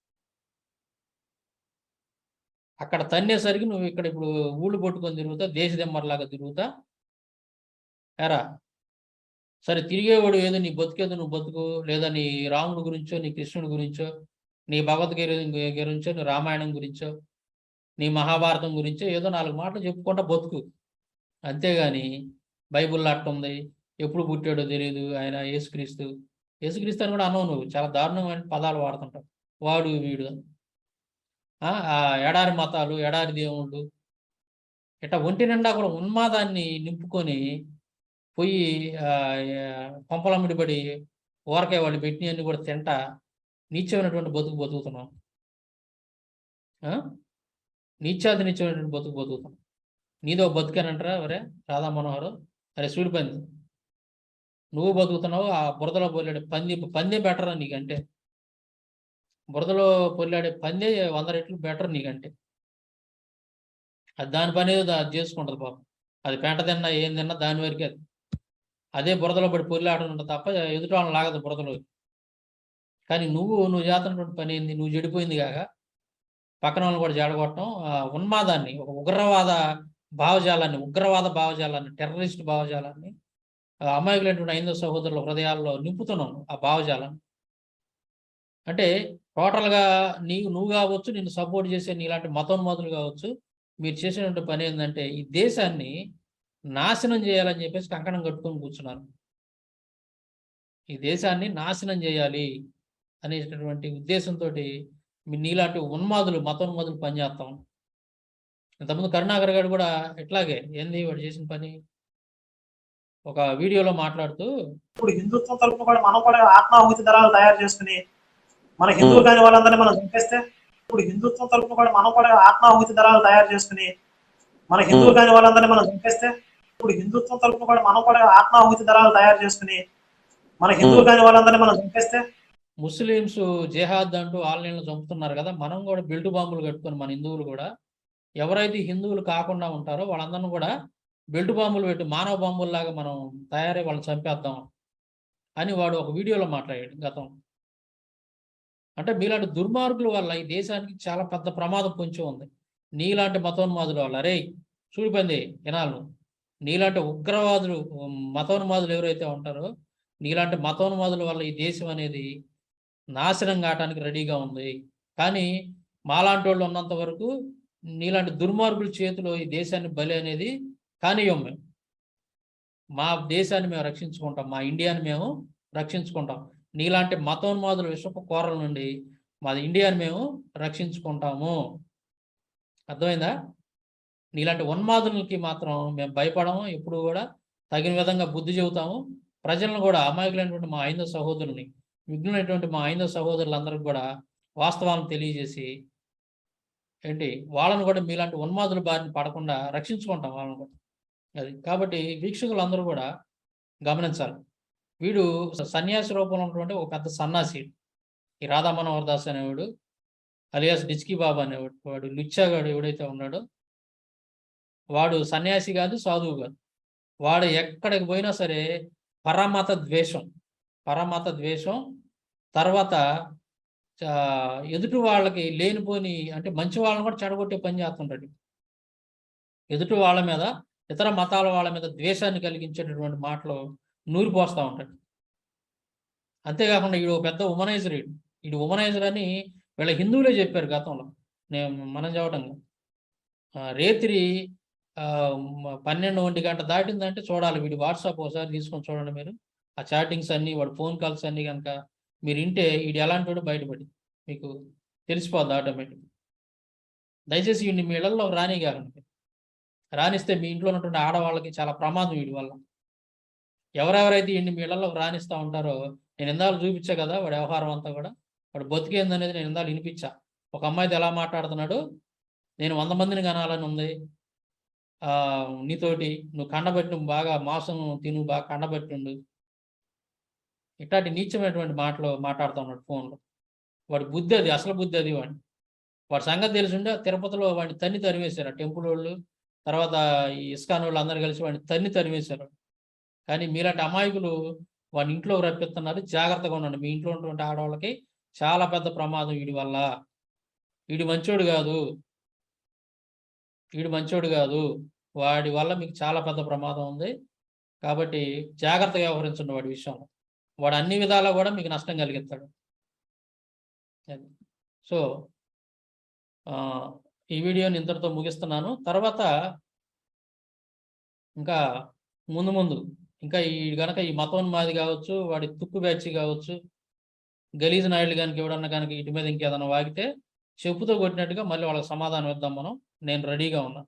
అక్కడ తన్నేసరికి నువ్వు ఇక్కడ ఇప్పుడు ఊళ్ళు పట్టుకొని తిరుగుతా, దేశదెమ్మర్లాగా తిరుగుతా. ఎరా సరే తిరిగేవాడు ఏదో నీ బతుకేదో నువ్వు బతుకు, లేదా నీ రాముడి గురించో నీ కృష్ణుడి గురించో నీ భగవద్గీత గురించో నీ రామాయణం గురించో నీ మహాభారతం గురించో ఏదో 4 మాటలు చెప్పుకుంటా బతుకు. అంతేగాని బైబుల్లో అట్టుంది, ఎప్పుడు పుట్టాడో తెలియదు ఆయన యేసుక్రీస్తు అని కూడా అన్నావు నువ్వు. చాలా దారుణమైన పదాలు వాడుతుంటావు, వాడు వీడు. ఆ ఎడారి మతాలు, ఎడారి దేవుళ్ళు, ఇట్లా ఒంటి నిండా కూడా ఉన్మాదాన్ని నింపుకొని పోయి కొంపలమ్మిడి పడి ఊరకాయ వాళ్ళు పెట్టినవన్నీ కూడా తింటా నీచమైనటువంటి బతుకుతున్నాం. నీచమైనటువంటి బతుకుతున్నాం. నీదో బతుకానంటారా? అరే రాధా మనోహర్, అరే సూడిపంది, నువ్వు బతుకుతున్నావు. ఆ బురదలో పొల్లాడే పంది బెటర్ నీకంటే. బురదలో పొల్లాడే పంది 100 రెట్లు బెటర్ నీకంటే. అది దాని పని ఏదో అది చేసుకుంటుంది పాపం. అది పెంట తిన్నా ఏం తిన్నా దాని వరకే అది. అదే బురదలో పడి పొల్లాడుతుంటుంది తప్ప ఎదుటి వాళ్ళని లాగదు బురదలో. కానీ నువ్వు చేస్తున్నటువంటి పని ఏంది? నువ్వు చెడిపోయింది కాక పక్కన వాళ్ళని కూడా చెడగొట్టడం, ఉన్మాదాన్ని, ఒక ఉగ్రవాద భావజాలాన్ని, టెర్రరిస్ట్ భావజాలాన్ని అమాయకులైనటువంటి హైందవ సహోదరుల హృదయాల్లో నింపుతున్నాను. ఆ భావజాలాన్ని అంటే టోటల్గా నువ్వు కావచ్చు, నిన్ను సపోర్ట్ చేసే నీలాంటి మతోన్మాదులు కావచ్చు, మీరు చేసినటువంటి పని ఏంటంటే ఈ దేశాన్ని నాశనం చేయాలని చెప్పేసి కంకణం కట్టుకొని కూర్చున్నారు. ఈ దేశాన్ని నాశనం చేయాలి అనేటటువంటి ఉద్దేశంతో నీలాంటి మతోన్మాదులు పనిచేస్తాం. ఇంతకుముందు కరుణాకర్ గారు కూడా ఇట్లాగే ఏంది వాడు చేసిన పని ఒక వీడియోలో మాట్లాడుతూ, ఇప్పుడు హిందుత్వం తరపున కూడా మనం కూడా ఆత్మాహుతి దళాలు తయారు చేసుకుని మన హిందువులు కాని వాళ్ళందరినీ మనం చంపేస్తే ఇప్పుడు హిందుత్వం తరపున కూడా మనం కూడా ఆత్మాహుతి దళాలు తయారు చేసుకుని మన హిందువులు కాని వాళ్ళందరినీ మనం చంపేస్తే, ఇప్పుడు హిందుత్వం తరపున కూడా మనం కూడా ఆత్మాహుతి దళాలు తయారు చేసుకుని మన హిందువులు కాని వాళ్ళందరినీ మనం చంపేస్తే, ముస్లిమ్స్ జిహాద్ అంటూ ఆన్లైన్లో చంపుతున్నారు కదా, మనం కూడా బెల్ట్ బాంబులు కట్టుకొని మన హిందువులు కూడా ఎవరైతే హిందువులు కాకుండా ఉంటారో వాళ్ళందరినీ కూడా బెల్ట్ బాంబులు పెట్టి మానవ బాంబుల్లాగా మనం తయారై వాళ్ళని చంపేద్దాం అని వాడు ఒక వీడియోలో మాట్లాడాడు గతం. అంటే మీలాంటి దుర్మార్గుల వల్ల ఈ దేశానికి చాలా పెద్ద ప్రమాదం పొంచి ఉంది. నీలాంటి మతోన్మాదుల వల్ల. రే చూడిపోయింది వినాలను, నీలాంటి ఉగ్రవాదులు మతోన్మాదులు ఎవరైతే ఉంటారో నీలాంటి మతోన్మాదుల వల్ల ఈ దేశం అనేది నాశనం కావటానికి రెడీగా ఉంది. కానీ మాలాంటి వాళ్ళు ఉన్నంత వరకు నీలాంటి దుర్మార్గుల చేతిలో ఈ దేశాన్ని బలి అనేది కానియం. మేము మా దేశాన్ని మేము రక్షించుకుంటాం, మా ఇండియాని మేము రక్షించుకుంటాం. నీలాంటి మతోన్మాదుల విషపు కోరల నుండి మా ఇండియాని మేము రక్షించుకుంటాము. అర్థమైందా? నీలాంటి ఉన్మాదులకి మాత్రం మేము భయపడము, ఎప్పుడు కూడా తగిన విధంగా బుద్ధి చెబుతాము. ప్రజలను కూడా, అమాయకులైనటువంటి మా హైందవ సహోదరుల్ని, విఘ్నులైనటువంటి మా హైందవ సహోదరులందరికీ కూడా వాస్తవాలను తెలియజేసి ఏంటి వాళ్ళను కూడా మీలాంటి ఉన్మాదుల బారిన పడకుండా రక్షించుకుంటాం వాళ్ళని కూడా. అది కాబట్టి వీక్షకులందరూ కూడా గమనించాలి. వీడు సన్యాసి రూపంలో ఉన్నటువంటి ఒక పెద్ద సన్నాసి. ఈ రాధా మనోహర్ దాస్ అనేవాడు, అలియాస్ డిచ్కీ బాబా అనేవాడు, వాడు లుచ్చాగాడు ఎవడైతే ఉన్నాడో వాడు సన్యాసి కాదు, సాధువు కాదు. వాడు ఎక్కడికి పోయినా సరే పరమత ద్వేషం, తర్వాత ఎదుటి వాళ్ళకి లేనిపోని, అంటే మంచి వాళ్ళని కూడా చెడగొట్టే పని చేస్తుంటాడు. ఎదుటి వాళ్ళ మీద, ఇతర మతాల వాళ్ళ మీద ద్వేషాన్ని కలిగించేటటువంటి మాటలు నూరిపోస్తూ ఉంటాడు. అంతేకాకుండా వీడు పెద్ద ఉమనైజర్. వీడు ఉమనైజర్ అని వీళ్ళ హిందువులే చెప్పారు గతంలో, మనం చెప్పటం. రేత్రి 12-1 గంట దాటిందంటే చూడాలి వీడి వాట్సాప్ ఒకసారి తీసుకొని చూడండి మీరు. ఆ చాటింగ్స్ అన్నీ, వాడు ఫోన్ కాల్స్ అన్నీ కనుక మీరు వింటే వీడు ఎలాంటి వాడు బయటపడి మీకు తెలిసిపోద్ది ఆటోమేటిక్. దయచేసి వీడిని మీ ఇళ్లలో రానిగాకండి. రానిస్తే మీ ఇంట్లో ఉన్నటువంటి ఆడవాళ్ళకి చాలా ప్రమాదం వీడి వల్ల. ఎవరెవరైతే వీడిని మీ ఇళ్లలో రానిస్తూ ఉంటారో, నేను ఇందాక చూపించా కదా వాడి వ్యవహారం అంతా కూడా, వాడు బతికేందనేది నేను ఇందాక వినిపించా. ఒక అమ్మాయితో ఎలా మాట్లాడుతున్నాడు, నేను 100 మందిని కనాలని ఉంది నీతోటి, నువ్వు కండబెట్టి బాగా మాంసం తిను, బాగా కండబెట్టిండు, ఇట్లాంటి నీచమైనటువంటి మాటలు మాట్లాడుతూ ఉన్నాడు ఫోన్లో. వాడి బుద్ధి అది, అసలు బుద్ధి అది. వాడి సంగతి తెలిసిండే తిరుపతిలో వాడిని తన్ని తరిమేశారు ఆ టెంపుల్ వాళ్ళు, తర్వాత ఈ ఇస్కాన్ వాళ్ళు అందరు కలిసి వాడిని తరిమేశారు. కానీ మీలాంటి అమాయకులు వాడిని ఇంట్లోకి రప్పిస్తున్నారు. జాగ్రత్తగా ఉండండి. మీ ఇంట్లో ఉన్నటువంటి ఆడవాళ్ళకి చాలా పెద్ద ప్రమాదం వీడి వల్ల. వీడు మంచోడు కాదు, వాడి వల్ల మీకు చాలా పెద్ద ప్రమాదం ఉంది. కాబట్టి జాగ్రత్తగా వ్యవహరించండి వాడి విషయంలో. వాడు అన్ని విధాలా కూడా మీకు నష్టం కలిగిస్తాడు. సో ఈ వీడియోని ఇంతటితో ముగిస్తున్నాను. తర్వాత ఇంకా ముందు ఇంకా ఈ గనక ఈ మతోన్మాది కావచ్చు, వాడి తుక్కు బ్యాచ్ కావచ్చు, గలీజ్ నాయుడు కనుక ఎవడన్నా కనుక ఇటు మీద ఇంకేదన్నా వాగితే చెప్పుతో కొట్టినట్టుగా మళ్ళీ వాళ్ళకి సమాధానం ఇద్దాం మనం. నేను రెడీగా ఉన్నా.